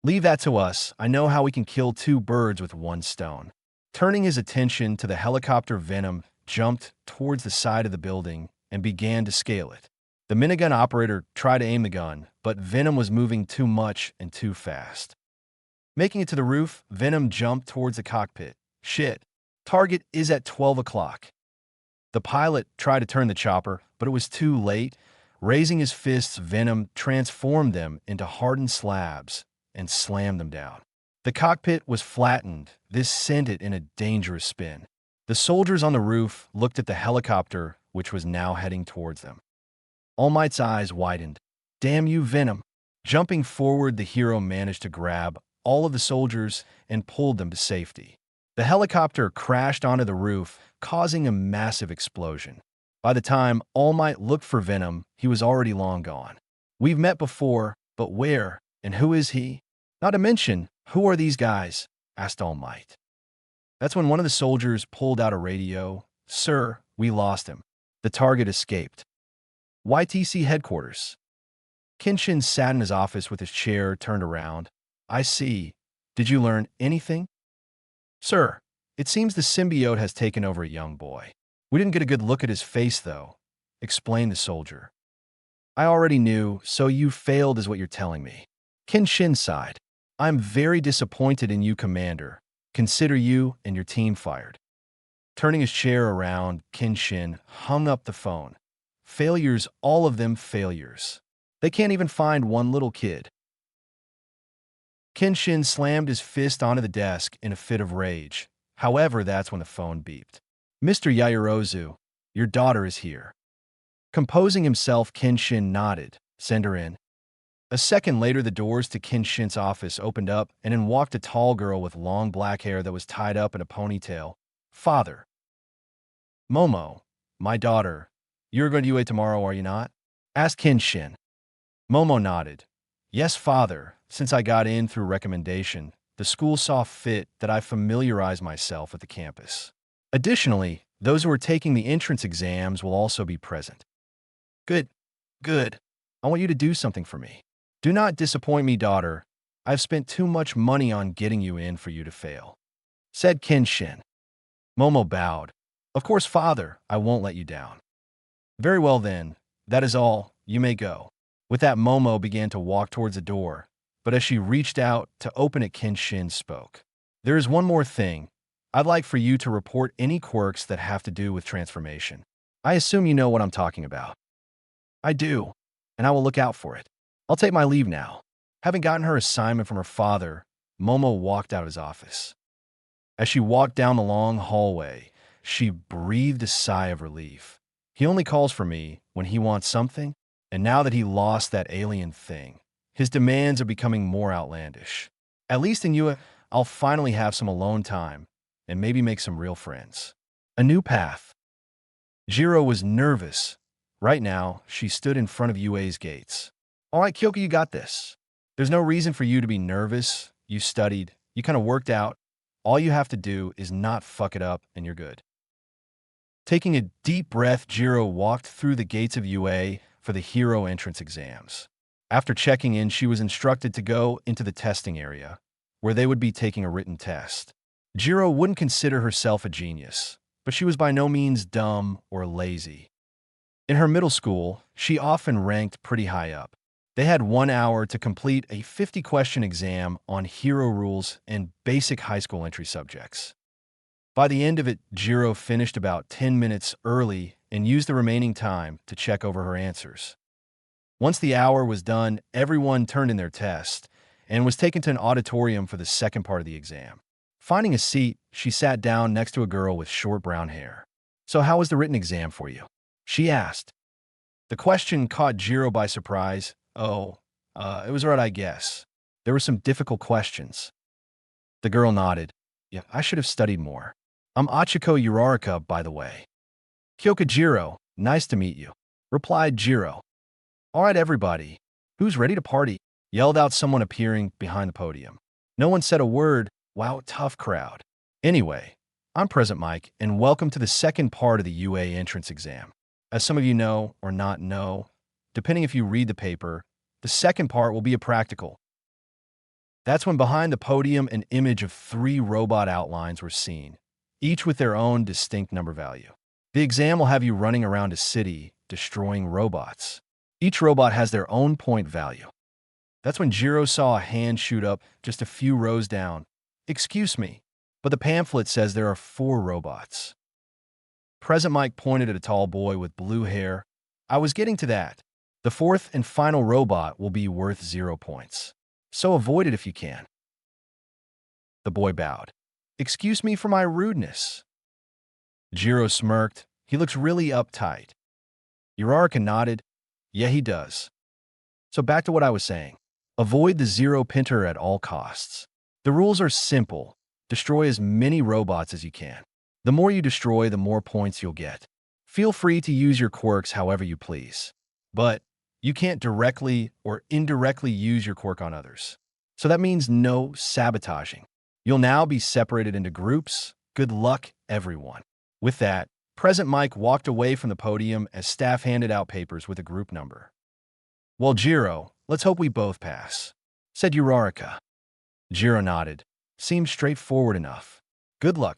"Leave that to us. I know how we can kill two birds with one stone." Turning his attention to the helicopter, Venom jumped towards the side of the building and began to scale it. The minigun operator tried to aim the gun, but Venom was moving too much and too fast. Making it to the roof, Venom jumped towards the cockpit. "Shit, target is at 12 o'clock. The pilot tried to turn the chopper, but it was too late. Raising his fists, Venom transformed them into hardened slabs and slammed them down. The cockpit was flattened. This sent it in a dangerous spin. The soldiers on the roof looked at the helicopter, which was now heading towards them. All Might's eyes widened. "Damn you, Venom." Jumping forward, the hero managed to grab all of the soldiers and pulled them to safety. The helicopter crashed onto the roof, causing a massive explosion. By the time All Might looked for Venom, he was already long gone. "We've met before, but where, and who is he? Not to mention, who are these guys?" asked All Might. That's when one of the soldiers pulled out a radio. "Sir, we lost him. The target escaped. YTC headquarters." Kenshin sat in his office with his chair turned around. "I see. Did you learn anything?" "Sir, it seems the symbiote has taken over a young boy. We didn't get a good look at his face, though," explained the soldier. "I already knew, so you failed is what you're telling me." Kenshin sighed. "I'm very disappointed in you, Commander. Consider you and your team fired." Turning his chair around, Kenshin hung up the phone. "Failures, all of them failures. They can't even find one little kid." Kenshin slammed his fist onto the desk in a fit of rage. However, that's when the phone beeped. "Mr. Yaoyorozu, your daughter is here." Composing himself, Kenshin nodded. "Send her in." A second later, the doors to Kenshin's office opened up, and in walked a tall girl with long black hair that was tied up in a ponytail. "Father." "Momo, my daughter, You're going to UA tomorrow, are you not? Asked Kenshin. Momo nodded. Yes, father. Since I got in through recommendation, the school saw fit that I familiarize myself with the campus. Additionally, those who are taking the entrance exams will also be present. Good. Good. I want you to do something for me. Do not disappoint me, daughter. I've spent too much money on getting you in for you to fail, said Kenshin. Momo bowed. Of course, father, I won't let you down. Very well then. That is all. You may go. With that, Momo began to walk towards the door, but as she reached out to open it, Kenshin spoke. There is one more thing. I'd like for you to report any quirks that have to do with transformation. I assume you know what I'm talking about. I do, and I will look out for it. I'll take my leave now. Having gotten her assignment from her father, Momo walked out of his office. As she walked down the long hallway, she breathed a sigh of relief. He only calls for me when he wants something, and now that he lost that alien thing, his demands are becoming more outlandish. At least in UA, I'll finally have some alone time and maybe make some real friends. A new path. Jiro was nervous. Right now, she stood in front of UA's gates. All right, Kyoko, you got this. There's no reason for you to be nervous. You studied. You kind of worked out. All you have to do is not fuck it up, and you're good. Taking a deep breath, Jiro walked through the gates of UA for the hero entrance exams. After checking in, she was instructed to go into the testing area, where they would be taking a written test. Jiro wouldn't consider herself a genius, but she was by no means dumb or lazy. In her middle school, she often ranked pretty high up. They had 1 hour to complete a 50-question exam on hero rules and basic high school entry subjects. By the end of it, Jiro finished about 10 minutes early and used the remaining time to check over her answers. Once the hour was done, everyone turned in their test and was taken to an auditorium for the second part of the exam. Finding a seat, she sat down next to a girl with short brown hair. So how was the written exam for you? She asked. The question caught Jiro by surprise. It was right, I guess. There were some difficult questions. The girl nodded. Yeah, I should have studied more. I'm Achiko Uraraka, by the way. Kyoka Jiro, nice to meet you, replied Jiro. All right, everybody. Who's ready to party? Yelled out someone appearing behind the podium. No one said a word. Wow, tough crowd. Anyway, I'm Present Mike, and welcome to the second part of the UA entrance exam. As some of you know or not know, depending if you read the paper, the second part will be a practical. That's when behind the podium an image of 3 robot outlines were seen, each with their own distinct number value. The exam will have you running around a city, destroying robots. Each robot has their own point value. That's when Jiro saw a hand shoot up just a few rows down. Excuse me, but the pamphlet says there are 4 robots. Present Mike pointed at a tall boy with blue hair. I was getting to that. The 4th and final robot will be worth 0 points. So avoid it if you can. The boy bowed. Excuse me for my rudeness. Jiro smirked. He looks really uptight. Uraraka nodded. Yeah, he does. So back to what I was saying. Avoid the 0 pinter at all costs. The rules are simple. Destroy as many robots as you can. The more you destroy, the more points you'll get. Feel free to use your quirks however you please. But you can't directly or indirectly use your quirk on others. So that means no sabotaging. You'll now be separated into groups. Good luck, everyone. With that, Present Mike walked away from the podium as staff handed out papers with a group number. Well, Jiro, let's hope we both pass, said Uraraka. Jiro nodded. Seems straightforward enough. Good luck.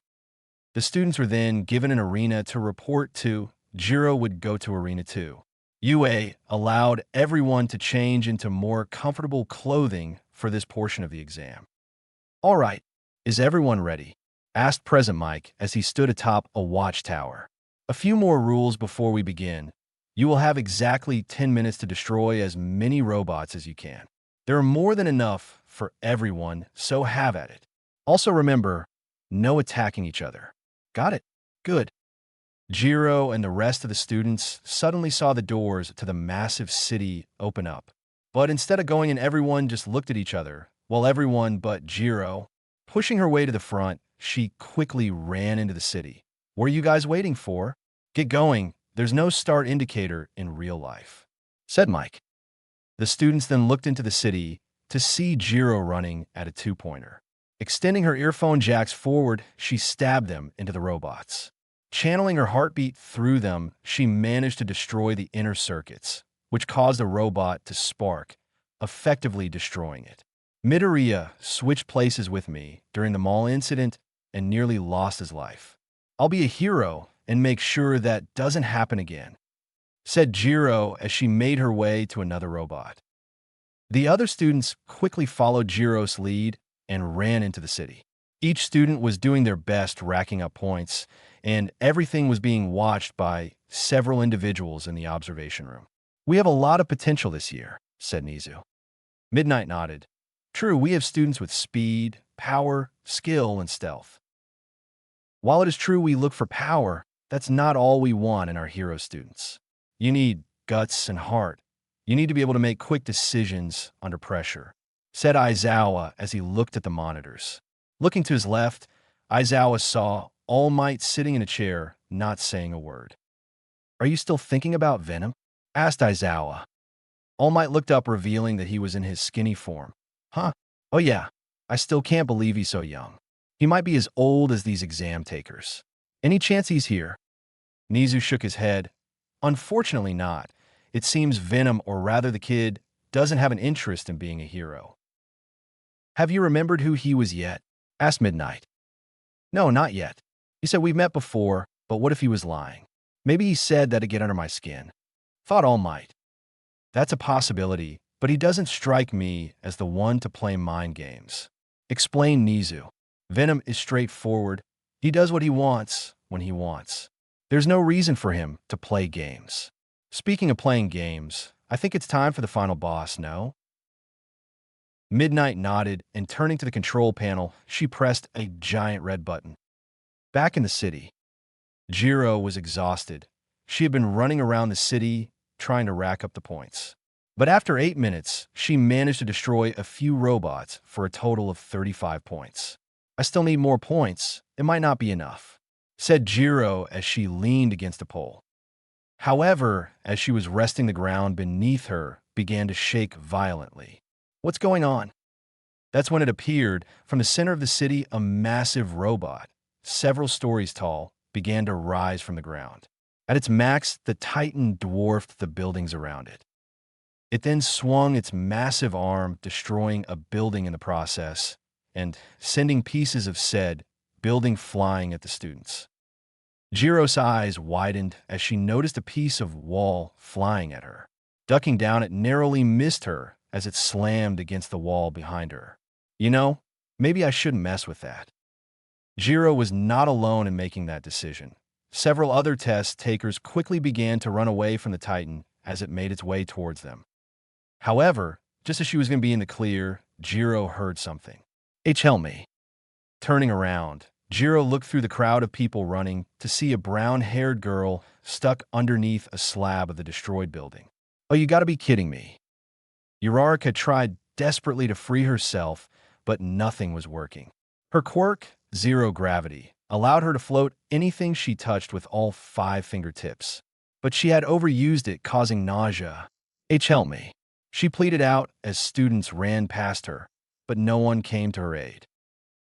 The students were then given an arena to report to. Jiro would go to Arena 2. UA allowed everyone to change into more comfortable clothing for this portion of the exam. All right, is everyone ready? Asked Present Mike as he stood atop a watchtower. A few more rules before we begin. You will have exactly 10 minutes to destroy as many robots as you can. There are more than enough for everyone, so have at it. Also remember, no attacking each other. Got it? Good. Jiro and the rest of the students suddenly saw the doors to the massive city open up. But instead of going in, everyone just looked at each other, while everyone but Jiro, pushing her way to the front, she quickly ran into the city. What are you guys waiting for? Get going. There's no start indicator in real life, said Mike. The students then looked into the city to see Jiro running at a two-pointer. Extending her earphone jacks forward, she stabbed them into the robots. Channeling her heartbeat through them, she managed to destroy the inner circuits, which caused a robot to spark, effectively destroying it. Midoriya switched places with me during the mall incident and nearly lost his life. I'll be a hero and make sure that doesn't happen again, said Jiro as she made her way to another robot. The other students quickly followed Jiro's lead and ran into the city. Each student was doing their best racking up points, and everything was being watched by several individuals in the observation room. We have a lot of potential this year, said Nizu. Midnight nodded. True, we have students with speed, power, skill, and stealth. While it is true we look for power, that's not all we want in our hero students. You need guts and heart. You need to be able to make quick decisions under pressure, said Aizawa as he looked at the monitors. Looking to his left, Aizawa saw All Might sitting in a chair, not saying a word. Are you still thinking about Venom? Asked Aizawa. All Might looked up, revealing that he was in his skinny form. Huh? Oh yeah, I still can't believe he's so young. He might be as old as these exam takers. Any chance he's here? Nizu shook his head. Unfortunately not. It seems Venom, or rather the kid, doesn't have an interest in being a hero. Have you remembered who he was yet? Asked Midnight. No, not yet. He said we've met before, but what if he was lying? Maybe he said that to get under my skin. Thought All Might. That's a possibility, but he doesn't strike me as the one to play mind games. Explained Nizu. Venom is straightforward. He does what he wants when he wants. There's no reason for him to play games. Speaking of playing games, I think it's time for the final boss, no? Midnight nodded, and turning to the control panel, she pressed a giant red button. Back in the city, Jiro was exhausted. She had been running around the city, trying to rack up the points. But after 8 minutes, she managed to destroy a few robots for a total of 35 points. I still need more points. It might not be enough, said Jiro as she leaned against a pole. However, as she was resting, the ground beneath her began to shake violently. What's going on? That's when it appeared. From the center of the city, a massive robot, several stories tall, began to rise from the ground. At its max, the Titan dwarfed the buildings around it. It then swung its massive arm, destroying a building in the process, and sending pieces of said building flying at the students. Jiro's eyes widened as she noticed a piece of wall flying at her. Ducking down, it narrowly missed her as it slammed against the wall behind her. You know, maybe I shouldn't mess with that. Jiro was not alone in making that decision. Several other test takers quickly began to run away from the Titan as it made its way towards them. However, just as she was going to be in the clear, Jiro heard something. Help me. Turning around, Jiro looked through the crowd of people running to see a brown-haired girl stuck underneath a slab of the destroyed building. Oh, you gotta be kidding me. Uraraka tried desperately to free herself, but nothing was working. Her quirk, zero gravity, allowed her to float anything she touched with all 5 fingertips. But she had overused it, causing nausea. Help me. She pleaded out as students ran past her, but no one came to her aid.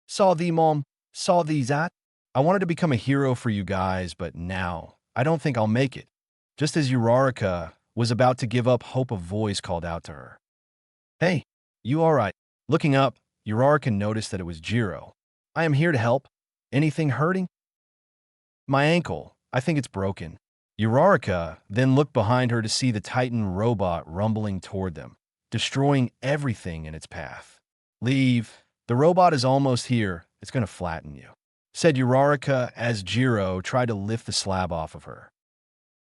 Saw thee, Mom. Saw these at? I wanted to become a hero for you guys, but now I don't think I'll make it. Just as Uraraka was about to give up hope, a voice called out to her. Hey, you all right? Looking up, Uraraka noticed that it was Jiro. I am here to help. Anything hurting? My ankle. I think it's broken. Uraraka then looked behind her to see the Titan robot rumbling toward them, destroying everything in its path. Leave. The robot is almost here. It's going to flatten you, said Uraraka as Jiro tried to lift the slab off of her.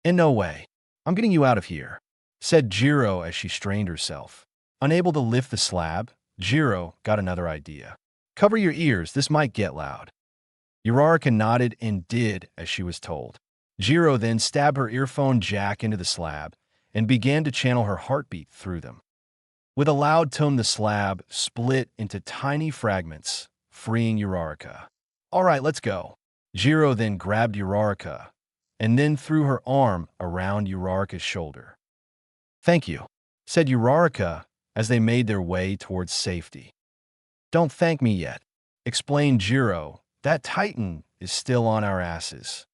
In no way. I'm getting you out of here, said Jiro as she strained herself. Unable to lift the slab, Jiro got another idea. Cover your ears, this might get loud. Uraraka nodded and did as she was told. Jiro then stabbed her earphone jack into the slab and began to channel her heartbeat through them. With a loud tone, the slab split into tiny fragments, freeing Uraraka. All right, let's go. Jiro then grabbed Uraraka and then threw her arm around Uraraka's shoulder. "Thank you," said Uraraka as they made their way towards safety. "Don't thank me yet," explained Jiro. "That Titan is still on our asses."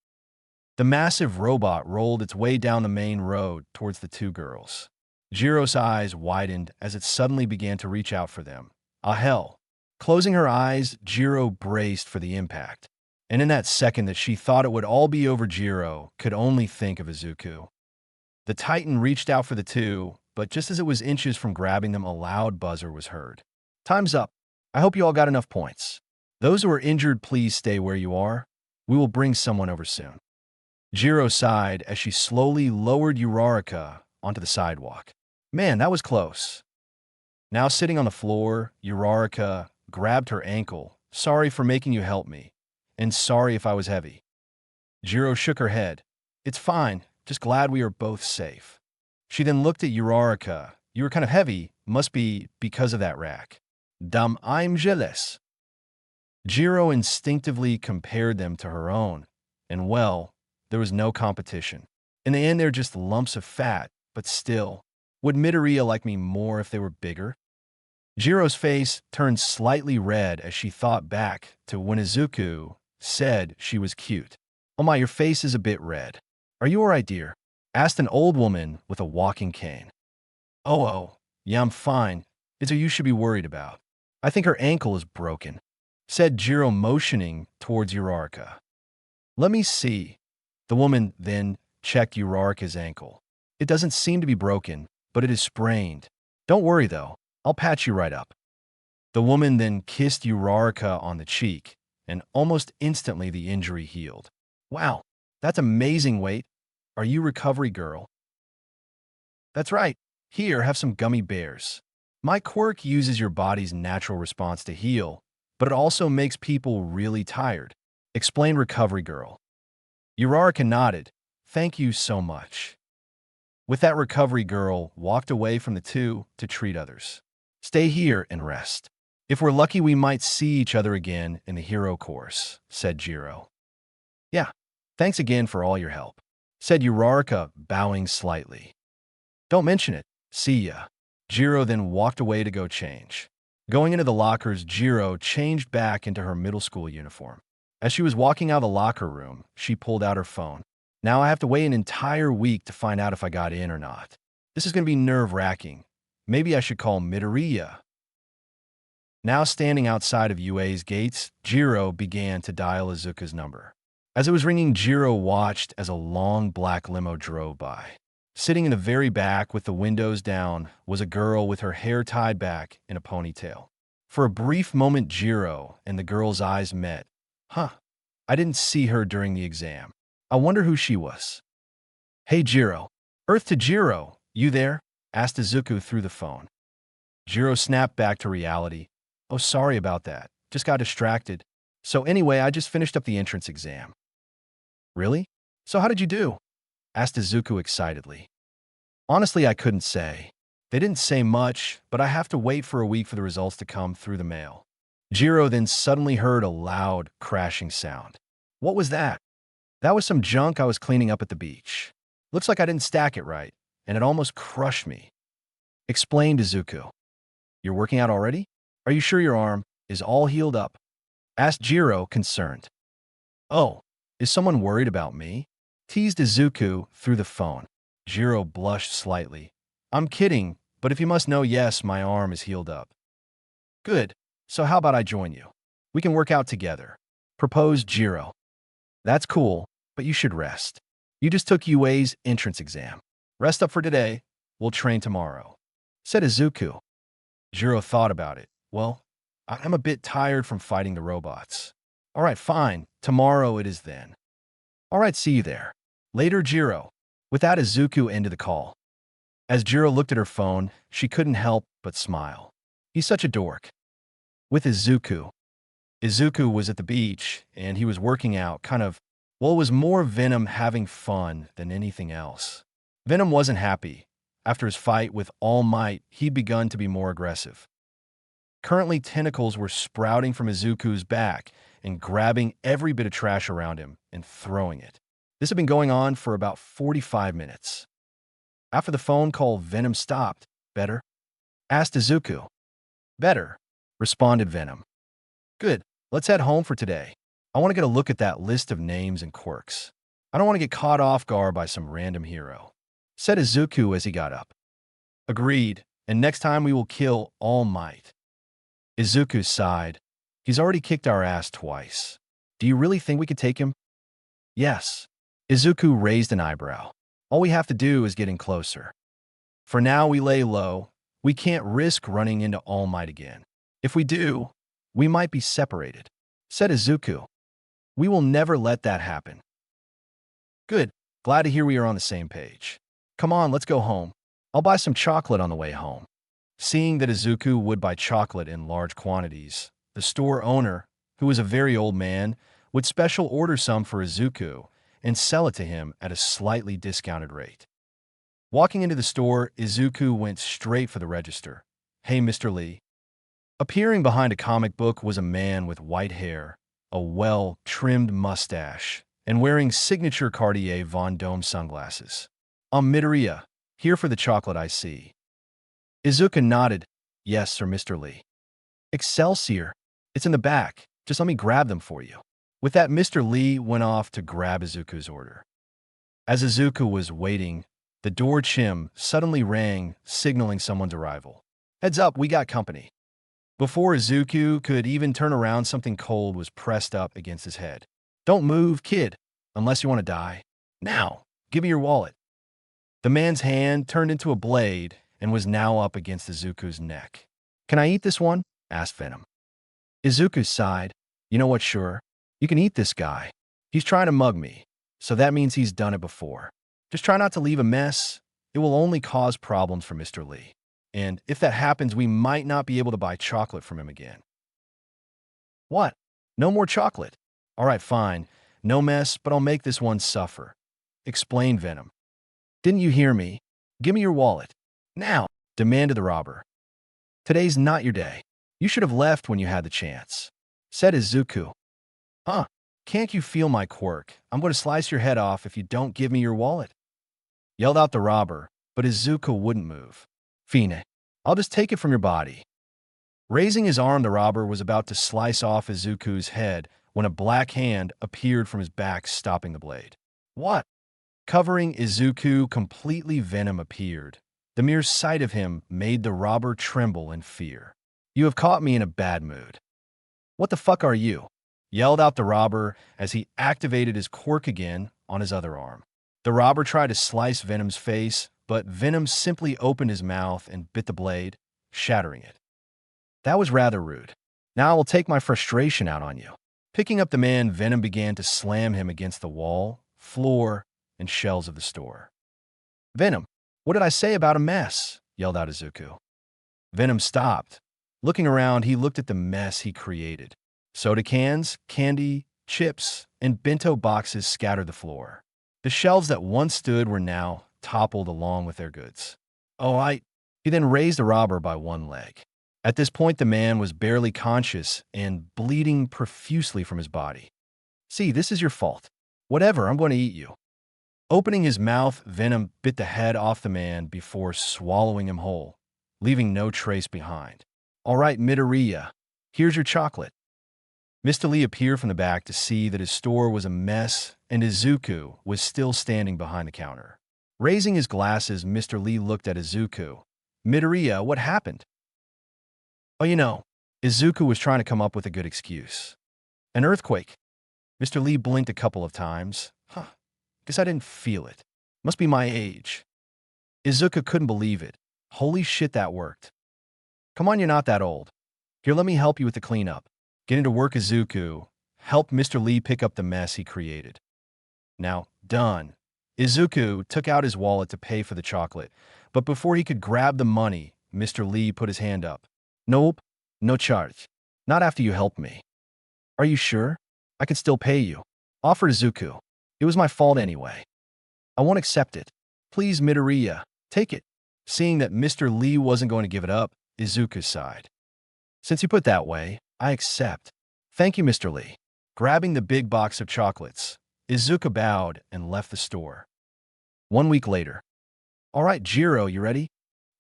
The massive robot rolled its way down the main road towards the two girls. Jiro's eyes widened as it suddenly began to reach out for them. Ah, hell. Closing her eyes, Jiro braced for the impact. And in that second that she thought it would all be over, Jiro could only think of Izuku. The Titan reached out for the two, but just as it was inches from grabbing them, a loud buzzer was heard. "Time's up. I hope you all got enough points. Those who are injured, please stay where you are. We will bring someone over soon." Jiro sighed as she slowly lowered Uraraka onto the sidewalk. Man, that was close. Now sitting on the floor, Uraraka grabbed her ankle. "Sorry for making you help me, and sorry if I was heavy." Jiro shook her head. "It's fine, just glad we are both safe." She then looked at Uraraka. "You were kind of heavy, must be because of that rack." I'm jealous." Jiro instinctively compared them to her own, and well, there was no competition. In the end, they're just lumps of fat, but still, would Midoriya like me more if they were bigger? Jiro's face turned slightly red as she thought back to when Izuku said she was cute. "Oh my, your face is a bit red. Are you alright, dear?" asked an old woman with a walking cane. Oh, yeah, I'm fine. It's what you should be worried about. I think her ankle is broken," said Jiro, motioning towards Uraraka. "Let me see." The woman then checked Uraraka's ankle. "It doesn't seem to be broken, but it is sprained. Don't worry, though. I'll patch you right up." The woman then kissed Uraraka on the cheek, and almost instantly the injury healed. "Wow, that's amazing. Wait, are you recovery girl?" "That's right. Here, have some gummy bears. My quirk uses your body's natural response to heal, but it also makes people really tired," explained recovery girl. Uraraka nodded. "Thank you so much." With that, recovery girl walked away from the two to treat others. "Stay here and rest. If we're lucky, we might see each other again in the hero course," said Jiro. "Yeah, thanks again for all your help," said Uraraka, bowing slightly. "Don't mention it. See ya." Jiro then walked away to go change. Going into the lockers, Jiro changed back into her middle school uniform. As she was walking out of the locker room, she pulled out her phone. "Now I have to wait an entire week to find out if I got in or not. This is going to be nerve-wracking. Maybe I should call Midoriya." Now standing outside of UA's gates, Jiro began to dial Izuku's number. As it was ringing, Jiro watched as a long black limo drove by. Sitting in the very back with the windows down was a girl with her hair tied back in a ponytail. For a brief moment, Jiro and the girl's eyes met. "Huh, I didn't see her during the exam. I wonder who she was." "Hey, Jiro." "Earth to Jiro, you there?" asked Izuku through the phone. Jiro snapped back to reality. "Oh, sorry about that. Just got distracted. So anyway, I just finished up the entrance exam." "Really? So how did you do?" asked Izuku excitedly. "Honestly, I couldn't say. They didn't say much, but I have to wait for a week for the results to come through the mail." Jiro then suddenly heard a loud, crashing sound. "What was that?" "That was some junk I was cleaning up at the beach. Looks like I didn't stack it right, and it almost crushed me," explained Izuku. "You're working out already? Are you sure your arm is all healed up?" asked Jiro, concerned. "Oh, is someone worried about me?" teased Izuku through the phone. Jiro blushed slightly. "I'm kidding, but if you must know, yes, my arm is healed up." "Good. So how about I join you? We can work out together," proposed Jiro. "That's cool, but you should rest. You just took UA's entrance exam. Rest up for today. We'll train tomorrow," said Izuku. Jiro thought about it. "Well, I'm a bit tired from fighting the robots." "All right, fine. Tomorrow it is then." "All right, see you there." Later, Jiro. With that, Izuku ended the call. As Jiro looked at her phone, she couldn't help but smile. He's such a dork. With Izuku. Izuku was at the beach, and he was working out, well, it was more Venom having fun than anything else. Venom wasn't happy. After his fight with All Might, he'd begun to be more aggressive. Currently, tentacles were sprouting from Izuku's back and grabbing every bit of trash around him and throwing it. This had been going on for about 45 minutes. After the phone call, Venom stopped. Better? Asked Izuku. Better, responded Venom. Good, let's head home for today. I want to get a look at that list of names and quirks. I don't want to get caught off guard by some random hero, said Izuku as he got up. Agreed, and next time we will kill All Might. Izuku sighed. He's already kicked our ass twice. Do you really think we could take him? Yes. Izuku raised an eyebrow. All we have to do is get in closer. For now, we lay low. We can't risk running into All Might again. If we do, we might be separated, said Izuku. We will never let that happen. Good. Glad to hear we are on the same page. Come on, let's go home. I'll buy some chocolate on the way home. Seeing that Izuku would buy chocolate in large quantities, the store owner, who was a very old man, would special order some for Izuku and sell it to him at a slightly discounted rate. Walking into the store, Izuku went straight for the register. Hey, Mr. Lee. Appearing behind a comic book was a man with white hair, a well-trimmed mustache, and wearing signature Cartier Von Dome sunglasses. I'm Midoriya, here for the chocolate I see. Izuku nodded. Yes, sir, Mr. Lee. Excelsior. It's in the back. Just let me grab them for you. With that, Mr. Lee went off to grab Izuku's order. As Izuku was waiting, the door chime suddenly rang, signaling someone's arrival. Heads up, we got company. Before Izuku could even turn around, something cold was pressed up against his head. Don't move, kid, unless you want to die. Now, give me your wallet. The man's hand turned into a blade and was now up against Izuku's neck. Can I eat this one? Asked Venom. Izuku sighed. You know what, sure. You can eat this guy. He's trying to mug me, so that means he's done it before. Just try not to leave a mess. It will only cause problems for Mr. Lee. And if that happens, we might not be able to buy chocolate from him again. What? No more chocolate? All right, fine. No mess, but I'll make this one suffer. Explained Venom. Didn't you hear me? Give me your wallet. Now, demanded the robber. Today's not your day. You should have left when you had the chance, said Izuku. Huh? Can't you feel my quirk? I'm going to slice your head off if you don't give me your wallet. Yelled out the robber, but Izuku wouldn't move. Fine, I'll just take it from your body. Raising his arm, the robber was about to slice off Izuku's head when a black hand appeared from his back, stopping the blade. What? Covering Izuku completely, Venom appeared. The mere sight of him made the robber tremble in fear. You have caught me in a bad mood. What the fuck are you? Yelled out the robber as he activated his quirk again on his other arm. The robber tried to slice Venom's face, but Venom simply opened his mouth and bit the blade, shattering it. That was rather rude. Now I will take my frustration out on you. Picking up the man, Venom began to slam him against the wall, floor, and shelves of the store. Venom, what did I say about a mess? Yelled out Izuku. Venom stopped. Looking around, he looked at the mess he created. Soda cans, candy, chips, and bento boxes scattered the floor. The shelves that once stood were now toppled along with their goods. He then raised the robber by one leg. At this point, the man was barely conscious and bleeding profusely from his body. See, this is your fault. Whatever, I'm going to eat you. Opening his mouth, Venom bit the head off the man before swallowing him whole, leaving no trace behind. All right, Midoriya, here's your chocolate. Mr. Lee appeared from the back to see that his store was a mess and Izuku was still standing behind the counter. Raising his glasses, Mr. Lee looked at Izuku. Midoriya, what happened? Oh, Izuku was trying to come up with a good excuse. An earthquake. Mr. Lee blinked a couple of times. Guess I didn't feel it. Must be my age. Izuku couldn't believe it. Holy shit, that worked. Come on, you're not that old. Here, let me help you with the cleanup. Getting to work, Izuku helped Mr. Lee pick up the mess he created. Now, done. Izuku took out his wallet to pay for the chocolate, but before he could grab the money, Mr. Lee put his hand up. Nope, no charge. Not after you helped me. Are you sure? I could still pay you. Offered Izuku. It was my fault anyway. I won't accept it. Please, Midoriya, take it. Seeing that Mr. Lee wasn't going to give it up, Izuku sighed. Since you put it that way, I accept. Thank you, Mr. Lee. Grabbing the big box of chocolates, Izuku bowed and left the store. 1 week later. All right, Jiro, you ready?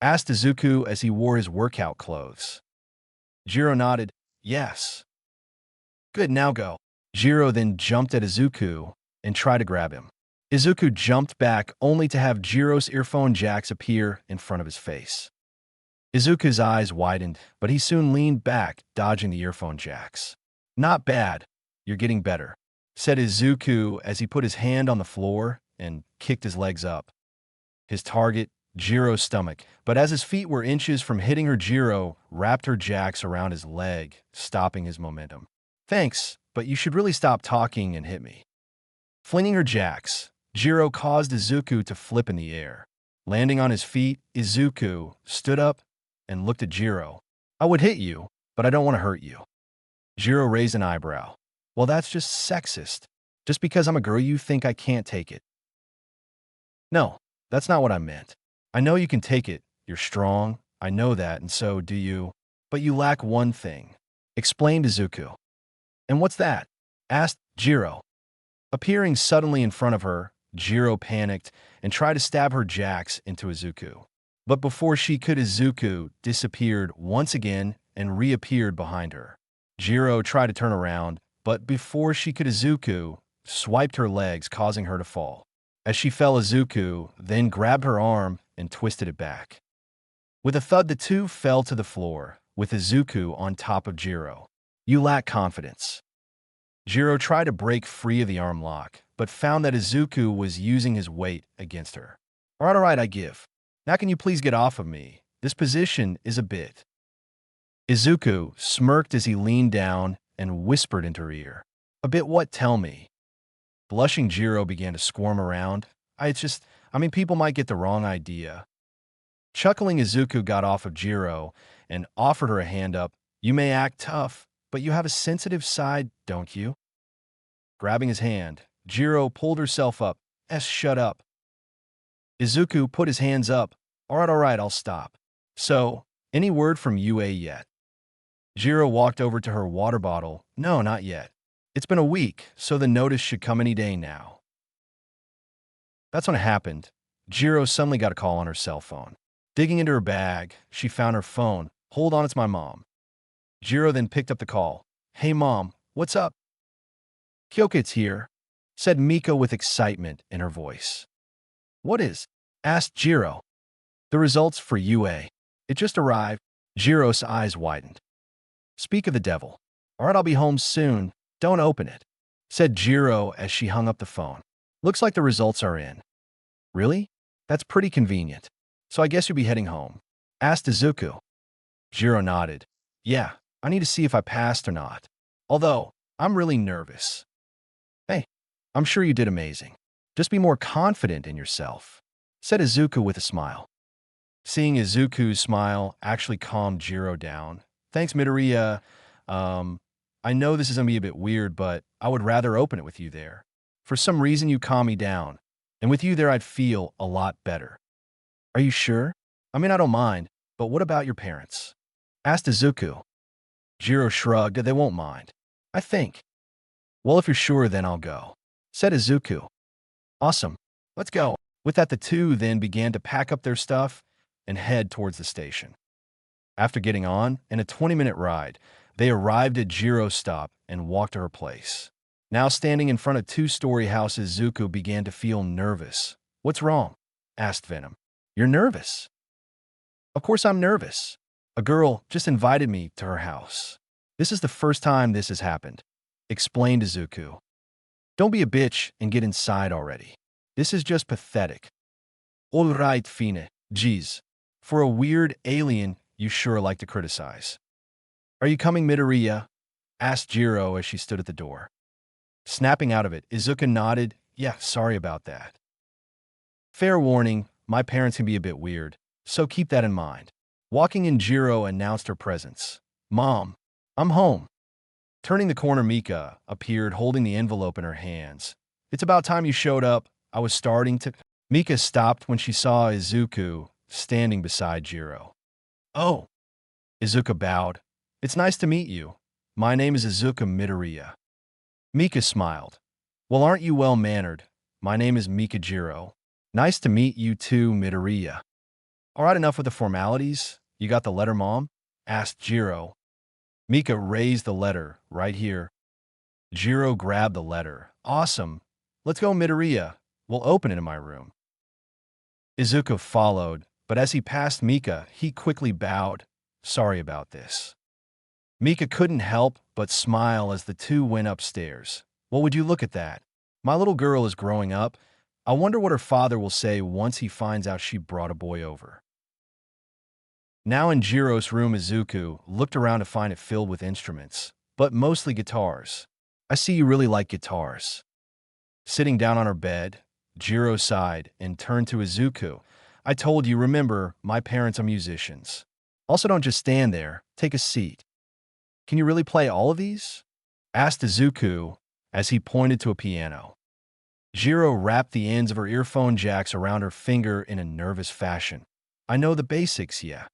Asked Izuku as he wore his workout clothes. Jiro nodded. Yes. Good, now go. Jiro then jumped at Izuku and tried to grab him. Izuku jumped back only to have Jiro's earphone jacks appear in front of his face. Izuku's eyes widened, but he soon leaned back, dodging the earphone jacks. Not bad. You're getting better, said Izuku as he put his hand on the floor and kicked his legs up. His target, Jiro's stomach, but as his feet were inches from hitting her, Jiro wrapped her jacks around his leg, stopping his momentum. Thanks, but you should really stop talking and hit me. Flinging her jacks, Jiro caused Izuku to flip in the air. Landing on his feet, Izuku stood up and looked at Jiro. I would hit you, but I don't want to hurt you. Jiro raised an eyebrow. Well, that's just sexist. Just because I'm a girl, you think I can't take it. No, that's not what I meant. I know you can take it. You're strong. I know that, and so do you. But you lack one thing, explained Izuku. And what's that? Asked Jiro. Appearing suddenly in front of her, Jiro panicked and tried to stab her jacks into Izuku. But before she could, Izuku disappeared once again and reappeared behind her. Jiro tried to turn around, but before she could, Izuku swiped her legs, causing her to fall. As she fell, Izuku then grabbed her arm and twisted it back. With a thud, the two fell to the floor, with Izuku on top of Jiro. You lack confidence. Jiro tried to break free of the arm lock, but found that Izuku was using his weight against her. All right, I give. Now can you please get off of me? This position is a bit. Izuku smirked as he leaned down and whispered into her ear. A bit what? Tell me. Blushing, Jiro began to squirm around. People might get the wrong idea. Chuckling, Izuku got off of Jiro and offered her a hand up. You may act tough, but you have a sensitive side, don't you? Grabbing his hand, Jiro pulled herself up. Shut up. Izuku put his hands up. All right, I'll stop. So, any word from UA yet? Jiro walked over to her water bottle. No, not yet. It's been a week, so the notice should come any day now. That's when it happened. Jiro suddenly got a call on her cell phone. Digging into her bag, she found her phone. Hold on, it's my mom. Jiro then picked up the call. Hey mom, what's up? Kyoka's here, said Mika with excitement in her voice. What is? Asked Jiro. The results for UA. It just arrived. Jiro's eyes widened. Speak of the devil. All right, I'll be home soon. Don't open it, said Jiro as she hung up the phone. Looks like the results are in. Really? That's pretty convenient. So I guess you'll be heading home, asked Izuku. Jiro nodded. Yeah, I need to see if I passed or not. Although, I'm really nervous. Hey, I'm sure you did amazing. Just be more confident in yourself, said Izuku with a smile. Seeing Izuku's smile actually calmed Jiro down. Thanks, Midoriya. I know this is going to be a bit weird, but I would rather open it with you there. For some reason, you calm me down, and with you there, I'd feel a lot better. Are you sure? I don't mind, but what about your parents? Asked Izuku. Jiro shrugged. They won't mind, I think. Well, if you're sure, then I'll go, said Izuku. Awesome. Let's go. With that, the two then began to pack up their stuff and head towards the station. After getting on, in a 20-minute ride, they arrived at Jiro's stop and walked to her place. Now standing in front of two-story houses, Izuku began to feel nervous. What's wrong? Asked Venom. You're nervous. Of course I'm nervous. A girl just invited me to her house. This is the first time this has happened, explained Izuku. Don't be a bitch and get inside already. This is just pathetic. All right, Fine. Geez. For a weird alien, you sure like to criticize. Are you coming, Midoriya? Asked Jiro as she stood at the door. Snapping out of it, Izuku nodded. Yeah, sorry about that. Fair warning, my parents can be a bit weird, so keep that in mind. Walking in, Jiro announced her presence. Mom, I'm home. Turning the corner, Mika appeared holding the envelope in her hands. It's about time you showed up. I was starting to... Mika stopped when she saw Izuku standing beside Jiro. Oh. Izuku bowed. It's nice to meet you. My name is Izuku Midoriya. Mika smiled. Well, aren't you well-mannered? My name is Mikajiro. Nice to meet you too, Midoriya. All right, enough with the formalities. You got the letter, Mom? Asked Jiro. Mika raised the letter, right here. Jiro grabbed the letter. Awesome. Let's go, Midoriya. We'll open it in my room. Izuku followed, but as he passed Mika, he quickly bowed. Sorry about this. Mika couldn't help but smile as the two went upstairs. Well, would you look at that? My little girl is growing up. I wonder what her father will say once he finds out she brought a boy over. Now in Jiro's room, Izuku looked around to find it filled with instruments, but mostly guitars. I see you really like guitars. Sitting down on her bed, Jiro sighed and turned to Izuku. I told you, remember, my parents are musicians. Also, don't just stand there. Take a seat. Can you really play all of these? Asked Izuku as he pointed to a piano. Jiro wrapped the ends of her earphone jacks around her finger in a nervous fashion. I know the basics, yeah.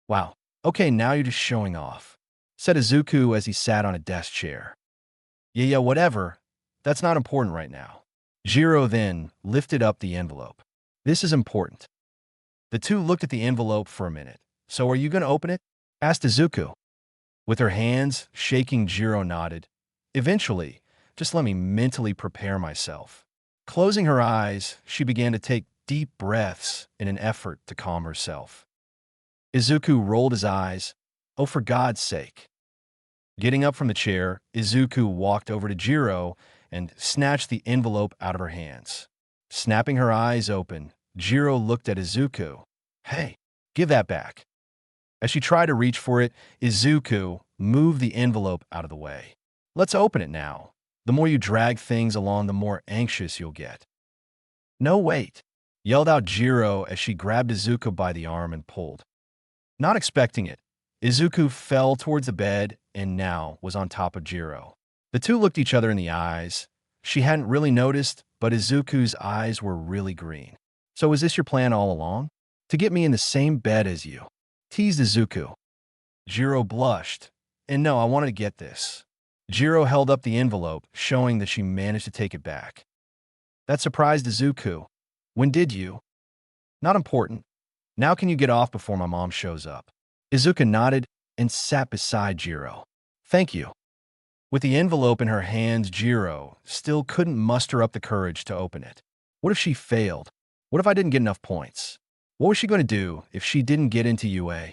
Wow. Okay, now you're just showing off, said Izuku as he sat on a desk chair. Yeah, whatever. That's not important right now. Jiro then lifted up the envelope. This is important. The two looked at the envelope for a minute. So are you going to open it? Asked Izuku. With her hands shaking, Jiro nodded. Eventually, just let me mentally prepare myself. Closing her eyes, she began to take deep breaths in an effort to calm herself. Izuku rolled his eyes. Oh, for God's sake. Getting up from the chair, Izuku walked over to Jiro and snatched the envelope out of her hands. Snapping her eyes open, Jiro looked at Izuku. Hey, give that back. As she tried to reach for it, Izuku moved the envelope out of the way. Let's open it now. The more you drag things along, the more anxious you'll get. No, wait, yelled out Jiro as she grabbed Izuku by the arm and pulled. Not expecting it, Izuku fell towards the bed and now was on top of Jiro. The two looked each other in the eyes. She hadn't really noticed, but Izuku's eyes were really green. So was this your plan all along? To get me in the same bed as you? Teased Izuku. Jiro blushed. And no, I wanted to get this. Jiro held up the envelope, showing that she managed to take it back. That surprised Izuku. When did you? Not important. Now can you get off before my mom shows up? Izuku nodded and sat beside Jiro. Thank you. With the envelope in her hands, Jiro still couldn't muster up the courage to open it. What if she failed? What if I didn't get enough points? What was she going to do if she didn't get into UA?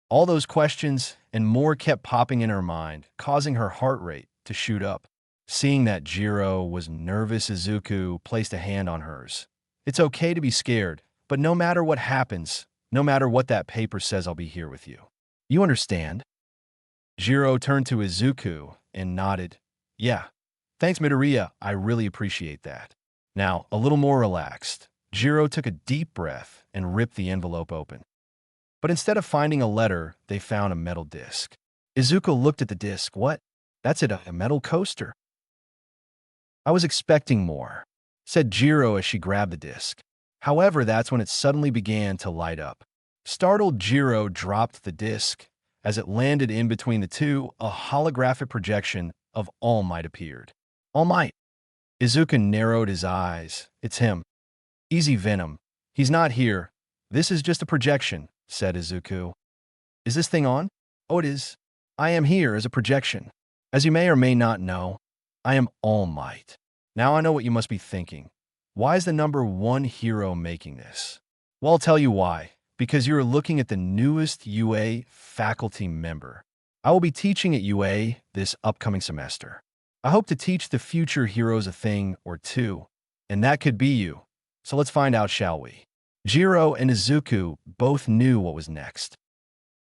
All those questions and more kept popping in her mind, causing her heart rate to shoot up. Seeing that Jiro was nervous, Izuku placed a hand on hers. It's okay to be scared, but no matter what happens, no matter what that paper says, I'll be here with you. You understand? Jiro turned to Izuku and nodded. Yeah. Thanks, Midoriya. I really appreciate that. Now, a little more relaxed, Jiro took a deep breath and ripped the envelope open. But instead of finding a letter, they found a metal disc. Izuku looked at the disc. What? That's it, a metal coaster. I was expecting more, said Jiro as she grabbed the disc. However, that's when it suddenly began to light up. Startled, Jiro dropped the disc. As it landed in between the two, a holographic projection of All Might appeared. All Might. Izuku narrowed his eyes. It's him. Easy, Venom. He's not here. This is just a projection, said Izuku. Is this thing on? Oh, it is. I am here as a projection. As you may or may not know, I am All Might. Now I know what you must be thinking. Why is the #1 hero making this? Well, I'll tell you why. Because you're looking at the newest UA faculty member. I will be teaching at UA this upcoming semester. I hope to teach the future heroes a thing or two, and that could be you. So let's find out, shall we? Jiro and Izuku both knew what was next.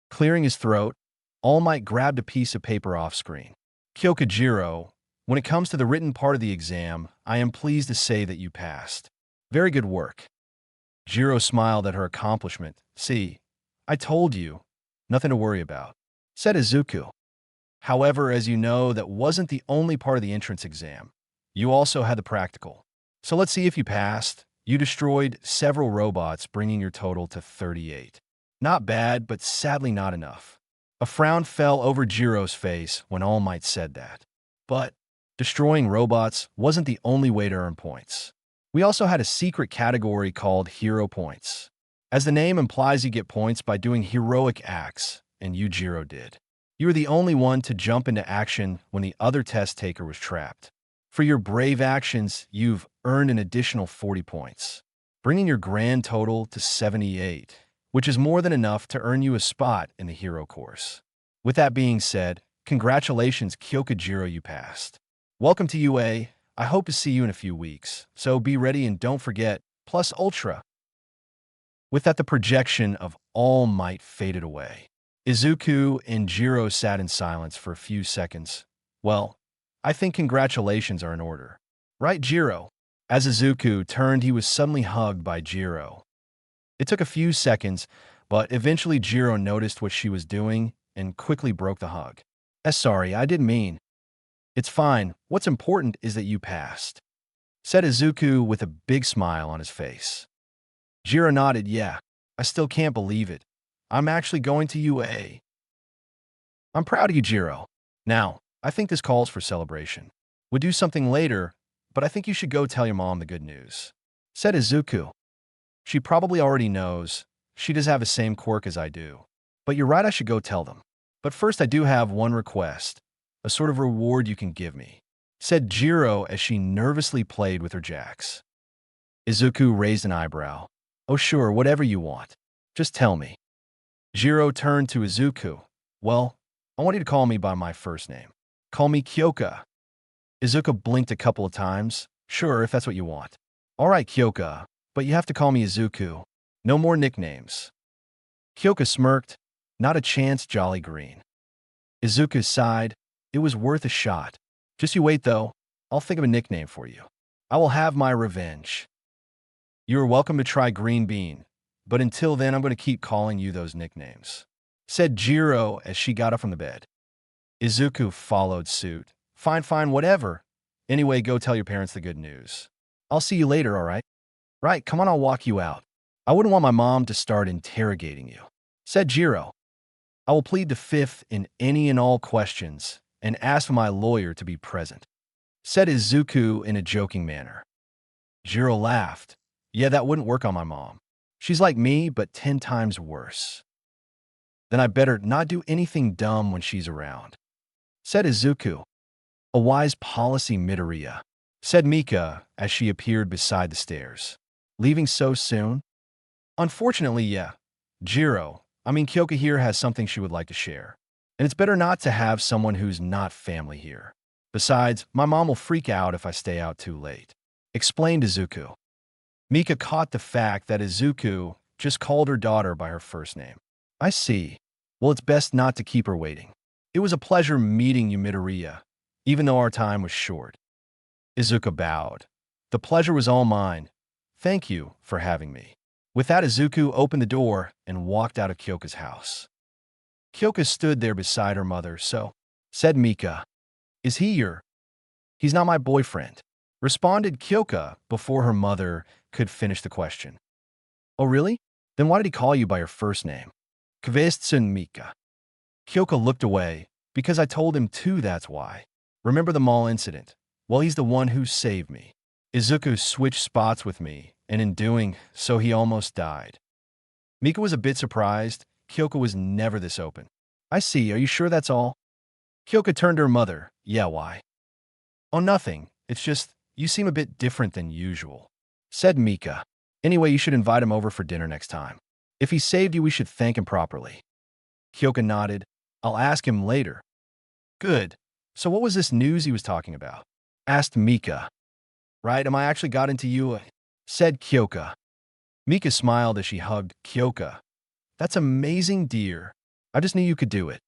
Clearing his throat, All Might grabbed a piece of paper off screen. Kyoka Jiro, when it comes to the written part of the exam, I am pleased to say that you passed. Very good work. Jiro smiled at her accomplishment. See, I told you. Nothing to worry about, said Izuku. However, as you know, that wasn't the only part of the entrance exam. You also had the practical. So let's see if you passed. You destroyed several robots, bringing your total to 38. Not bad, but sadly not enough. A frown fell over Jiro's face when All Might said that. But Destroying robots wasn't the only way to earn points. We also had a secret category called Hero Points. As the name implies, you get points by doing heroic acts, and you, Jiro, did. You were the only one to jump into action when the other test taker was trapped. For your brave actions, you've earned an additional 40 points, bringing your grand total to 78, which is more than enough to earn you a spot in the hero course. With that being said, congratulations, Kyoka Jiro, you passed. Welcome to UA. I hope to see you in a few weeks, so be ready and don't forget, plus Ultra. With that, the projection of All Might faded away. Izuku and Jiro sat in silence for a few seconds. Well, I think congratulations are in order. Right, Jiro? As Izuku turned, he was suddenly hugged by Jiro. It took a few seconds, but eventually Jiro noticed what she was doing and quickly broke the hug. Sorry, I didn't mean. It's fine. What's important is that you passed, said Izuku with a big smile on his face. Jiro nodded. Yeah, I still can't believe it. I'm actually going to UA. I'm proud of you, Jiro. Now, I think this calls for celebration. We'll do something later, but I think you should go tell your mom the good news, said Izuku. She probably already knows. She does have the same quirk as I do. But you're right, I should go tell them. But first, I do have one request. A sort of reward you can give me, said Jiro as she nervously played with her jacks. Izuku raised an eyebrow. Oh sure, whatever you want. Just tell me. Jiro turned to Izuku. Well, I want you to call me by my first name. Call me Kyoka. Izuku blinked a couple of times. Sure, if that's what you want. All right, Kyoka, but you have to call me Izuku. No more nicknames. Kyoka smirked. Not a chance, Jolly Green. Izuku sighed. It was worth a shot. Just you wait, though. I'll think of a nickname for you. I will have my revenge. You are welcome to try Green Bean, but until then, I'm going to keep calling you those nicknames, said Jiro as she got up from the bed. Izuku followed suit. Fine, whatever. Anyway, go tell your parents the good news. I'll see you later, all right? Right, come on, I'll walk you out. I wouldn't want my mom to start interrogating you, said Jiro. I will plead the fifth in any and all questions and ask my lawyer to be present, said Izuku in a joking manner. Jiro laughed. Yeah, that wouldn't work on my mom. She's like me, but 10 times worse. Then I better not do anything dumb when she's around, said Izuku. A wise policy, Midoriya, said Mika as she appeared beside the stairs. Leaving so soon? Unfortunately, yeah. Kyoka here has something she would like to share. And it's better not to have someone who's not family here. Besides, my mom will freak out if I stay out too late, explained Izuku. Mika caught the fact that Izuku just called her daughter by her first name. I see. Well, it's best not to keep her waiting. It was a pleasure meeting you, Midoriya, even though our time was short. Izuku bowed. The pleasure was all mine. Thank you for having me. With that, Izuku opened the door and walked out of Kyoka's house. Kyoka stood there beside her mother. So, said Mika. Is he your? He's not my boyfriend, responded Kyoka before her mother could finish the question. Oh really? Then why did he call you by your first name? Kvaistsun Mika. Kyoka looked away. Because I told him to, that's why. Remember the mall incident? Well, he's the one who saved me. Izuku switched spots with me, and in doing so he almost died. Mika was a bit surprised. Kyoka was never this open. I see, are you sure that's all? Kyoka turned to her mother. Yeah, why? Oh, nothing. It's just, you seem a bit different than usual, said Mika. Anyway, you should invite him over for dinner next time. If he saved you, we should thank him properly. Kyoka nodded. I'll ask him later. Good. So what was this news he was talking about? Asked Mika. Right, I actually got into you, said Kyoka. Mika smiled as she hugged Kyoka. That's amazing, dear. I just knew you could do it.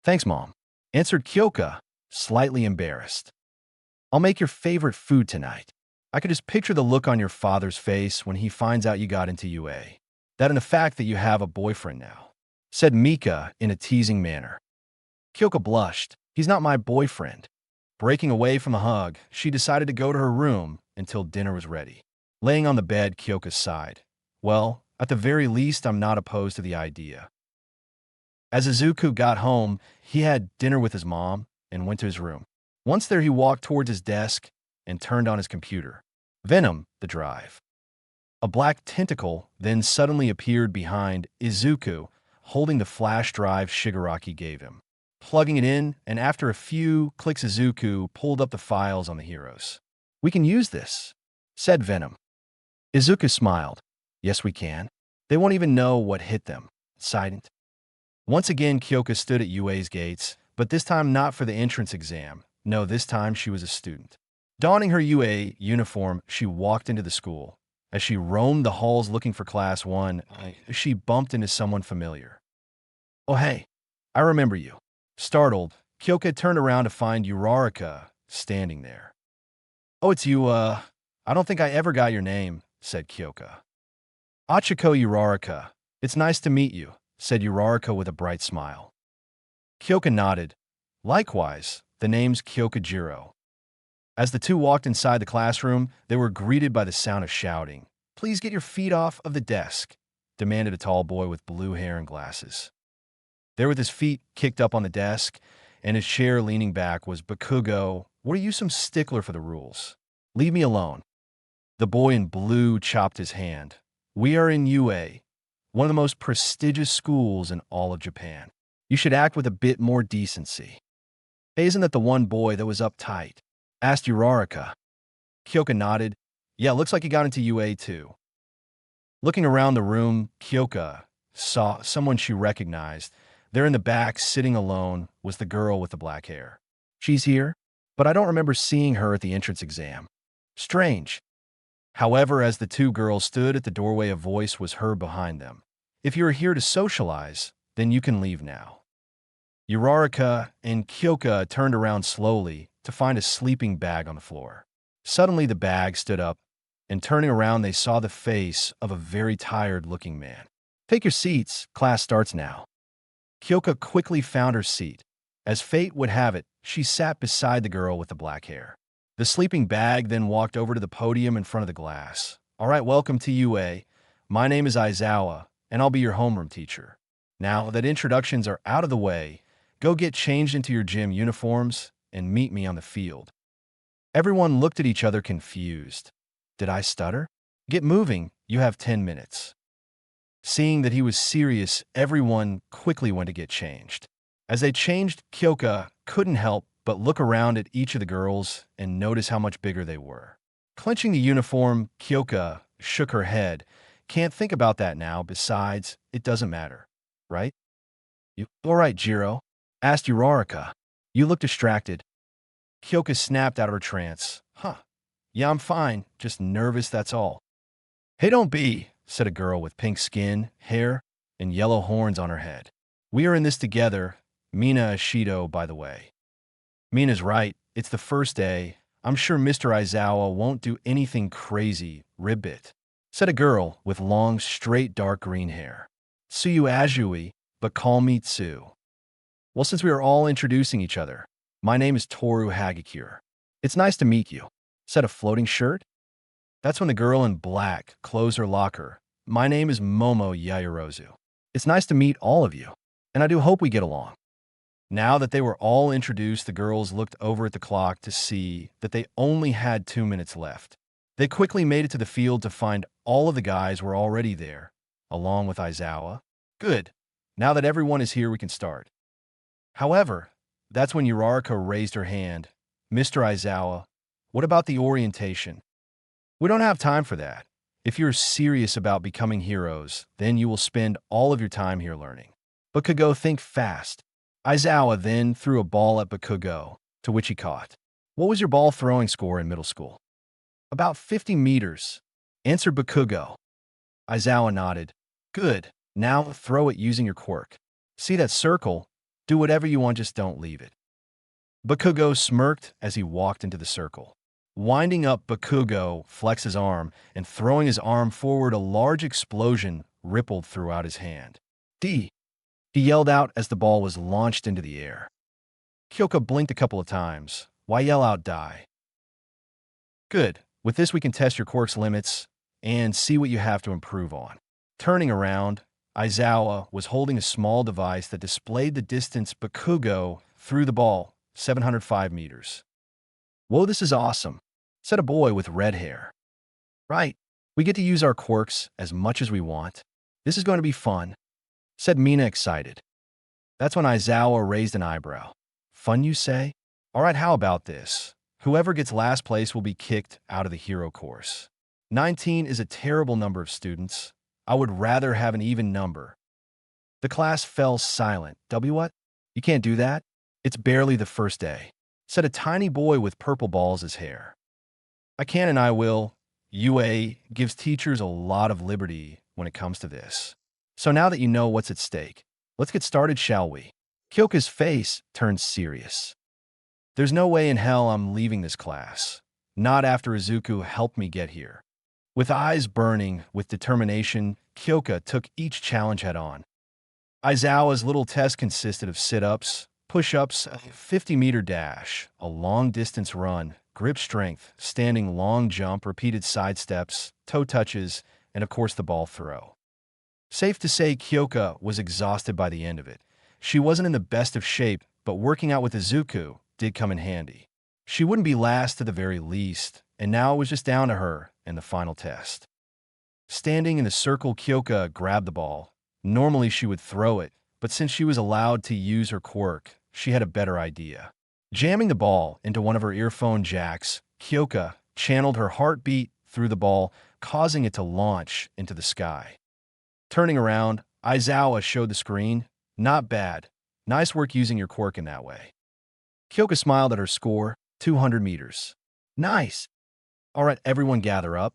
Thanks, Mom, answered Kyoka, slightly embarrassed. I'll make your favorite food tonight. I could just picture the look on your father's face when he finds out you got into UA. That and the fact that you have a boyfriend now, said Mika in a teasing manner. Kyoka blushed. He's not my boyfriend. Breaking away from the hug, she decided to go to her room until dinner was ready. Laying on the bed, Kyoka sighed. Well, at the very least, I'm not opposed to the idea. As Izuku got home, he had dinner with his mom and went to his room. Once there, he walked towards his desk and turned on his computer. Venom, the drive. A black tentacle then suddenly appeared behind Izuku, holding the flash drive Shigaraki gave him. Plugging it in, and after a few clicks, Izuku pulled up the files on the heroes. "We can use this," said Venom. Izuku smiled. "Yes, we can. They won't even know what hit them." Silent. Once again, Kyoka stood at UA's gates, but this time not for the entrance exam. No, this time she was a student. Donning her UA uniform, she walked into the school. As she roamed the halls looking for Class 1, she bumped into someone familiar. "Oh, hey, I remember you." Startled, Kyoka turned around to find Uraraka standing there. "Oh, it's you, I don't think I ever got your name," said Kyoka. "Achiko Uraraka. It's nice to meet you," said Uraraka with a bright smile. Kyoka nodded. "Likewise, the name's Kyoka Jiro." As the two walked inside the classroom, they were greeted by the sound of shouting. "Please get your feet off of the desk," demanded a tall boy with blue hair and glasses. There with his feet kicked up on the desk and his chair leaning back was Bakugo. "What are you, some stickler for the rules? Leave me alone." The boy in blue chopped his hand. "We are in UA, one of the most prestigious schools in all of Japan. You should act with a bit more decency." "Hey, isn't that the one boy that was uptight?" asked Uraraka. Kyoka nodded. "Yeah, looks like he got into UA too." Looking around the room, Kyoka saw someone she recognized. There in the back, sitting alone, was the girl with the black hair. "She's here, but I don't remember seeing her at the entrance exam. Strange." However, as the two girls stood at the doorway, a voice was heard behind them. "If you're here to socialize, then you can leave now." Uraraka and Kyoka turned around slowly to find a sleeping bag on the floor. Suddenly, the bag stood up, and turning around, they saw the face of a very tired-looking man. "Take your seats. Class starts now." Kyoka quickly found her seat. As fate would have it, she sat beside the girl with the black hair. The sleeping bag then walked over to the podium in front of the glass. "All right, welcome to UA. My name is Aizawa, and I'll be your homeroom teacher. Now that introductions are out of the way, go get changed into your gym uniforms and meet me on the field." Everyone looked at each other confused. Did I stutter? "Get moving, you have 10 minutes. Seeing that he was serious, everyone quickly went to get changed. As they changed, Kyoka couldn't help but look around at each of the girls and notice how much bigger they were. Clenching the uniform, Kyoka shook her head. "Can't think about that now. Besides, it doesn't matter, right?" "You all right, Jiro?" asked Uraraka. "You look distracted." Kyoka snapped out of her trance. "Huh. Yeah, I'm fine. Just nervous, that's all." "Hey, don't be," said a girl with pink skin, hair, and yellow horns on her head. "We are in this together. Mina Ashido, by the way." "Mina's right. It's the first day. I'm sure Mr. Aizawa won't do anything crazy, ribbit," said a girl with long, straight, dark green hair. "Tsuyu Ajui, but call me Tsu." "Well, since we are all introducing each other, my name is Toru Hagakure. It's nice to meet you," said a floating shirt. That's when the girl in black closed her locker. "My name is Momo Yayorozu. It's nice to meet all of you, and I do hope we get along." Now that they were all introduced, the girls looked over at the clock to see that they only had 2 minutes left. They quickly made it to the field to find all of the guys were already there, along with Aizawa. "Good. Now that everyone is here, we can start." However, that's when Uraraka raised her hand. "Mr. Aizawa, what about the orientation?" "We don't have time for that. If you're serious about becoming heroes, then you will spend all of your time here learning." Bakugo, think fast. Aizawa then threw a ball at Bakugo, to which he caught. "What was your ball throwing score in middle school?" "About 50 meters, answered Bakugo. Aizawa nodded. "Good. Now throw it using your quirk. See that circle? Do whatever you want, just don't leave it." Bakugo smirked as he walked into the circle. Winding up, Bakugo flexed his arm, and throwing his arm forward, a large explosion rippled throughout his hand. "D!" he yelled out as the ball was launched into the air. Kyoka blinked a couple of times. "Why yell out die?" "Good. With this we can test your quirk's limits and see what you have to improve on." Turning around, Aizawa was holding a small device that displayed the distance Bakugo threw the ball, 705 meters. Whoa, this is awesome, said a boy with red hair. Right. We get to use our quirks as much as we want. This is going to be fun, said Mina excited. That's when Aizawa raised an eyebrow. Fun, you say? All right, how about this? Whoever gets last place will be kicked out of the hero course. 19 is a terrible number of students. I would rather have an even number. The class fell silent. What? You can't do that? It's barely the first day, said a tiny boy with purple balls as hair. I can and I will. UA gives teachers a lot of liberty when it comes to this. So now that you know what's at stake, let's get started, shall we? Kyoka's face turned serious. There's no way in hell I'm leaving this class. Not after Izuku helped me get here. With eyes burning with determination, Kyoka took each challenge head on. Aizawa's little test consisted of sit-ups, push-ups, a 50-meter dash, a long-distance run, grip strength, standing long jump, repeated side steps, toe touches, and of course the ball throw. Safe to say Kyoka was exhausted by the end of it. She wasn't in the best of shape, but working out with Izuku did come in handy. She wouldn't be last to the very least, and now it was just down to her in the final test. Standing in the circle, Kyoka grabbed the ball. Normally she would throw it, but since she was allowed to use her quirk, she had a better idea. Jamming the ball into one of her earphone jacks, Kyoka channeled her heartbeat through the ball, causing it to launch into the sky. Turning around, Aizawa showed the screen. Not bad. Nice work using your quirk in that way. Kyoka smiled at her score, 200 meters. Nice. All right, everyone gather up.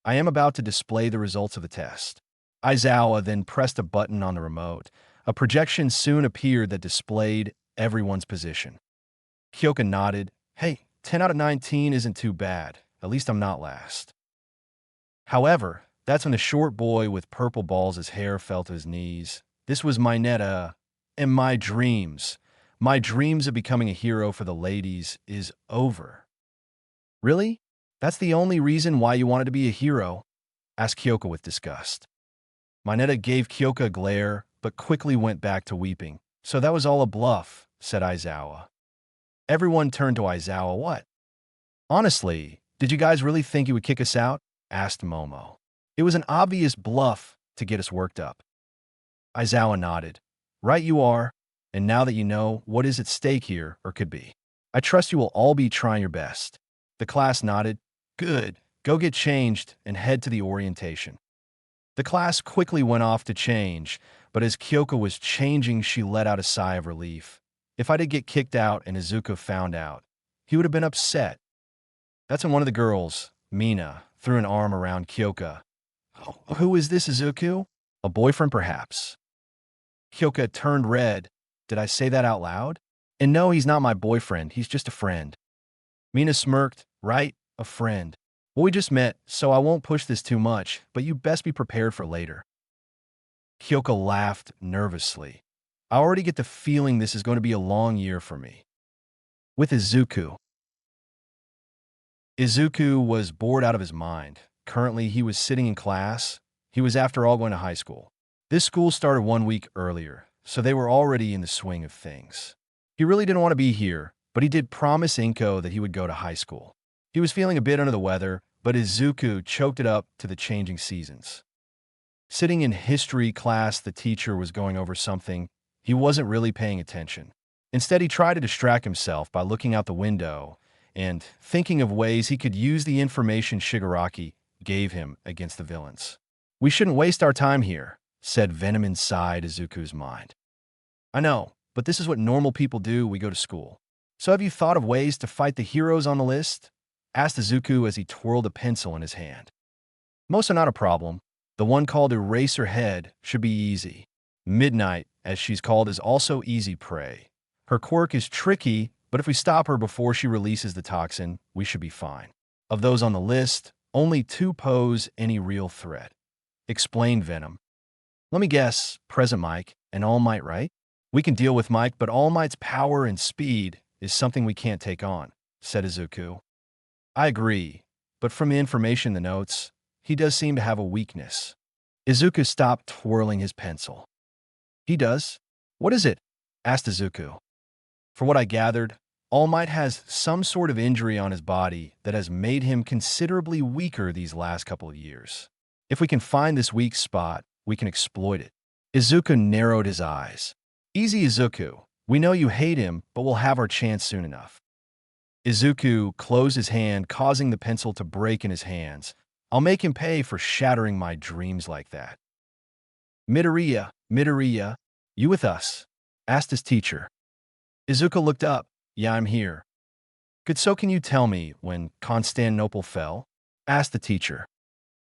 I am about to display the results of the test. Aizawa then pressed a button on the remote. A projection soon appeared that displayed everyone's position. Kyoka nodded. Hey, 10 out of 19 isn't too bad. At least I'm not last. However, that's when the short boy with purple balls' his hair fell to his knees. This was Mineta, and my dreams of becoming a hero for the ladies is over. Really? That's the only reason why you wanted to be a hero? Asked Kyoka with disgust. Mineta gave Kyoka a glare, but quickly went back to weeping. So that was all a bluff, said Aizawa. Everyone turned to Aizawa. What? Honestly, did you guys really think you would kick us out? Asked Momo. It was an obvious bluff to get us worked up. Aizawa nodded. Right you are, and now that you know what is at stake here, or could be, I trust you will all be trying your best. The class nodded. Good. Go get changed and head to the orientation. The class quickly went off to change, but as Kyoka was changing, she let out a sigh of relief. If I did get kicked out and Izuku found out, he would have been upset. That's when one of the girls, Mina, threw an arm around Kyoka. Oh, who is this, Izuku? A boyfriend, perhaps? Kyoka turned red. Did I say that out loud? And no, he's not my boyfriend. He's just a friend. Mina smirked. Right, a friend. Well, we just met, so I won't push this too much, but you best be prepared for later. Kyoka laughed nervously. I already get the feeling this is going to be a long year for me. With Izuku. Izuku was bored out of his mind. Currently, he was sitting in class. He was, after all, going to high school. This school started 1 week earlier, so they were already in the swing of things. He really didn't want to be here, but he did promise Inko that he would go to high school. He was feeling a bit under the weather, but Izuku choked it up to the changing seasons. Sitting in history class, the teacher was going over something. He wasn't really paying attention. Instead, he tried to distract himself by looking out the window and thinking of ways he could use the information Shigaraki gave him against the villains. We shouldn't waste our time here, said Venom inside Izuku's mind. I know, but this is what normal people do. We go to school. So have you thought of ways to fight the heroes on the list? Asked Izuku as he twirled a pencil in his hand. Most are not a problem. The one called Eraserhead should be easy. Midnight, as she's called, is also easy prey. Her quirk is tricky, but if we stop her before she releases the toxin, we should be fine. Of those on the list, only 2 pose any real threat. Explained Venom. Let me guess, Present Mike and All Might, right? We can deal with Mike, but All Might's power and speed is something we can't take on, said Izuku. I agree, but from the information in the notes, he does seem to have a weakness. Izuku stopped twirling his pencil. He does? What is it? Asked Izuku. For what I gathered, All Might has some sort of injury on his body that has made him considerably weaker these last couple of years. If we can find this weak spot, we can exploit it. Izuku narrowed his eyes. Easy, Izuku. We know you hate him, but we'll have our chance soon enough. Izuku closed his hand, causing the pencil to break in his hands. I'll make him pay for shattering my dreams like that. Midoriya, you with us? Asked his teacher. Izuku looked up. Yeah, I'm here. Good, so can you tell me when Constantinople fell? Asked the teacher.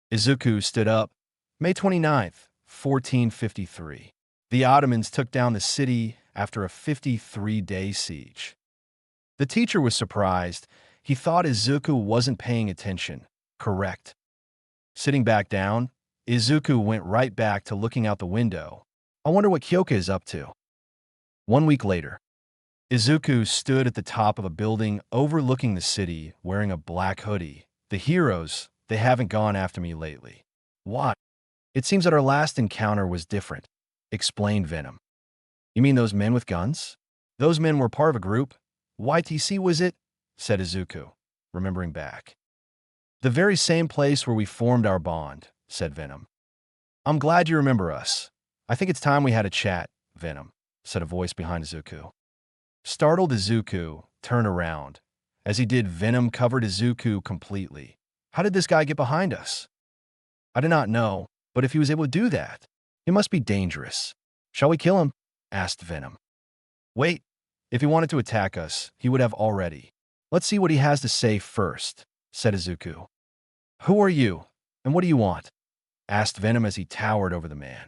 Izuku stood up. May 29th, 1453. The Ottomans took down the city after a 53-day siege. The teacher was surprised. He thought Izuku wasn't paying attention. Correct. Sitting back down, Izuku went right back to looking out the window. I wonder what Kyoka is up to. 1 week later, Izuku stood at the top of a building overlooking the city wearing a black hoodie. The heroes, they haven't gone after me lately. What? It seems that our last encounter was different, explained Venom. You mean those men with guns? Those men were part of a group? YTC was it? Said Izuku, remembering back. The very same place where we formed our bond, said Venom. I'm glad you remember us. I think it's time we had a chat, Venom, said a voice behind Izuku. Startled, Izuku turned around. As he did, Venom covered Izuku completely. How did this guy get behind us? I do not know, but if he was able to do that, it must be dangerous. Shall we kill him? Asked Venom. Wait, if he wanted to attack us, he would have already. Let's see what he has to say first, said Izuku. Who are you, and what do you want? Asked Venom as he towered over the man.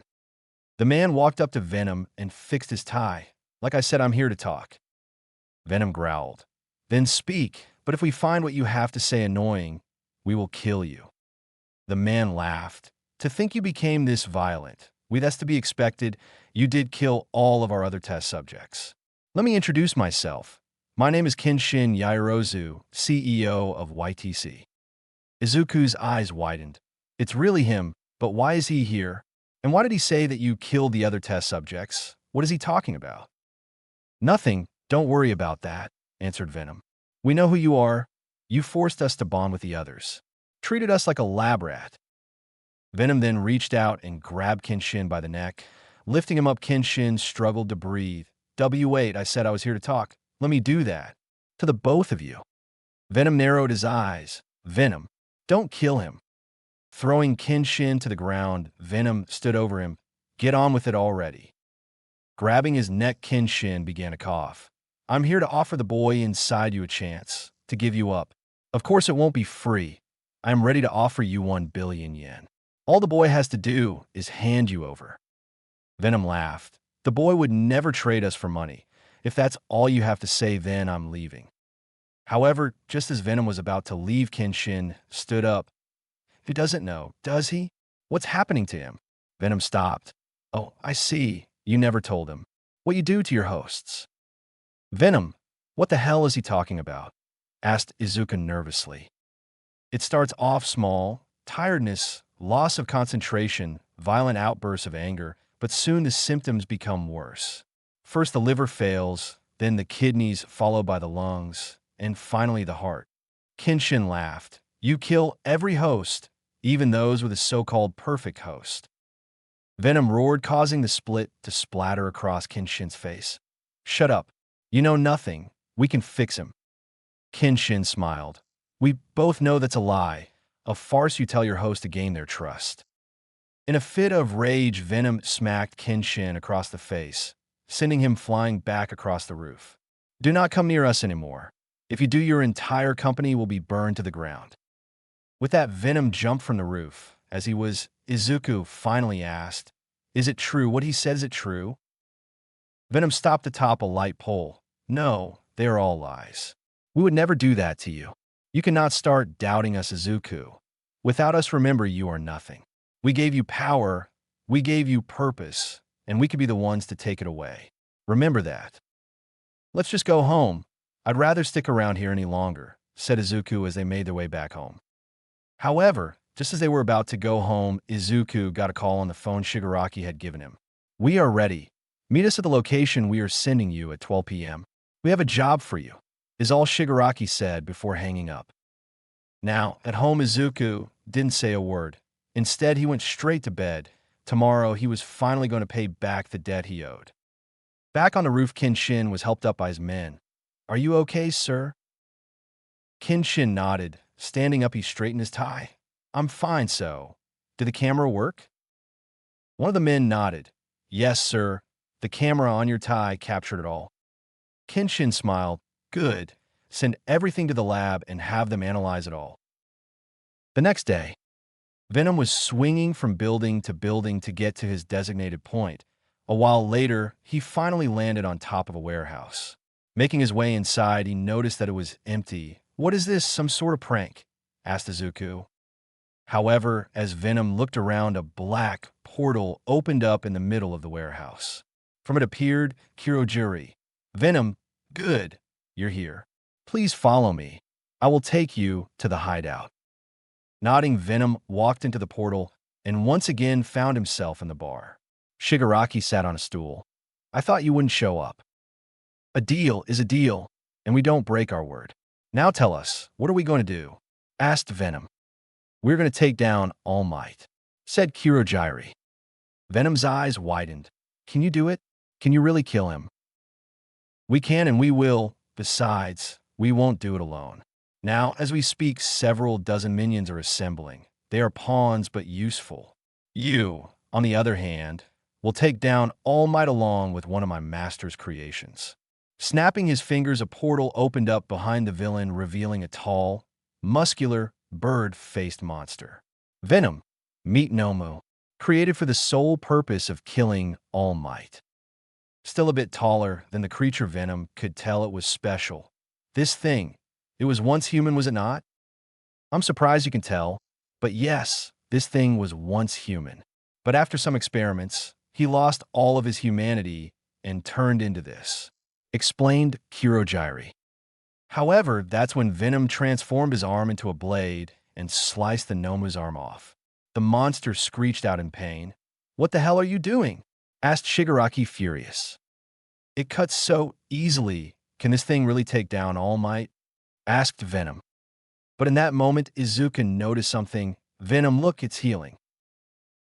The man walked up to Venom and fixed his tie. Like I said, I'm here to talk. Venom growled. Then speak, but if we find what you have to say annoying, we will kill you. The man laughed. To think you became this violent. That's to be expected. You did kill all of our other test subjects. Let me introduce myself. My name is Kenshin Yaoyorozu, CEO of YTC. Izuku's eyes widened. It's really him, but why is he here? And why did he say that you killed the other test subjects? What is he talking about? Nothing, don't worry about that, answered Venom. We know who you are. You forced us to bond with the others. Treated us like a lab rat. Venom then reached out and grabbed Kenshin by the neck. Lifting him up, Kenshin struggled to breathe. W8, I said I was here to talk. Let me do that. To the both of you. Venom narrowed his eyes. Venom, don't kill him. Throwing Kenshin to the ground, Venom stood over him. Get on with it already. Grabbing his neck, Kenshin began to cough. I'm here to offer the boy inside you a chance, to give you up. Of course it won't be free. I am ready to offer you 1 billion yen. All the boy has to do is hand you over. Venom laughed. The boy would never trade us for money. If that's all you have to say, then I'm leaving. However, just as Venom was about to leave, Kenshin stood up. He doesn't know, does he? What's happening to him? Venom stopped. Oh, I see. You never told him. What you do to your hosts. Venom, what the hell is he talking about? Asked Izuku nervously. It starts off small, tiredness, loss of concentration, violent outbursts of anger, but soon the symptoms become worse. First the liver fails, then the kidneys, followed by the lungs, and finally the heart. Kenshin laughed. You kill every host, even those with a so-called perfect host. Venom roared, causing the split to splatter across Kenshin's face. Shut up. You know nothing. We can fix him. Kenshin smiled. We both know that's a lie, a farce you tell your host to gain their trust. In a fit of rage, Venom smacked Kenshin across the face, sending him flying back across the roof. Do not come near us anymore. If you do, your entire company will be burned to the ground. With that, Venom jumped from the roof. As he was, Izuku finally asked, Is it true? What he said, is it true? Venom stopped atop a light pole. No, they are all lies. We would never do that to you. You cannot start doubting us, Izuku. Without us, remember, you are nothing. We gave you power, we gave you purpose, and we could be the ones to take it away. Remember that. Let's just go home. I'd rather stick around here any longer, said Izuku as they made their way back home. However, just as they were about to go home, Izuku got a call on the phone Shigaraki had given him. We are ready. Meet us at the location we are sending you at 12 p.m. We have a job for you. is all Shigaraki said before hanging up. Now, at home, Izuku didn't say a word. Instead, he went straight to bed. Tomorrow, he was finally going to pay back the debt he owed. Back on the roof, Kenshin was helped up by his men. "Are you okay, sir?" Kenshin nodded. Standing up, he straightened his tie. "I'm fine, so. Did the camera work?" One of the men nodded. "Yes, sir. The camera on your tie captured it all." Kenshin smiled. "Good. Send everything to the lab and have them analyze it all." The next day, Venom was swinging from building to get to his designated point. A while later, he finally landed on top of a warehouse. Making his way inside, he noticed that it was empty. "What is this, some sort of prank?" asked Izuku. However, as Venom looked around, a black portal opened up in the middle of the warehouse. From it appeared Kirojuri. "Venom, good, you're here. Please follow me. I will take you to the hideout." Nodding, Venom walked into the portal and once again found himself in the bar. Shigaraki sat on a stool. "I thought you wouldn't show up." "A deal is a deal, and we don't break our word. Now tell us, what are we going to do?" asked Venom. "We're going to take down All Might," said Kirojiri. Venom's eyes widened. "Can you do it? Can you really kill him?" "We can and we will. Besides, we won't do it alone. Now, as we speak, several dozen minions are assembling. They are pawns but useful. You, on the other hand, will take down All Might along with one of my master's creations." Snapping his fingers, a portal opened up behind the villain, revealing a tall, muscular, bird-faced monster. "Venom, meet Nomu, created for the sole purpose of killing All Might." Still a bit taller than the creature, Venom could tell it was special. This thing, it was once human, was it not? "I'm surprised you can tell, but yes, this thing was once human. But after some experiments, he lost all of his humanity and turned into this," explained Kirojiri. However, that's when Venom transformed his arm into a blade and sliced the Nomu's arm off. The monster screeched out in pain. "What the hell are you doing?" asked Shigaraki, furious. "It cuts so easily. Can this thing really take down All Might?" asked Venom. But in that moment, Izuku noticed something. "Venom, look, it's healing."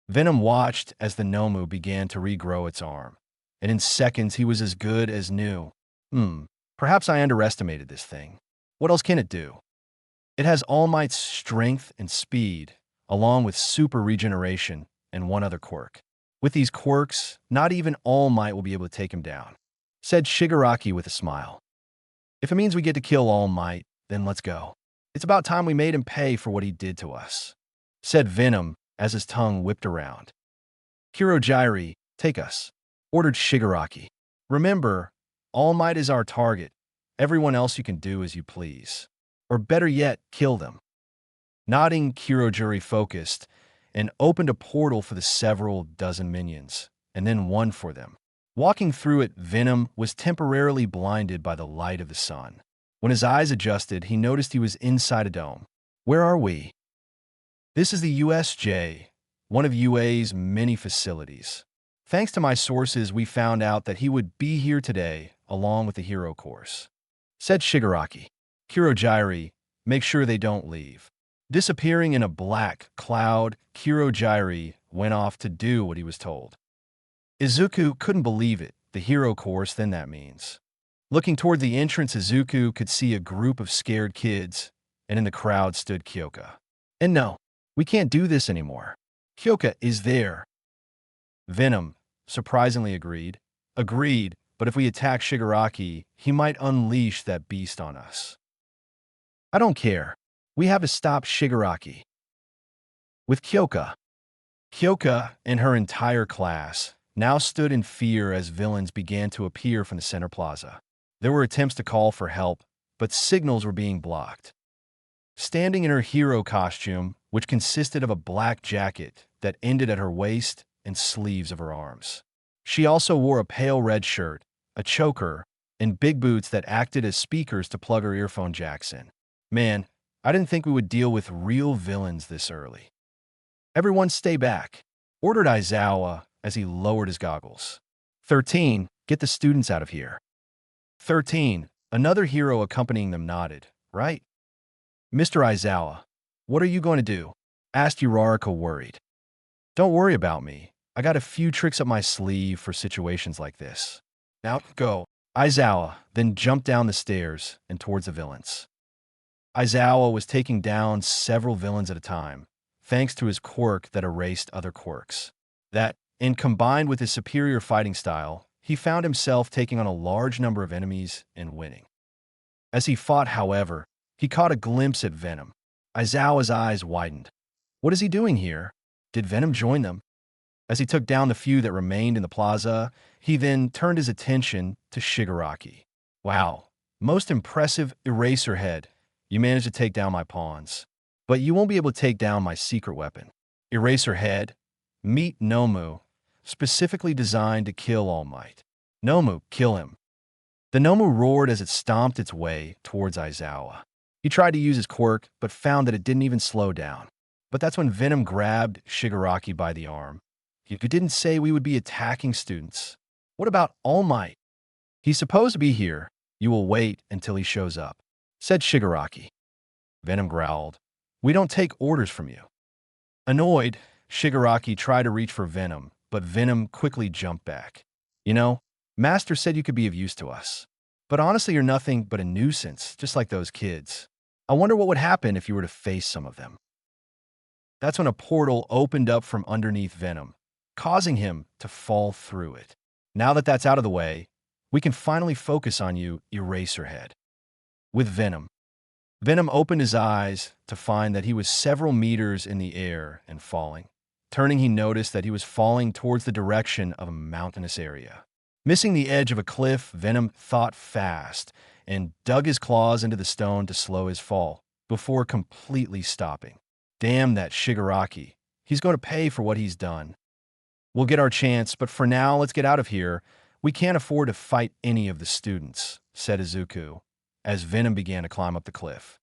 Venom watched as the Nomu began to regrow its arm, and in seconds he was as good as new. Perhaps I underestimated this thing. What else can it do? It has All Might's strength and speed, along with super regeneration and one other quirk. With these quirks, not even All Might will be able to take him down," said Shigaraki with a smile. "If it means we get to kill All Might, then let's go. It's about time we made him pay for what he did to us," said Venom as his tongue whipped around. "Kirojiri, take us," ordered Shigaraki. "Remember, All Might is our target. Everyone else you can do as you please. Or better yet, kill them." Nodding, Kirojiri focused and opened a portal for the several dozen minions, and then one for them. Walking through it, Venom was temporarily blinded by the light of the sun. When his eyes adjusted, he noticed he was inside a dome. "Where are we?" "This is the USJ, one of UA's many facilities. Thanks to my sources, we found out that he would be here today, along with the hero course," said Shigaraki. "Kirojiri, make sure they don't leave." Disappearing in a black cloud, Kirojiri went off to do what he was told. Izuku couldn't believe it. The hero course, then that means. Looking toward the entrance, Izuku could see a group of scared kids, and in the crowd stood Kyoka. "And no, we can't do this anymore. Kyoka is there." Venom surprisingly agreed. "Agreed, but if we attack Shigaraki, he might unleash that beast on us." "I don't care. We have to stop Shigaraki." With Kyoka and her entire class now stood in fear as villains began to appear from the center plaza. There were attempts to call for help, but signals were being blocked. Standing in her hero costume, which consisted of a black jacket that ended at her waist and sleeves of her arms. She also wore a pale red shirt, a choker, and big boots that acted as speakers to plug her earphone jacks in. "Man, I didn't think we would deal with real villains this early." "Everyone stay back," ordered Aizawa as he lowered his goggles. 13, get the students out of here. 13, Another hero accompanying them nodded. Right? Mr. Aizawa, what are you going to do? Asked Uraraka worried. Don't worry about me. I got a few tricks up my sleeve for situations like this. Now go. Aizawa then jumped down the stairs and towards the villains. Aizawa was taking down several villains at a time, thanks to his quirk that erased other quirks. That, and combined with his superior fighting style, he found himself taking on a large number of enemies and winning. As he fought, however, he caught a glimpse at Venom. Aizawa's eyes widened. What is he doing here? Did Venom join them? As he took down the few that remained in the plaza, he then turned his attention to Shigaraki. Wow, most impressive Eraserhead. You managed to take down my pawns. But you won't be able to take down my secret weapon. Eraserhead, meet Nomu, specifically designed to kill All Might. Nomu, kill him. The Nomu roared as it stomped its way towards Aizawa. He tried to use his quirk, but found that it didn't even slow down. But that's when Venom grabbed Shigaraki by the arm. You didn't say we would be attacking students. What about All Might? He's supposed to be here. You will wait until he shows up, said Shigaraki. Venom growled. We don't take orders from you. Annoyed, Shigaraki tried to reach for Venom, but Venom quickly jumped back. You know, Master said you could be of use to us. But honestly, you're nothing but a nuisance, just like those kids. I wonder what would happen if you were to face some of them. That's when a portal opened up from underneath Venom, causing him to fall through it. Now that that's out of the way, we can finally focus on you, Eraserhead. With Venom. Venom opened his eyes to find that he was several meters in the air and falling. Turning, he noticed that he was falling towards the direction of a mountainous area. Missing the edge of a cliff, Venom thought fast and dug his claws into the stone to slow his fall, before completely stopping. Damn that Shigaraki. He's going to pay for what he's done. We'll get our chance, but for now, let's get out of here. We can't afford to fight any of the students, said Izuku, as Venom began to climb up the cliff.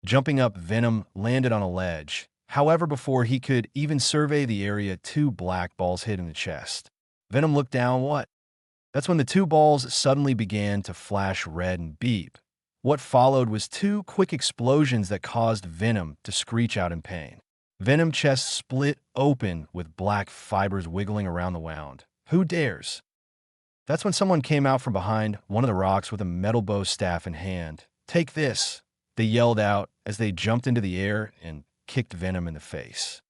Jumping up, Venom landed on a ledge. However, before he could even survey the area, 2 black balls hit in the chest. Venom looked down. What? That's when the 2 balls suddenly began to flash red and beep. What followed was 2 quick explosions that caused Venom to screech out in pain. Venom's chest split open with black fibers wiggling around the wound. Who dares? That's when someone came out from behind one of the rocks with a metal bow staff in hand. Take this, they yelled out as they jumped into the air and kicked Venom in the face.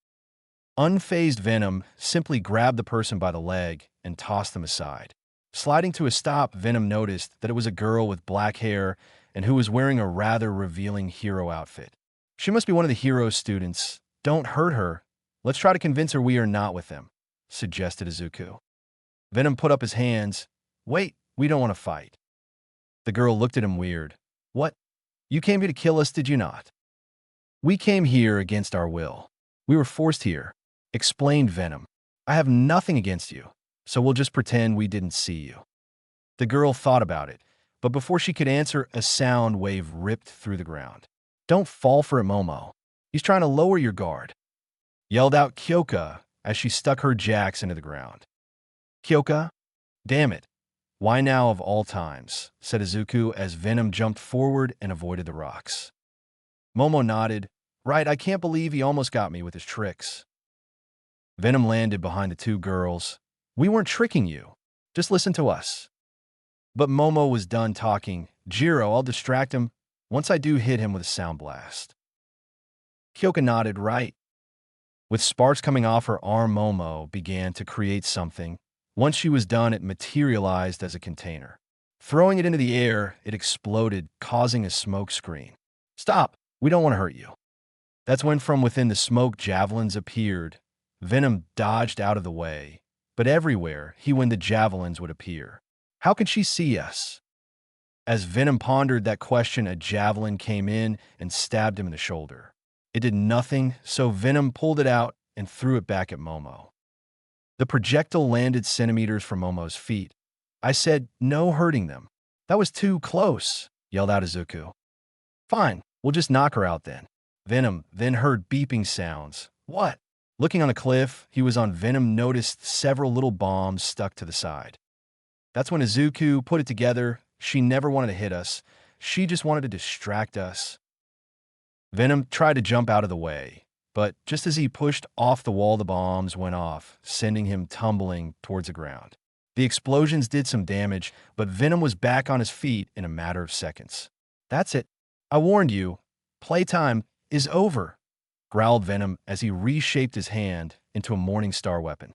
Unfazed Venom simply grabbed the person by the leg and tossed them aside. Sliding to a stop, Venom noticed that it was a girl with black hair and who was wearing a rather revealing hero outfit. She must be one of the hero's students. Don't hurt her. Let's try to convince her we are not with them, suggested Izuku. Venom put up his hands. Wait, we don't want to fight. The girl looked at him weird. What? You came here to kill us, did you not? We came here against our will. We were forced here, explained Venom. I have nothing against you, so we'll just pretend we didn't see you. The girl thought about it, but before she could answer, a sound wave ripped through the ground. Don't fall for it, Momo. He's trying to lower your guard, yelled out Kyoka as she stuck her jacks into the ground. Kyoka? Damn it. Why now of all times, said Izuku as Venom jumped forward and avoided the rocks. Momo nodded. Right, I can't believe he almost got me with his tricks. Venom landed behind the 2 girls. We weren't tricking you. Just listen to us. But Momo was done talking. Jiro, I'll distract him once I do hit him with a sound blast. Kyoka nodded. Right. With sparks coming off her arm, Momo began to create something. Once she was done, it materialized as a container. Throwing it into the air, it exploded, causing a smoke screen. Stop! We don't want to hurt you. That's when from within the smoke javelins appeared. Venom dodged out of the way, but everywhere the javelins would appear. How could she see us? As Venom pondered that question, a javelin came in and stabbed him in the shoulder. It did nothing, so Venom pulled it out and threw it back at Momo. The projectile landed centimeters from Momo's feet. I said, no hurting them. That was too close, yelled out Izuku. Fine, we'll just knock her out then. Venom then heard beeping sounds. What? Looking on a cliff, Venom noticed several little bombs stuck to the side. That's when Izuku put it together. She never wanted to hit us. She just wanted to distract us. Venom tried to jump out of the way, but just as he pushed off the wall, the bombs went off, sending him tumbling towards the ground. The explosions did some damage, but Venom was back on his feet in a matter of seconds. "That's it. I warned you. Playtime is over," growled Venom as he reshaped his hand into a Morning Star weapon.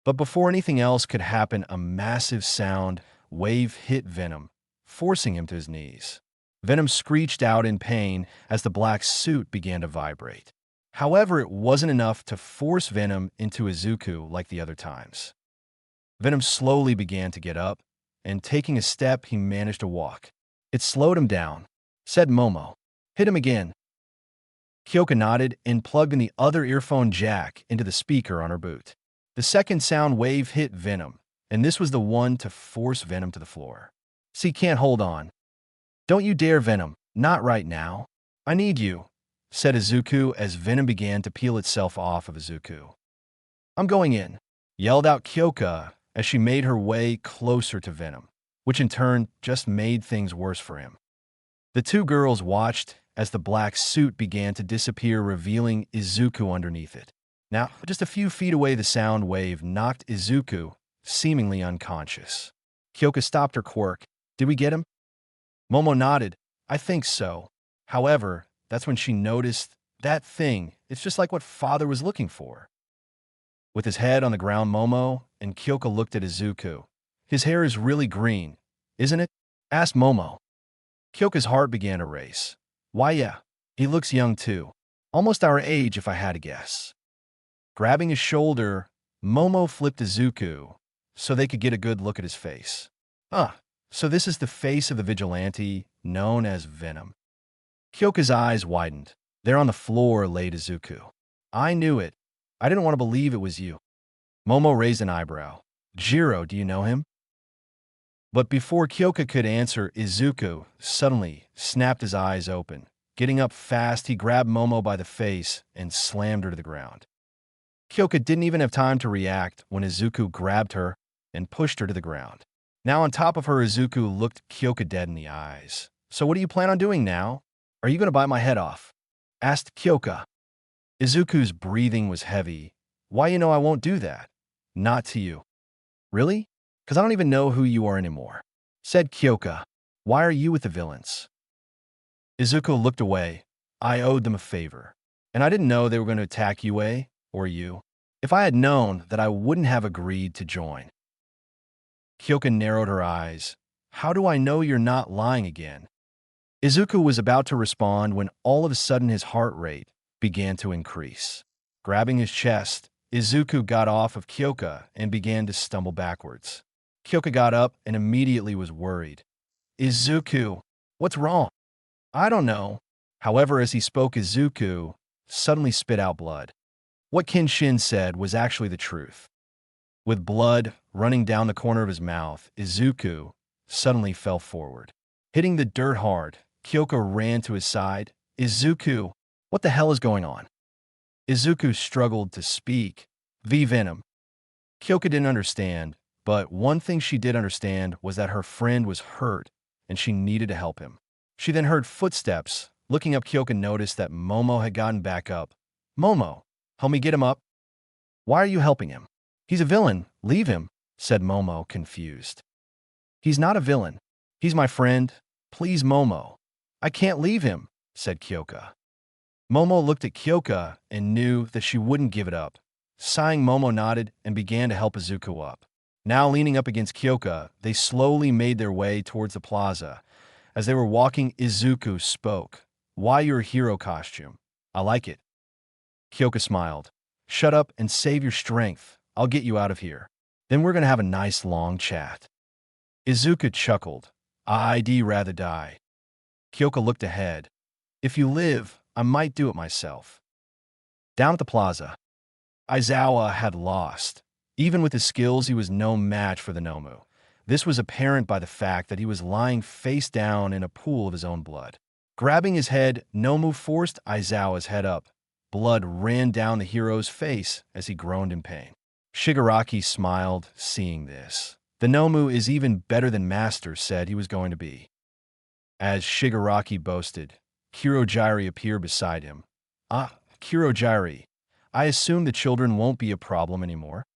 But before anything else could happen, a massive sound wave hit Venom, forcing him to his knees. Venom screeched out in pain as the black suit began to vibrate. However, it wasn't enough to force Venom into Izuku like the other times. Venom slowly began to get up, and taking a step, he managed to walk. "It slowed him down," said Momo. "Hit him again." Kyoka nodded and plugged in the other earphone jack into the speaker on her boot. The second sound wave hit Venom, and this was the one to force Venom to the floor. "See, can't hold on." "Don't you dare, Venom. Not right now. I need you," said Izuku as Venom began to peel itself off of Izuku. "I'm going in," yelled out Kyoka as she made her way closer to Venom, which in turn just made things worse for him. The two girls watched as the black suit began to disappear, revealing Izuku underneath it. Now, just a few feet away, the sound wave knocked Izuku seemingly unconscious. Kyoka stopped her quirk. "Did we get him?" Momo nodded. "I think so." However, that's when she noticed that thing. It's just like what Father was looking for. With his head on the ground, Momo and Kyoka looked at Izuku. "His hair is really green, isn't it?" asked Momo. Kyoka's heart began to race. "Why, yeah. He looks young too. Almost our age, if I had to guess." Grabbing his shoulder, Momo flipped Izuku so they could get a good look at his face. So this is the face of the vigilante known as Venom. Kyoka's eyes widened. There on the floor lay Izuku. "I knew it. I didn't want to believe it was you." Momo raised an eyebrow. "Jiro, do you know him?" But before Kyoka could answer, Izuku suddenly snapped his eyes open. Getting up fast, he grabbed Momo by the face and slammed her to the ground. Kyoka didn't even have time to react when Izuku grabbed her and pushed her to the ground. Now on top of her, Izuku looked Kyoka dead in the eyes. "So what do you plan on doing now? Are you going to bite my head off?" asked Kyoka. Izuku's breathing was heavy. "Why, I won't do that. Not to you." "Really? Because I don't even know who you are anymore," said Kyoka. "Why are you with the villains?" Izuku looked away. "I owed them a favor, and I didn't know they were going to attack Yue or you. If I had known that, I wouldn't have agreed to join." Kyoka narrowed her eyes. "How do I know you're not lying again?" Izuku was about to respond when all of a sudden his heart rate began to increase. Grabbing his chest, Izuku got off of Kyoka and began to stumble backwards. Kyoka got up and immediately was worried. "Izuku, what's wrong?" "I don't know." However, as he spoke, Izuku suddenly spit out blood. What Kenshin said was actually the truth. With blood running down the corner of his mouth, Izuku suddenly fell forward. Hitting the dirt hard, Kyoka ran to his side. "Izuku, what the hell is going on?" Izuku struggled to speak. Venom. Kyoka didn't understand, but one thing she did understand was that her friend was hurt and she needed to help him. She then heard footsteps. Looking up, Kyoka noticed that Momo had gotten back up. "Momo, help me get him up." "Why are you helping him?" "He's a villain. Leave him," said Momo, confused. "He's not a villain. He's my friend. Please, Momo." "I can't leave him," said Kyoka. Momo looked at Kyoka and knew that she wouldn't give it up. Sighing, Momo nodded and began to help Izuku up. Now leaning up against Kyoka, they slowly made their way towards the plaza. As they were walking, Izuku spoke. "Why your hero costume? I like it." Kyoka smiled. "Shut up and save your strength. I'll get you out of here. Then we're going to have a nice long chat." Izuku chuckled. "I'd rather die." Kyoka looked ahead. "If you live, I might do it myself." Down at the plaza, Aizawa had lost. Even with his skills, he was no match for the Nomu. This was apparent by the fact that he was lying face down in a pool of his own blood. Grabbing his head, Nomu forced Aizawa's head up. Blood ran down the hero's face as he groaned in pain. Shigaraki smiled, seeing this. The Nomu is even better than Master said he was going to be. As Shigaraki boasted, Kurogiri appeared beside him. Ah, Kurogiri, I assume the children won't be a problem anymore.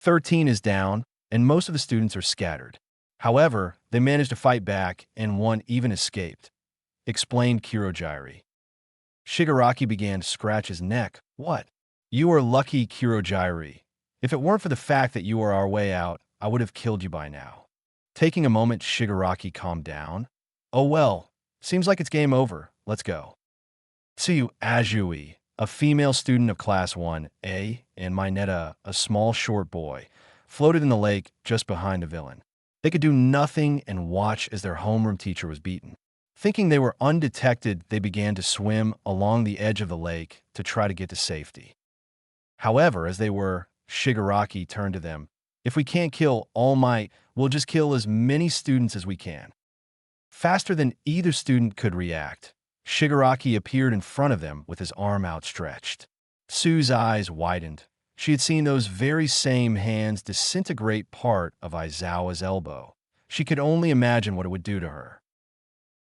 13 is down, and most of the students are scattered. However, they managed to fight back, and one even escaped, explained Kurogiri. Shigaraki began to scratch his neck. What? You are lucky, Kurogiri. If it weren't for the fact that you are our way out, I would have killed you by now. Taking a moment, Shigaraki calmed down. Oh well, seems like it's game over. Let's go. Tsuyu Azui, a female student of Class 1A, and Mineta, a small short boy, floated in the lake just behind the villain. They could do nothing and watch as their homeroom teacher was beaten. Thinking they were undetected, they began to swim along the edge of the lake to try to get to safety. However, as they were, Shigaraki turned to them. If we can't kill All Might, we'll just kill as many students as we can. Faster than either student could react, Shigaraki appeared in front of them with his arm outstretched. Sue's eyes widened. She had seen those very same hands disintegrate part of Aizawa's elbow. She could only imagine what it would do to her.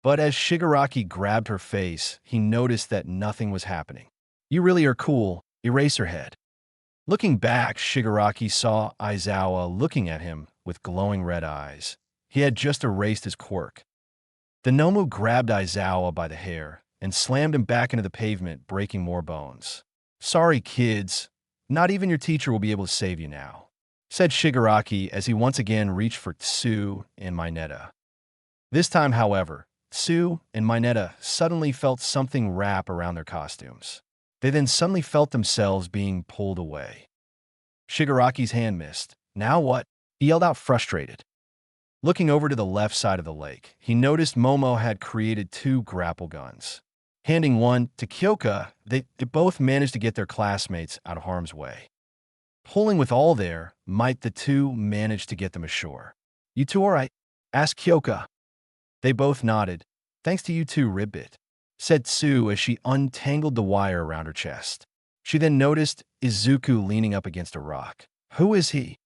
But as Shigaraki grabbed her face, he noticed that nothing was happening. You really are cool, Eraserhead. Looking back, Shigaraki saw Aizawa looking at him with glowing red eyes. He had just erased his quirk. The Nomu grabbed Aizawa by the hair and slammed him back into the pavement, breaking more bones. Sorry, kids. Not even your teacher will be able to save you now, said Shigaraki as he once again reached for Tsu and Mineta. This time, however, Tsu and Mineta suddenly felt something wrap around their costumes. They then suddenly felt themselves being pulled away. Shigaraki's hand missed. Now what? He yelled out, frustrated. Looking over to the left side of the lake, he noticed Momo had created 2 grapple guns. Handing one to Kyoka, they both managed to get their classmates out of harm's way. Pulling with all their might, the 2 managed to get them ashore. You 2 all right? Asked Kyoka. They both nodded. Thanks to you 2, Ribbit, said Tsu as she untangled the wire around her chest. She then noticed Izuku leaning up against a rock. Who is he?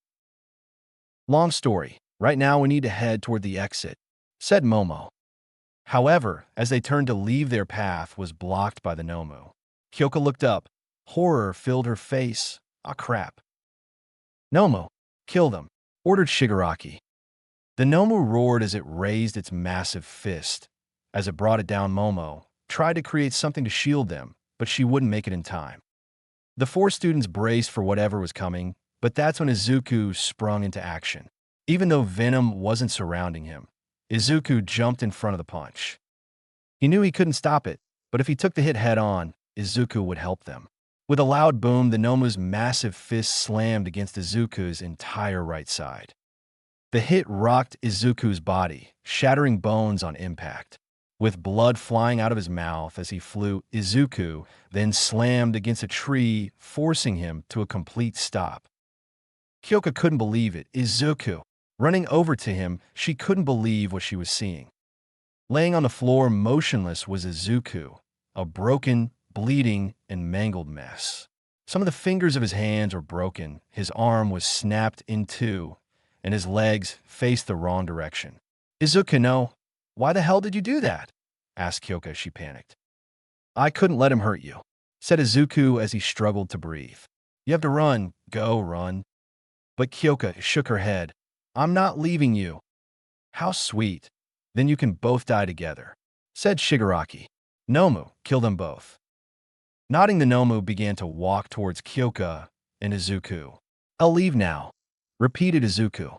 Long story. Right now we need to head toward the exit, said Momo. However, as they turned to leave, their path was blocked by the Nomu. Kyoka looked up. Horror filled her face. Ah, crap. Nomu, kill them, ordered Shigaraki. The Nomu roared as it raised its massive fist. As it brought it down, Momo tried to create something to shield them, but she wouldn't make it in time. The 4 students braced for whatever was coming, but that's when Izuku sprung into action. Even though Venom wasn't surrounding him, Izuku jumped in front of the punch. He knew he couldn't stop it, but if he took the hit head-on, Izuku would help them. With a loud boom, the Nomu's massive fist slammed against Izuku's entire right side. The hit rocked Izuku's body, shattering bones on impact. With blood flying out of his mouth as he flew, Izuku then slammed against a tree, forcing him to a complete stop. Kyoka couldn't believe it. Izuku. Running over to him, she couldn't believe what she was seeing. Laying on the floor motionless was Izuku, a broken, bleeding, and mangled mess. Some of the fingers of his hands were broken, his arm was snapped in 2, and his legs faced the wrong direction. Izuku, no. Why the hell did you do that? Asked Kyoka as she panicked. I couldn't let him hurt you, said Izuku as he struggled to breathe. You have to run. Go, run. But Kyoka shook her head. I'm not leaving you. How sweet. Then you can both die together, said Shigaraki. Nomu, kill them both. Nodding, the Nomu began to walk towards Kyoka and Izuku. I'll leave now, repeated Izuku.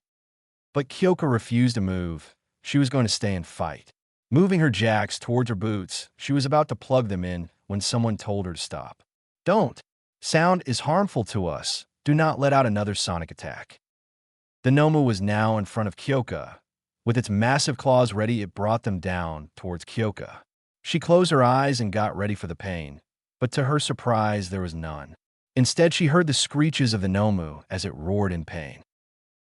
But Kyoka refused to move. She was going to stay and fight. Moving her jacks towards her boots, she was about to plug them in when someone told her to stop. Don't. Sound is harmful to us. Do not let out another sonic attack. The Nomu was now in front of Kyoka. With its massive claws ready, it brought them down towards Kyoka. She closed her eyes and got ready for the pain, but to her surprise, there was none. Instead, she heard the screeches of the Nomu as it roared in pain.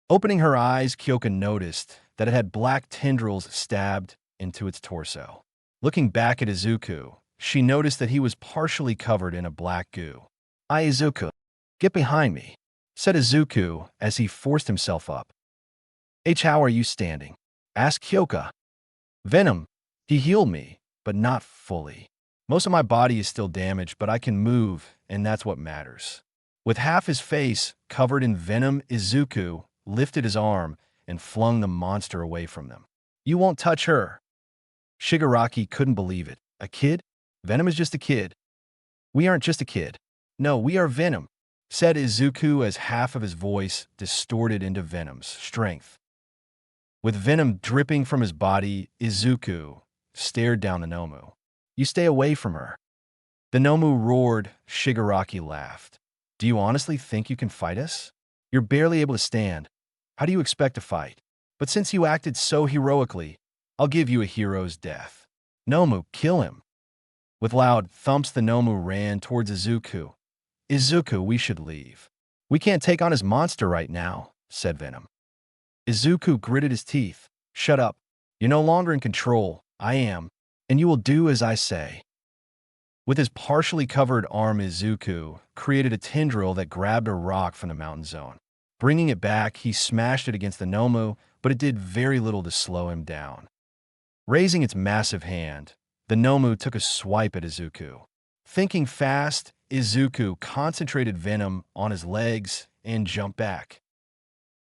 Opening her eyes, Kyoka noticed that it had black tendrils stabbed into its torso. Looking back at Izuku, she noticed that he was partially covered in a black goo. Izuku, get behind me, said Izuku as he forced himself up. H, how are you standing? Asked Kyoka. Venom. He healed me, but not fully. Most of my body is still damaged, but I can move, and that's what matters. With half his face covered in venom, Izuku lifted his arm and flung the monster away from them. You won't touch her. Shigaraki couldn't believe it. A kid? Venom is just a kid. We aren't just a kid. No, we are Venom, said Izuku as half of his voice distorted into Venom's strength. With venom dripping from his body, Izuku stared down the Nomu. You stay away from her. The Nomu roared. Shigaraki laughed. Do you honestly think you can fight us? You're barely able to stand. How do you expect to fight? But since you acted so heroically, I'll give you a hero's death. Nomu, kill him. With loud thumps, the Nomu ran towards Izuku. Izuku, we should leave. We can't take on his monster right now, said Venom. Izuku gritted his teeth. Shut up. You're no longer in control. I am. And you will do as I say. With his partially covered arm, Izuku created a tendril that grabbed a rock from the mountain zone. Bringing it back, he smashed it against the Nomu, but it did very little to slow him down. Raising its massive hand, the Nomu took a swipe at Izuku. Thinking fast, Izuku concentrated venom on his legs and jumped back.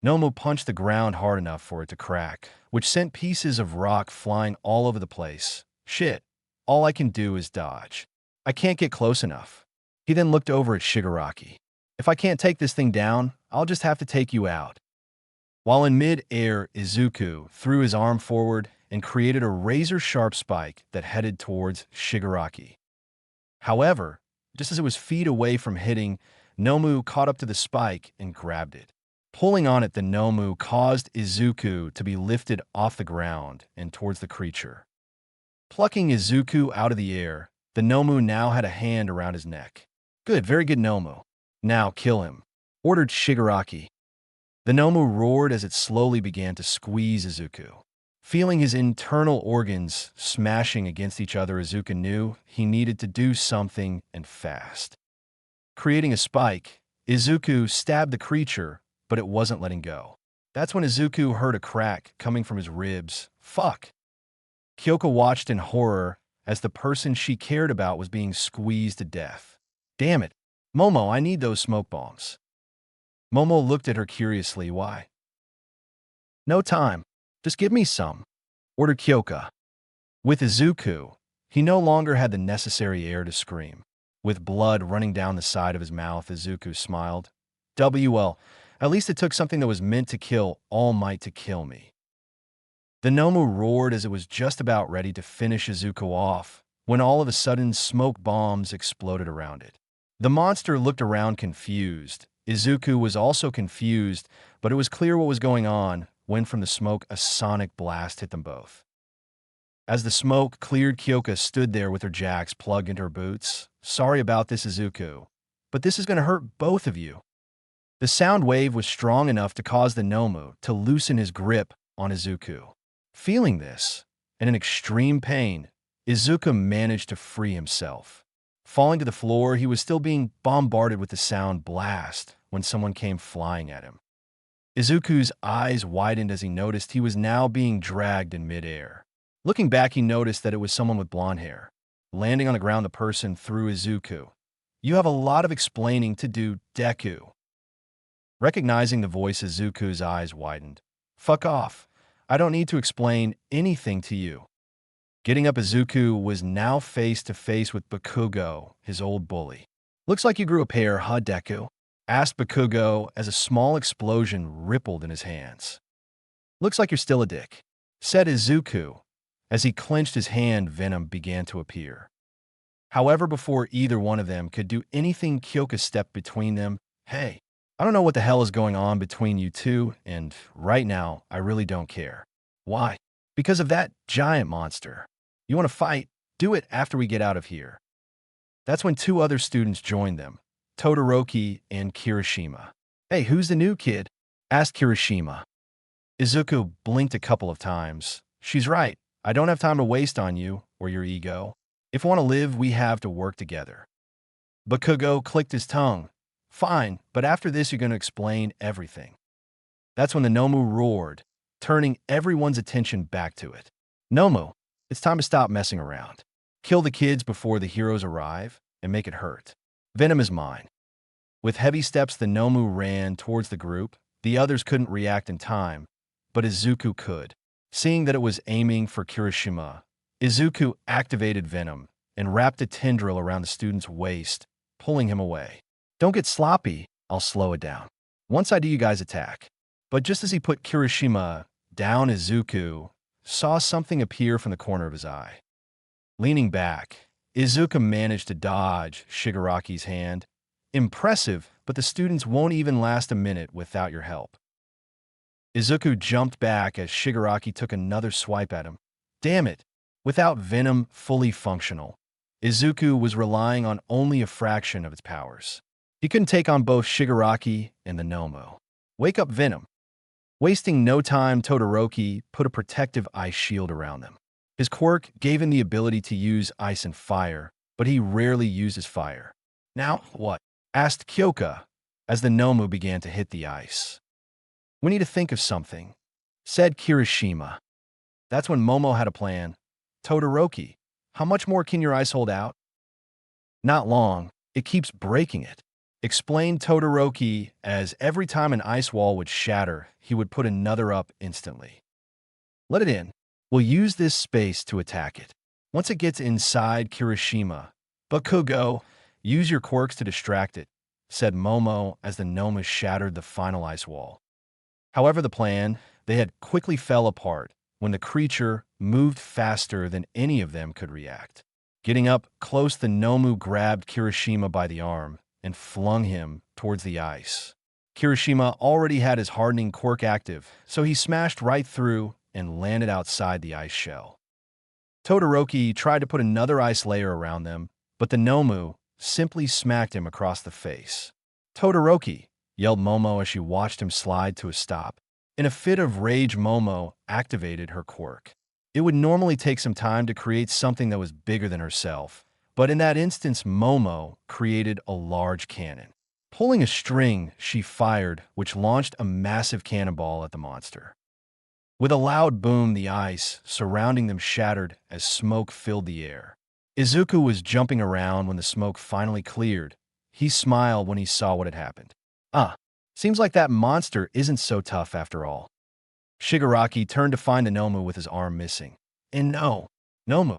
Nomu punched the ground hard enough for it to crack, which sent pieces of rock flying all over the place. Shit, all I can do is dodge. I can't get close enough. He then looked over at Shigaraki. If I can't take this thing down, I'll just have to take you out. While in mid-air, Izuku threw his arm forward and created a razor-sharp spike that headed towards Shigaraki. However, just as it was feet away from hitting, Nomu caught up to the spike and grabbed it. Pulling on it, the Nomu caused Izuku to be lifted off the ground and towards the creature. Plucking Izuku out of the air, the Nomu now had a hand around his neck. Good, very good, Nomu. Now kill him, ordered Shigaraki. The Nomu roared as it slowly began to squeeze Izuku. Feeling his internal organs smashing against each other, Izuku knew he needed to do something, and fast. Creating a spike, Izuku stabbed the creature, but it wasn't letting go. That's when Izuku heard a crack coming from his ribs. Fuck! Kyoka watched in horror as the person she cared about was being squeezed to death. Damn it! Momo, I need those smoke bombs. Momo looked at her curiously. Why? No time. Just give me some, ordered Kyoka. With Izuku, he no longer had the necessary air to scream. With blood running down the side of his mouth, Izuku smiled. WL, at least it took something that was meant to kill All Might to kill me. The Nomu roared as it was just about ready to finish Izuku off, when all of a sudden smoke bombs exploded around it. The monster looked around confused. Izuku was also confused, but it was clear what was going on when from the smoke a sonic blast hit them both. As the smoke cleared, Kyoka stood there with her jacks plugged into her boots. Sorry about this, Izuku, but this is going to hurt both of you. The sound wave was strong enough to cause the Nomu to loosen his grip on Izuku. Feeling this, and in extreme pain, Izuku managed to free himself. Falling to the floor, he was still being bombarded with the sound blast when someone came flying at him. Izuku's eyes widened as he noticed he was now being dragged in midair. Looking back, he noticed that it was someone with blonde hair. Landing on the ground, the person threw Izuku. You have a lot of explaining to do, Deku. Recognizing the voice, Izuku's eyes widened. Fuck off. I don't need to explain anything to you. Getting up, Izuku was now face to face with Bakugo, his old bully. Looks like you grew a pair, huh, Deku? Asked Bakugo as a small explosion rippled in his hands. Looks like you're still a dick, said Izuku. As he clenched his hand, venom began to appear. However, before either one of them could do anything, Kyoka stepped between them. Hey, I don't know what the hell is going on between you two, and right now, I really don't care. Why? Because of that giant monster. You want to fight? Do it after we get out of here. That's when two other students joined them, Todoroki and Kirishima. Hey, who's the new kid? Asked Kirishima. Izuku blinked a couple of times. She's right. I don't have time to waste on you or your ego. If we want to live, we have to work together. Bakugo clicked his tongue. Fine, but after this you're going to explain everything. That's when the Nomu roared. turning everyone's attention back to it. Nomu, it's time to stop messing around. Kill the kids before the heroes arrive and make it hurt. Venom is mine. With heavy steps, the Nomu ran towards the group. The others couldn't react in time, but Izuku could. Seeing that it was aiming for Kirishima, Izuku activated Venom and wrapped a tendril around the student's waist, pulling him away. Don't get sloppy, I'll slow it down. Once I do, you guys attack. But just as he put Kirishima down, Izuku saw something appear from the corner of his eye. Leaning back, Izuku managed to dodge Shigaraki's hand. Impressive, but the students won't even last a minute without your help. Izuku jumped back as Shigaraki took another swipe at him. Damn it! Without Venom fully functional, Izuku was relying on only a fraction of its powers. He couldn't take on both Shigaraki and the Nomu. Wake up, Venom! Wasting no time, Todoroki put a protective ice shield around them. His quirk gave him the ability to use ice and fire, but he rarely uses fire. Now, what? Asked Kyoka as the Nomu began to hit the ice. We need to think of something, said Kirishima. That's when Momo had a plan. Todoroki, how much more can your ice hold out? Not long. It keeps breaking it, explained Todoroki as every time an ice wall would shatter, he would put another up instantly. Let it in. We'll use this space to attack it. Once it gets inside Kirishima, Bakugo, use your quirks to distract it, said Momo as the Nomu shattered the final ice wall. However, the plan, they had quickly fell apart when the creature moved faster than any of them could react. Getting up close, the Nomu grabbed Kirishima by the arm and flung him towards the ice. Kirishima already had his hardening quirk active, so he smashed right through and landed outside the ice shell. Todoroki tried to put another ice layer around them, but the Nomu simply smacked him across the face. Todoroki, yelled Momo as she watched him slide to a stop. In a fit of rage, Momo activated her quirk. It would normally take some time to create something that was bigger than herself, but in that instance, Momo created a large cannon. Pulling a string, she fired, which launched a massive cannonball at the monster. With a loud boom, the ice surrounding them shattered as smoke filled the air. Izuku was jumping around when the smoke finally cleared. He smiled when he saw what had happened. Seems like that monster isn't so tough after all. Shigaraki turned to find the Nomu with his arm missing. And no, Nomu.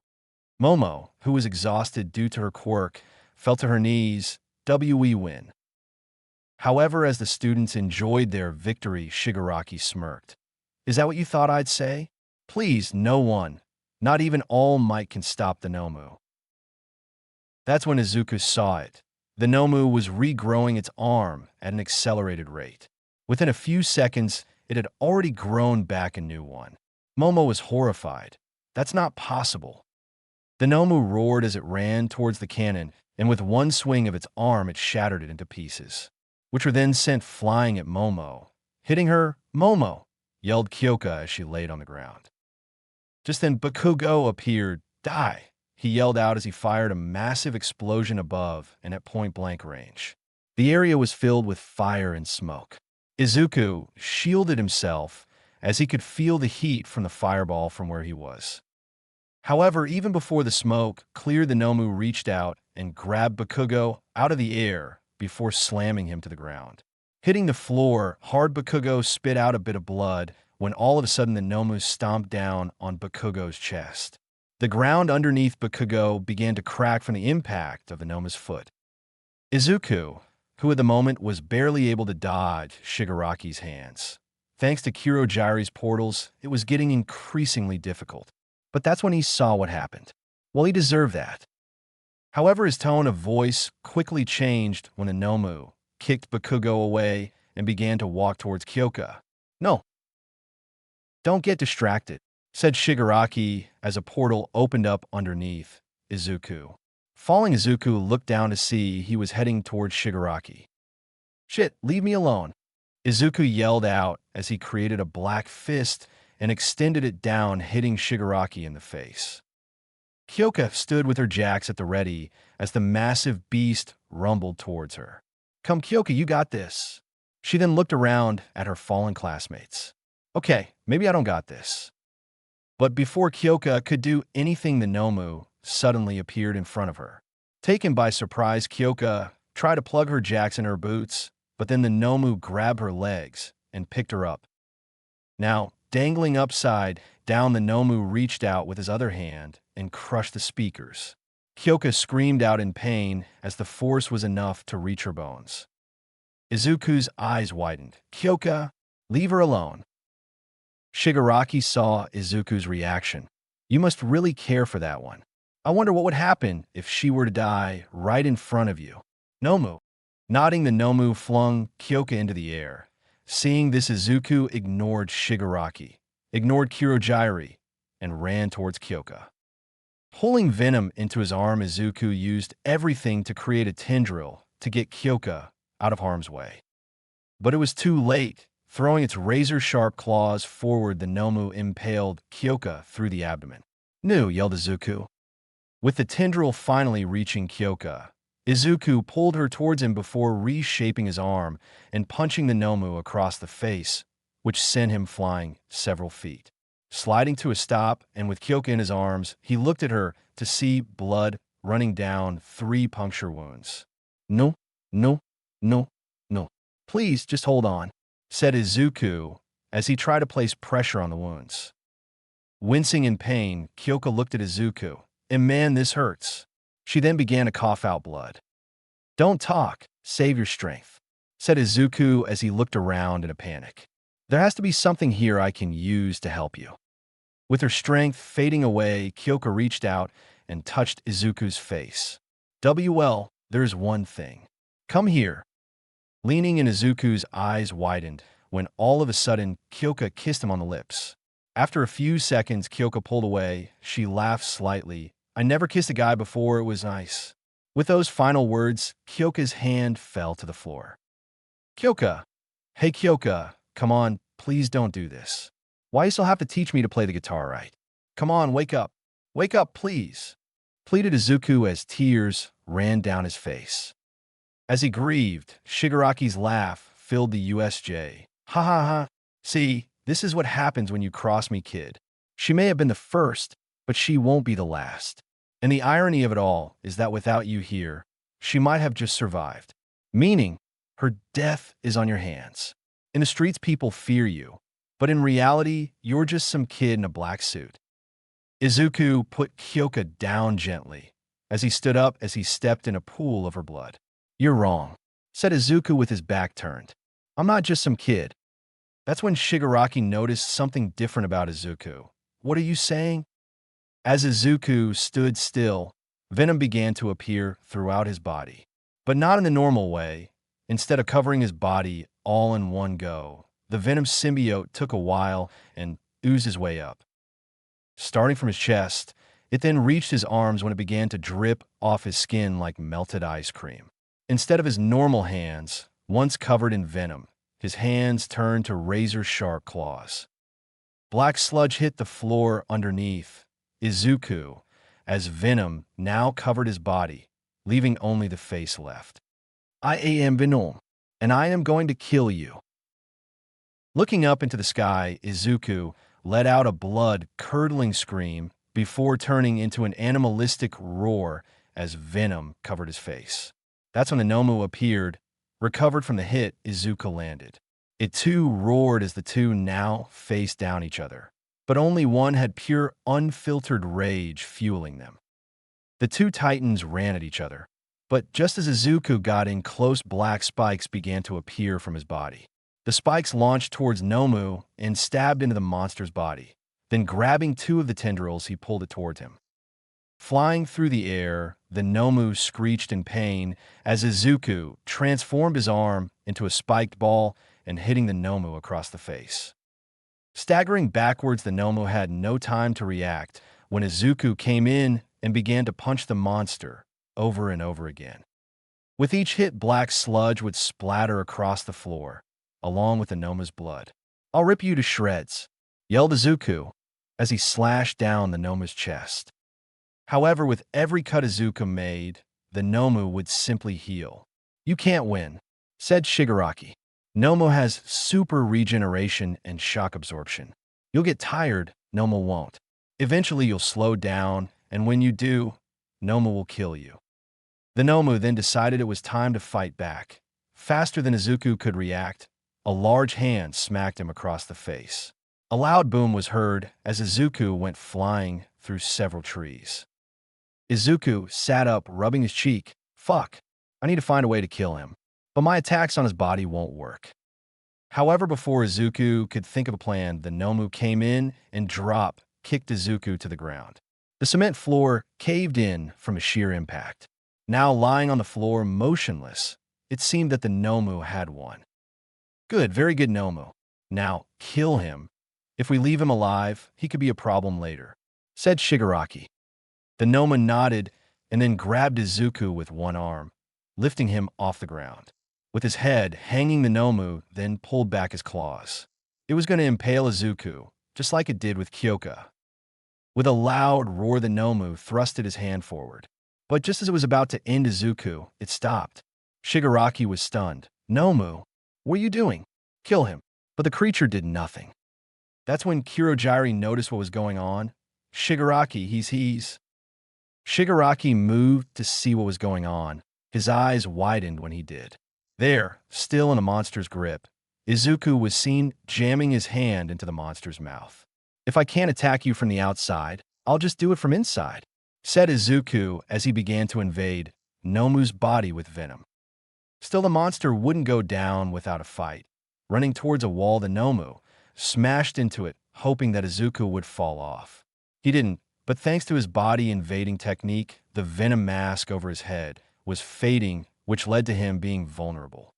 Momo, who was exhausted due to her quirk, fell to her knees. We win. However, as the students enjoyed their victory, Shigaraki smirked. Is that what you thought I'd say? Please, no one, not even All Might, can stop the Nomu. That's when Izuku saw it. The Nomu was regrowing its arm at an accelerated rate. Within a few seconds, it had already grown back a new one. Momo was horrified. That's not possible. The Nomu roared as it ran towards the cannon, and with one swing of its arm, it shattered it into pieces, which were then sent flying at Momo. Hitting her, Momo, yelled Kyoka as she laid on the ground. Just then, Bakugo appeared. Die! He yelled out as he fired a massive explosion above and at point-blank range. The area was filled with fire and smoke. Izuku shielded himself as he could feel the heat from the fireball from where he was. However, even before the smoke cleared, the Nomu reached out and grabbed Bakugo out of the air before slamming him to the ground. Hitting the floor hard, Bakugo spit out a bit of blood when all of a sudden the Nomu stomped down on Bakugo's chest. The ground underneath Bakugo began to crack from the impact of the Nomu's foot. Izuku, who at the moment was barely able to dodge Shigaraki's hands. Thanks to Kurogiri's portals, it was getting increasingly difficult. But that's when he saw what happened. Well, he deserved that. However, his tone of voice quickly changed when the Nomu kicked Bakugo away and began to walk towards Kyoka. No. Don't get distracted, said Shigaraki as a portal opened up underneath Izuku. Falling, Izuku looked down to see he was heading towards Shigaraki. Shit, leave me alone. Izuku yelled out as he created a black fist and extended it down, hitting Shigaraki in the face. Kyoka stood with her jacks at the ready as the massive beast rumbled towards her. Come, Kyoka, you got this. She then looked around at her fallen classmates. Okay, maybe I don't got this. But before Kyoka could do anything, the Nomu suddenly appeared in front of her. Taken by surprise, Kyoka tried to plug her jacks in her boots, but then the Nomu grabbed her legs and picked her up. Now, dangling upside down, the Nomu reached out with his other hand and crushed the speakers. Kyoka screamed out in pain as the force was enough to reach her bones. Izuku's eyes widened. Kyoka, leave her alone. Shigaraki saw Izuku's reaction. You must really care for that one. I wonder what would happen if she were to die right in front of you. Nomu. Nodding, the Nomu flung Kyoka into the air. Seeing this, Izuku ignored Shigaraki, ignored Kirojiri, and ran towards Kyoka. Pulling Venom into his arm, Izuku used everything to create a tendril to get Kyoka out of harm's way. But it was too late. Throwing its razor-sharp claws forward, the Nomu impaled Kyoka through the abdomen. "No!" yelled Izuku. With the tendril finally reaching Kyoka, Izuku pulled her towards him before reshaping his arm and punching the Nomu across the face, which sent him flying several feet. Sliding to a stop, and with Kyoka in his arms, he looked at her to see blood running down 3 puncture wounds. "No, no, no, no. Please, just hold on," said Izuku as he tried to place pressure on the wounds. Wincing in pain, Kyoka looked at Izuku. "And man, this hurts." She then began to cough out blood. "Don't talk, save your strength," said Izuku as he looked around in a panic. "There has to be something here I can use to help you." With her strength fading away, Kyoka reached out and touched Izuku's face. "Well, there's one thing. Come here." Leaning in, Izuku's eyes widened when all of a sudden Kyoka kissed him on the lips. After a few seconds, Kyoka pulled away. She laughed slightly. "I never kissed a guy before, it was nice." With those final words, Kyoka's hand fell to the floor. "Kyoka! Hey Kyoka, come on, please don't do this. Why you still have to teach me to play the guitar right? Come on, wake up. Wake up, please," pleaded Izuku as tears ran down his face. As he grieved, Shigaraki's laugh filled the USJ. "Ha ha ha. See, this is what happens when you cross me, kid. She may have been the first, but she won't be the last. And the irony of it all is that without you here, she might have just survived. Meaning, her death is on your hands. In the streets, people fear you, but in reality, you're just some kid in a black suit." Izuku put Kyoka down gently as he stood up as he stepped in a pool of her blood. "You're wrong," said Izuku with his back turned. "I'm not just some kid." That's when Shigaraki noticed something different about Izuku. "What are you saying?" As Izuku stood still, Venom began to appear throughout his body. But not in the normal way. Instead of covering his body all in one go, the Venom symbiote took a while and oozed his way up. Starting from his chest, it then reached his arms when it began to drip off his skin like melted ice cream. Instead of his normal hands, once covered in venom, his hands turned to razor-sharp claws. Black sludge hit the floor underneath Izuku as Venom now covered his body, leaving only the face left. "I am Venom, and I am going to kill you." Looking up into the sky, Izuku let out a blood-curdling scream before turning into an animalistic roar as Venom covered his face. That's when the Nomu appeared. Recovered from the hit, Izuku landed. It too roared as the two now faced down each other. But only one had pure, unfiltered rage fueling them. The two titans ran at each other. But just as Izuku got in close, black spikes began to appear from his body. The spikes launched towards Nomu and stabbed into the monster's body. Then grabbing 2 of the tendrils, he pulled it towards him. Flying through the air, the Nomu screeched in pain as Izuku transformed his arm into a spiked ball and hitting the Nomu across the face. Staggering backwards, the Nomu had no time to react when Izuku came in and began to punch the monster over and over again. With each hit, black sludge would splatter across the floor, along with the Nomu's blood. "I'll rip you to shreds," yelled Izuku as he slashed down the Nomu's chest. However, with every cut Izuku made, the Nomu would simply heal. "You can't win," said Shigaraki. Nomu has super regeneration and shock absorption. You'll get tired, Nomu won't. Eventually you'll slow down, and when you do, Nomu will kill you. The Nomu then decided it was time to fight back. Faster than Izuku could react, a large hand smacked him across the face. A loud boom was heard as Izuku went flying through several trees. Izuku sat up, rubbing his cheek. Fuck, I need to find a way to kill him. But my attacks on his body won't work. However, before Izuku could think of a plan, the Nomu came in and kicked Izuku to the ground. The cement floor caved in from a sheer impact. Now lying on the floor, motionless, it seemed that the Nomu had won. Good, very good, Nomu. Now, kill him. If we leave him alive, he could be a problem later, said Shigaraki. The Nomu nodded and then grabbed Izuku with one arm, lifting him off the ground. With his head hanging, the Nomu then pulled back his claws. It was going to impale Izuku, just like it did with Kyoka. With a loud roar, the Nomu thrusted his hand forward. But just as it was about to end Izuku, it stopped. Shigaraki was stunned. Nomu, what are you doing? Kill him. But the creature did nothing. That's when Kurogiri noticed what was going on. Shigaraki, he's... Shigaraki moved to see what was going on. His eyes widened when he did. There, still in the monster's grip, Izuku was seen jamming his hand into the monster's mouth. If I can't attack you from the outside, I'll just do it from inside, said Izuku as he began to invade Nomu's body with venom. Still, the monster wouldn't go down without a fight. Running towards a wall, the Nomu smashed into it, hoping that Izuku would fall off. He didn't, but thanks to his body invading technique, the venom mask over his head was fading, which led to him being vulnerable.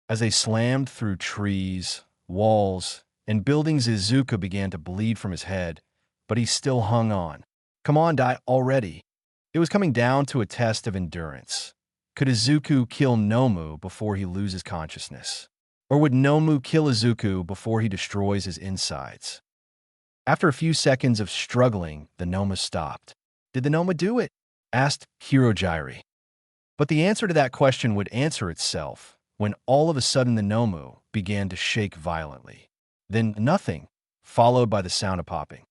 As they slammed through trees, walls, and buildings, Izuku began to bleed from his head, but he still hung on. Come on, die already. It was coming down to a test of endurance. Could Izuku kill Nomu before he loses consciousness? Or would Nomu kill Izuku before he destroys his insides? After a few seconds of struggling, the Nomu stopped. Did the Nomu do it? Asked Kurogiri. But the answer to that question would answer itself when all of a sudden the Nomu began to shake violently. Then nothing, followed by the sound of popping.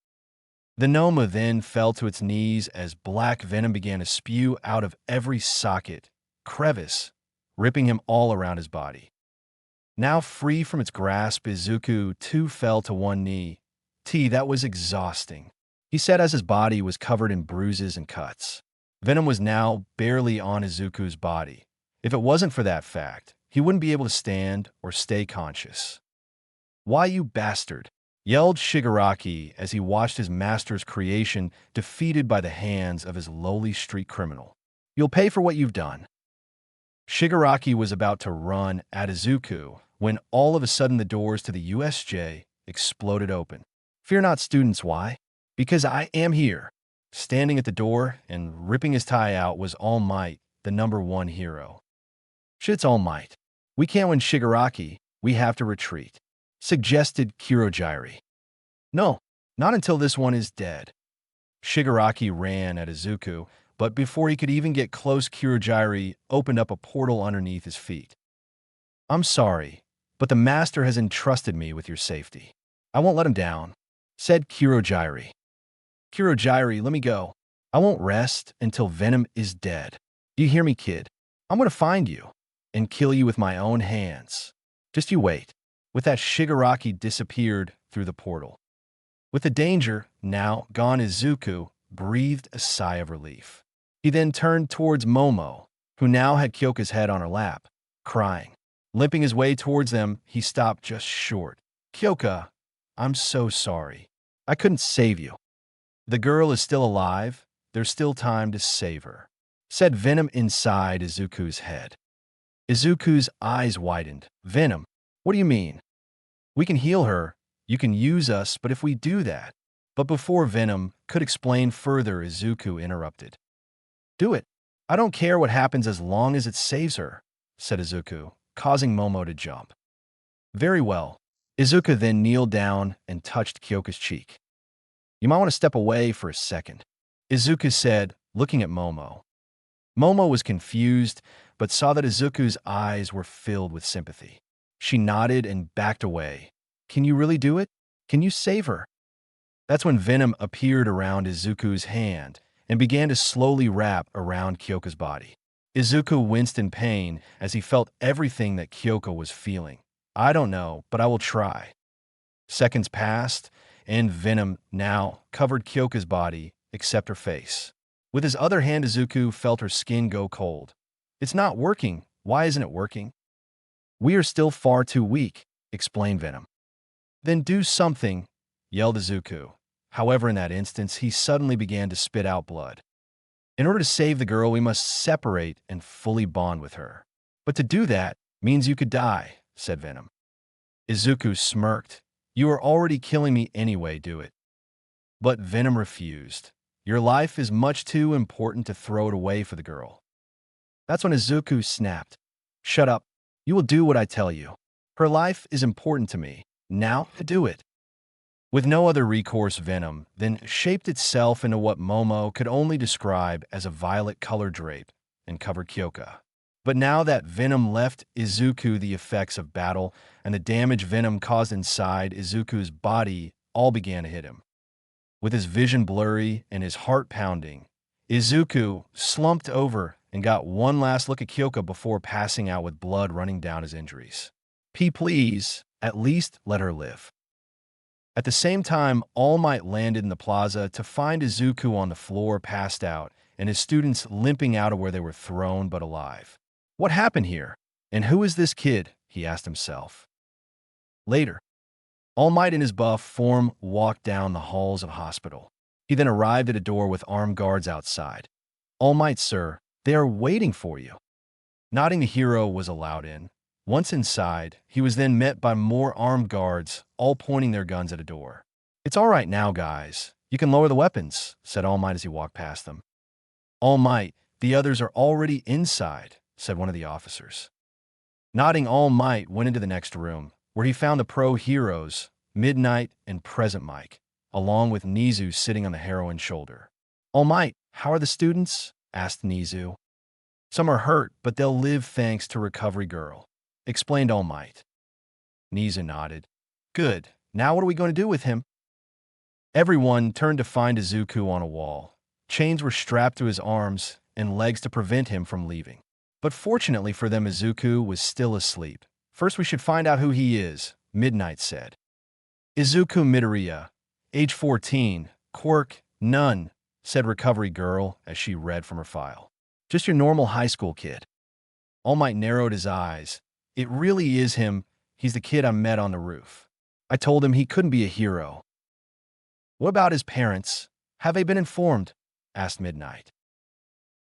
The Nomu then fell to its knees as black venom began to spew out of every socket, crevice, ripping him all around his body. Now free from its grasp, Izuku too fell to one knee. That was exhausting, he said as his body was covered in bruises and cuts. Venom was now barely on Izuku's body. If it wasn't for that fact, he wouldn't be able to stand or stay conscious. Why, you bastard, yelled Shigaraki as he watched his master's creation defeated by the hands of his lowly street criminal. You'll pay for what you've done. Shigaraki was about to run at Izuku when all of a sudden the doors to the USJ exploded open. Fear not, students, why? Because I am here. Standing at the door and ripping his tie out was All Might, the #1 hero. Shit's All Might. We can't win Shigaraki, we have to retreat, suggested Kurogiri. No, not until this one is dead. Shigaraki ran at Izuku, but before he could even get close, Kurogiri opened up a portal underneath his feet. I'm sorry, but the master has entrusted me with your safety. I won't let him down, said Kurogiri. Kurogiri, let me go. I won't rest until Venom is dead. Do you hear me, kid? I'm going to find you and kill you with my own hands. Just you wait. With that, Shigaraki disappeared through the portal. With the danger now gone, Izuku breathed a sigh of relief. He then turned towards Momo, who now had Kyoka's head on her lap, crying. Limping his way towards them, he stopped just short. Kyoka, I'm so sorry. I couldn't save you. The girl is still alive. There's still time to save her, said Venom inside Izuku's head. Izuku's eyes widened. Venom, what do you mean? We can heal her. You can use us, but if we do that... But before Venom could explain further, Izuku interrupted. Do it. I don't care what happens as long as it saves her, said Izuku, causing Momo to jump. Very well. Izuku then kneeled down and touched Kyoka's cheek. You might want to step away for a second, Izuku said, looking at Momo. Momo was confused, but saw that Izuku's eyes were filled with sympathy. She nodded and backed away. Can you really do it? Can you save her? That's when Venom appeared around Izuku's hand and began to slowly wrap around Kyoka's body. Izuku winced in pain as he felt everything that Kyoka was feeling. I don't know, but I will try. Seconds passed, and Venom now covered Kyoka's body except her face. With his other hand, Izuku felt her skin go cold. It's not working. Why isn't it working? We are still far too weak, explained Venom. Then do something, yelled Izuku. However, in that instance, he suddenly began to spit out blood. In order to save the girl, we must separate and fully bond with her. But to do that means you could die, said Venom. Izuku smirked. You are already killing me anyway, do it. But Venom refused. Your life is much too important to throw it away for the girl. That's when Izuku snapped. Shut up. You will do what I tell you. Her life is important to me. Now, do it. With no other recourse, Venom then shaped itself into what Momo could only describe as a violet color drape and covered Kyoka. But now that Venom left Izuku, the effects of battle and the damage Venom caused inside Izuku's body all began to hit him. With his vision blurry and his heart pounding, Izuku slumped over and got one last look at Kyoka before passing out with blood running down his injuries. Please, at least let her live. At the same time, All Might landed in the plaza to find Izuku on the floor passed out and his students limping out of where they were thrown but alive. What happened here? And who is this kid? He asked himself. Later, All Might in his buff form walked down the halls of hospital. He then arrived at a door with armed guards outside. All Might, sir, they are waiting for you. Nodding, the hero was allowed in. Once inside, he was then met by more armed guards, all pointing their guns at a door. It's all right now, guys. You can lower the weapons, said All Might as he walked past them. All Might, the others are already inside, said one of the officers. Nodding, All Might went into the next room, where he found the pro heroes, Midnight and Present Mike, along with Nizu sitting on the heroine's shoulder. All Might, how are the students? Asked Nizu. Some are hurt, but they'll live thanks to Recovery Girl, explained All Might. Nizu nodded. Good. Now what are we going to do with him? Everyone turned to find Izuku on a wall. Chains were strapped to his arms and legs to prevent him from leaving. But fortunately for them, Izuku was still asleep. First, we should find out who he is, Midnight said. Izuku Midoriya, age 14, quirk, none, said Recovery Girl as she read from her file. Just your normal high school kid. All Might narrowed his eyes. It really is him. He's the kid I met on the roof. I told him he couldn't be a hero. What about his parents? Have they been informed? Asked Midnight.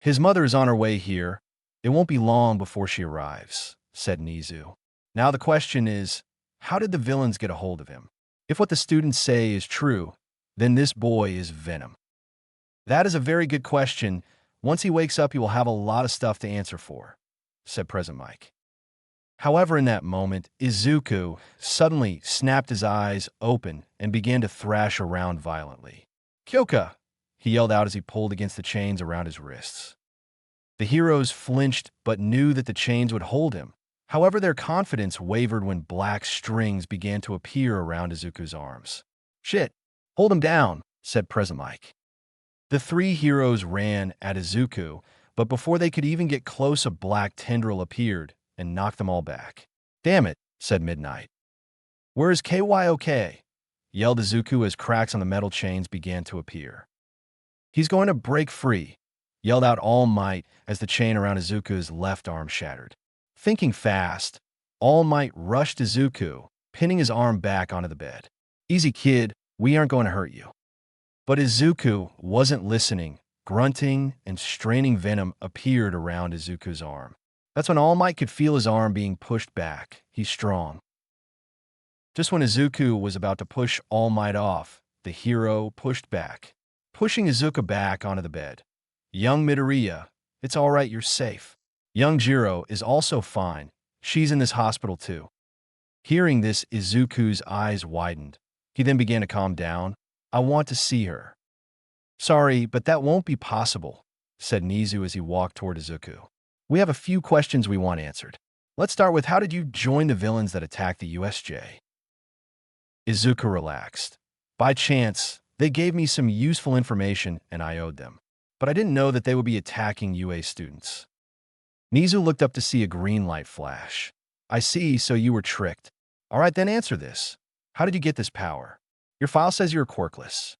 His mother is on her way here. It won't be long before she arrives, said Nizu. Now the question is, how did the villains get a hold of him? If what the students say is true, then this boy is Venom. That is a very good question. Once he wakes up, he will have a lot of stuff to answer for, said Present Mike. However, in that moment, Izuku suddenly snapped his eyes open and began to thrash around violently. Kyoka, he yelled out as he pulled against the chains around his wrists. The heroes flinched but knew that the chains would hold him. However, their confidence wavered when black strings began to appear around Izuku's arms. Shit, hold him down, said Present Mike. The three heroes ran at Izuku, but before they could even get close, a black tendril appeared and knocked them all back. Damn it, said Midnight. Where is KYOK? Yelled Izuku as cracks on the metal chains began to appear. He's going to break free, yelled out All Might as the chain around Izuku's left arm shattered. Thinking fast, All Might rushed Izuku, pinning his arm back onto the bed. Easy, kid, we aren't going to hurt you. But Izuku wasn't listening. Grunting and straining venom appeared around Izuku's arm. That's when All Might could feel his arm being pushed back. He's strong. Just when Izuku was about to push All Might off, the hero pushed back, pushing Izuku back onto the bed. Young Midoriya, it's all right, you're safe. Young Jiro is also fine. She's in this hospital too. Hearing this, Izuku's eyes widened. He then began to calm down. I want to see her. Sorry, but that won't be possible, said Nizu as he walked toward Izuku. We have a few questions we want answered. Let's start with how did you join the villains that attacked the USJ? Izuku relaxed. By chance, they gave me some useful information and I owed them. But I didn't know that they would be attacking UA students. Nizu looked up to see a green light flash. I see, so you were tricked. All right, then answer this. How did you get this power? Your file says you're quirkless.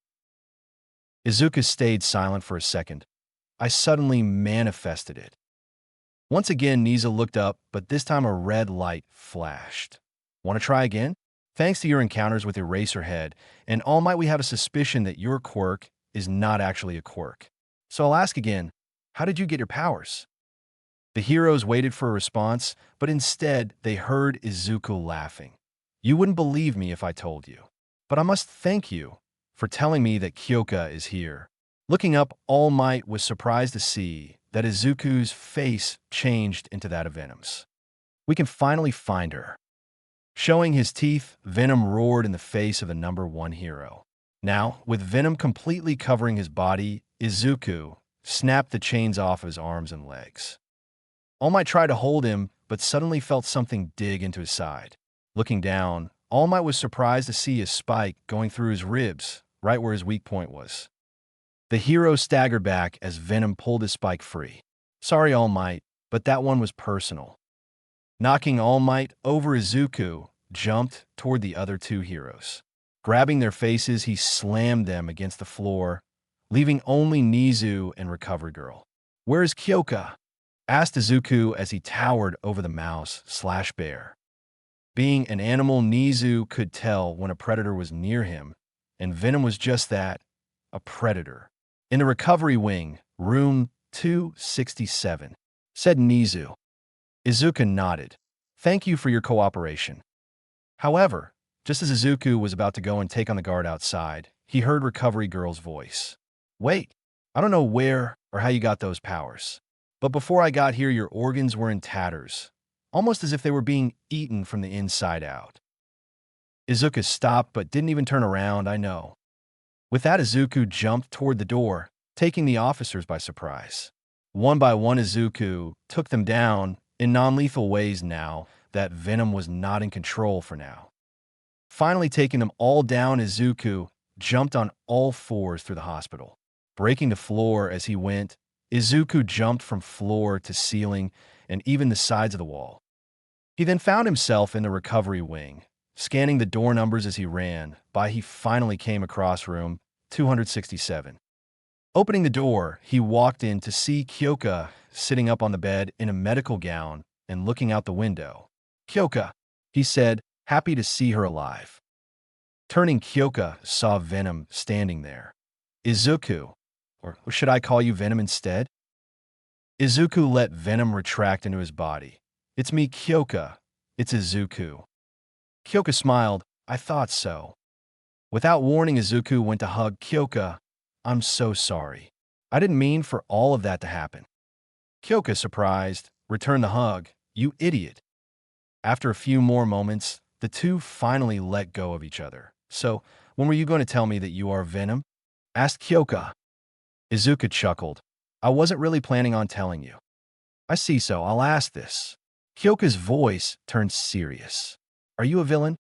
Izuku stayed silent for a second. I suddenly manifested it. Once again, Nizu looked up, but this time a red light flashed. Want to try again? Thanks to your encounters with Eraserhead and All Might, we have a suspicion that your quirk is not actually a quirk. So I'll ask again, how did you get your powers? The heroes waited for a response, but instead they heard Izuku laughing. You wouldn't believe me if I told you. But I must thank you for telling me that Kyoka is here. Looking up, All Might was surprised to see that Izuku's face changed into that of Venom's. We can finally find her. Showing his teeth, Venom roared in the face of the #1 hero. Now, with Venom completely covering his body, Izuku snapped the chains off his arms and legs. All Might tried to hold him, but suddenly felt something dig into his side. Looking down, All Might was surprised to see a spike going through his ribs, right where his weak point was. The hero staggered back as Venom pulled his spike free. Sorry, All Might, but that one was personal. Knocking All Might over, Izuku jumped toward the other two heroes. Grabbing their faces, he slammed them against the floor, leaving only Nizu and Recovery Girl. Where is Kyoka? Asked Izuku as he towered over the mouse/bear. Being an animal, Nizu could tell when a predator was near him, and Venom was just that, a predator. In the recovery wing, room 267, said Nizu. Izuku nodded. Thank you for your cooperation. However, just as Izuku was about to go and take on the guard outside, he heard Recovery Girl's voice. Wait, I don't know where or how you got those powers. But before I got here, your organs were in tatters, almost as if they were being eaten from the inside out. Izuku stopped but didn't even turn around, I know. With that, Izuku jumped toward the door, taking the officers by surprise. One by one, Izuku took them down in non-lethal ways now that Venom was not in control for now. Finally taking them all down, Izuku jumped on all fours through the hospital. Breaking the floor as he went, Izuku jumped from floor to ceiling and even the sides of the wall. He then found himself in the recovery wing, scanning the door numbers as he ran by. He finally came across room 267. Opening the door, he walked in to see Kyoka sitting up on the bed in a medical gown and looking out the window. Kyoka, he said, happy to see her alive. Turning, Kyoka saw Venom standing there. Izuku, or should I call you Venom instead? Izuku let Venom retract into his body. It's me, Kyoka. It's Izuku. Kyoka smiled. I thought so. Without warning, Izuku went to hug Kyoka. I'm so sorry. I didn't mean for all of that to happen. Kyoka, surprised, returned the hug. You idiot. After a few more moments, the two finally let go of each other. So, when were you going to tell me that you are Venom? Asked Kyoka. Izuku chuckled. I wasn't really planning on telling you. I see, so I'll ask this. Kyoka's voice turned serious. Are you a villain?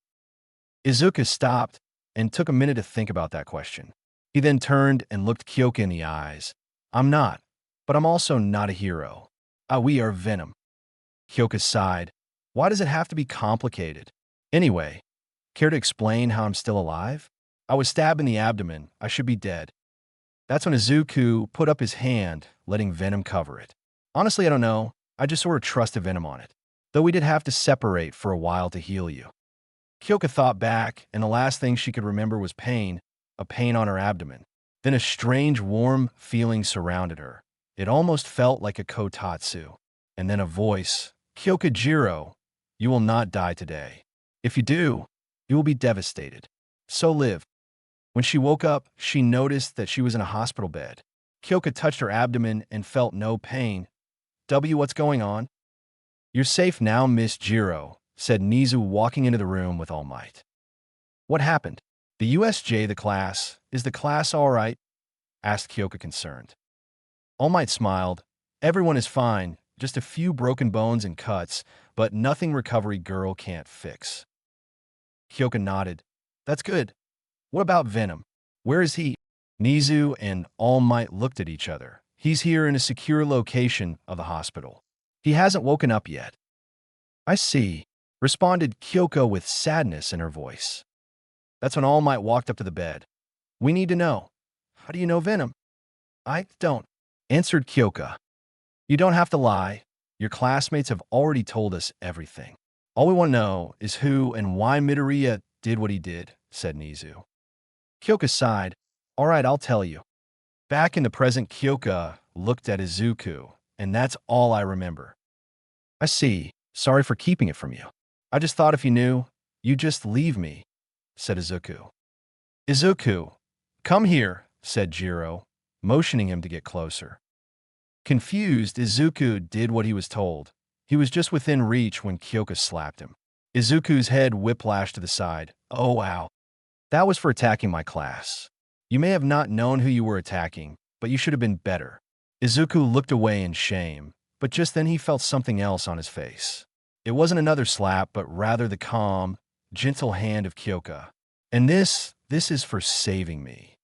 Izuku stopped and took a minute to think about that question. He then turned and looked Kyoka in the eyes. I'm not, but I'm also not a hero. We are Venom. Kyoka sighed. Why does it have to be complicated? Anyway, care to explain how I'm still alive? I was stabbed in the abdomen. I should be dead. That's when Izuku put up his hand, letting Venom cover it. Honestly, I don't know. I just sort of trusted Venom on it. Though we did have to separate for a while to heal you. Kyoka thought back, and the last thing she could remember was pain, a pain on her abdomen. Then a strange, warm feeling surrounded her. It almost felt like a kotatsu. And then a voice, Kyoka Jiro, you will not die today. If you do, you will be devastated. So live. When she woke up, she noticed that she was in a hospital bed. Kyoka touched her abdomen and felt no pain. What's going on? You're safe now, Miss Jiro, said Nizu, walking into the room with All Might. What happened? The USJ, the class. Is the class all right? Asked Kyoka, concerned. All Might smiled. Everyone is fine. Just a few broken bones and cuts, but nothing recovery girl can't fix. Kyoka nodded. That's good. What about Venom? Where is he? Nizu and All Might looked at each other. He's here in a secure location of the hospital. He hasn't woken up yet. I see, responded Kyoko with sadness in her voice. That's when All Might walked up to the bed. We need to know. How do you know Venom? I don't, answered Kyoka. You don't have to lie. Your classmates have already told us everything. All we want to know is who and why Midoriya did what he did, said Nizu. Kyoka sighed. All right, I'll tell you. Back in the present, Kyoka looked at Izuku, and that's all I remember. I see. Sorry for keeping it from you. I just thought if you knew, you'd just leave me, said Izuku. Izuku, come here, said Jiro, motioning him to get closer. Confused, Izuku did what he was told. He was just within reach when Kyoka slapped him. Izuku's head whiplashed to the side. Oh wow. That was for attacking my class. You may have not known who you were attacking, but you should have been better. Izuku looked away in shame, but just then he felt something else on his face. It wasn't another slap, but rather the calm, gentle hand of Kyoka. And this is for saving me.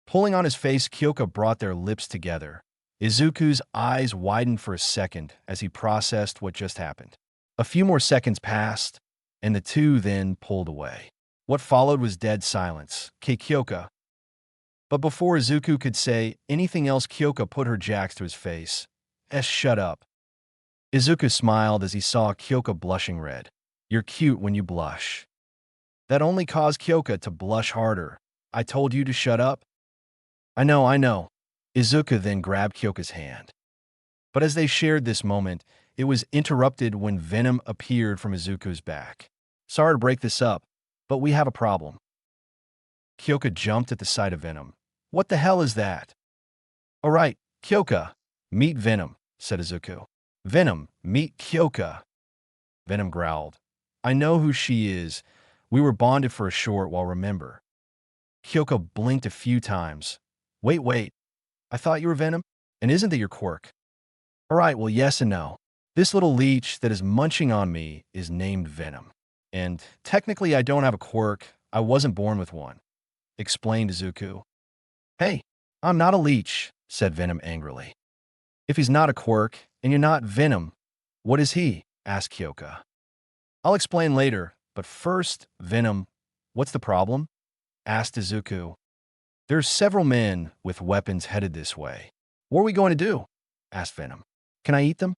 Pulling on his face, Kyoka brought their lips together. Izuku's eyes widened for a second as he processed what just happened. A few more seconds passed, and the two then pulled away. What followed was dead silence. Kyoka. But before Izuku could say anything else, Kyoka put her jacks to his face. Shut up. Izuku smiled as he saw Kyoka blushing red. You're cute when you blush. That only caused Kyoka to blush harder. I told you to shut up? I know. Izuku then grabbed Kyoka's hand. But as they shared this moment, it was interrupted when Venom appeared from Izuku's back. Sorry to break this up, but we have a problem. Kyoka jumped at the sight of Venom. What the hell is that? All right, Kyoka, meet Venom, said Izuku. Venom, meet Kyoka. Venom growled. I know who she is. We were bonded for a short while, remember. Kyoka blinked a few times. Wait. I thought you were Venom? And isn't that your quirk? All right, well, yes and no. This little leech that is munching on me is named Venom. And technically I don't have a quirk. I wasn't born with one, explained Izuku. Hey, I'm not a leech, said Venom angrily. If he's not a quirk, and you're not Venom, what is he? Asked Kyoka. I'll explain later, but first, Venom, what's the problem? Asked Izuku. There's several men with weapons headed this way. What are we going to do? Asked Venom. Can I eat them?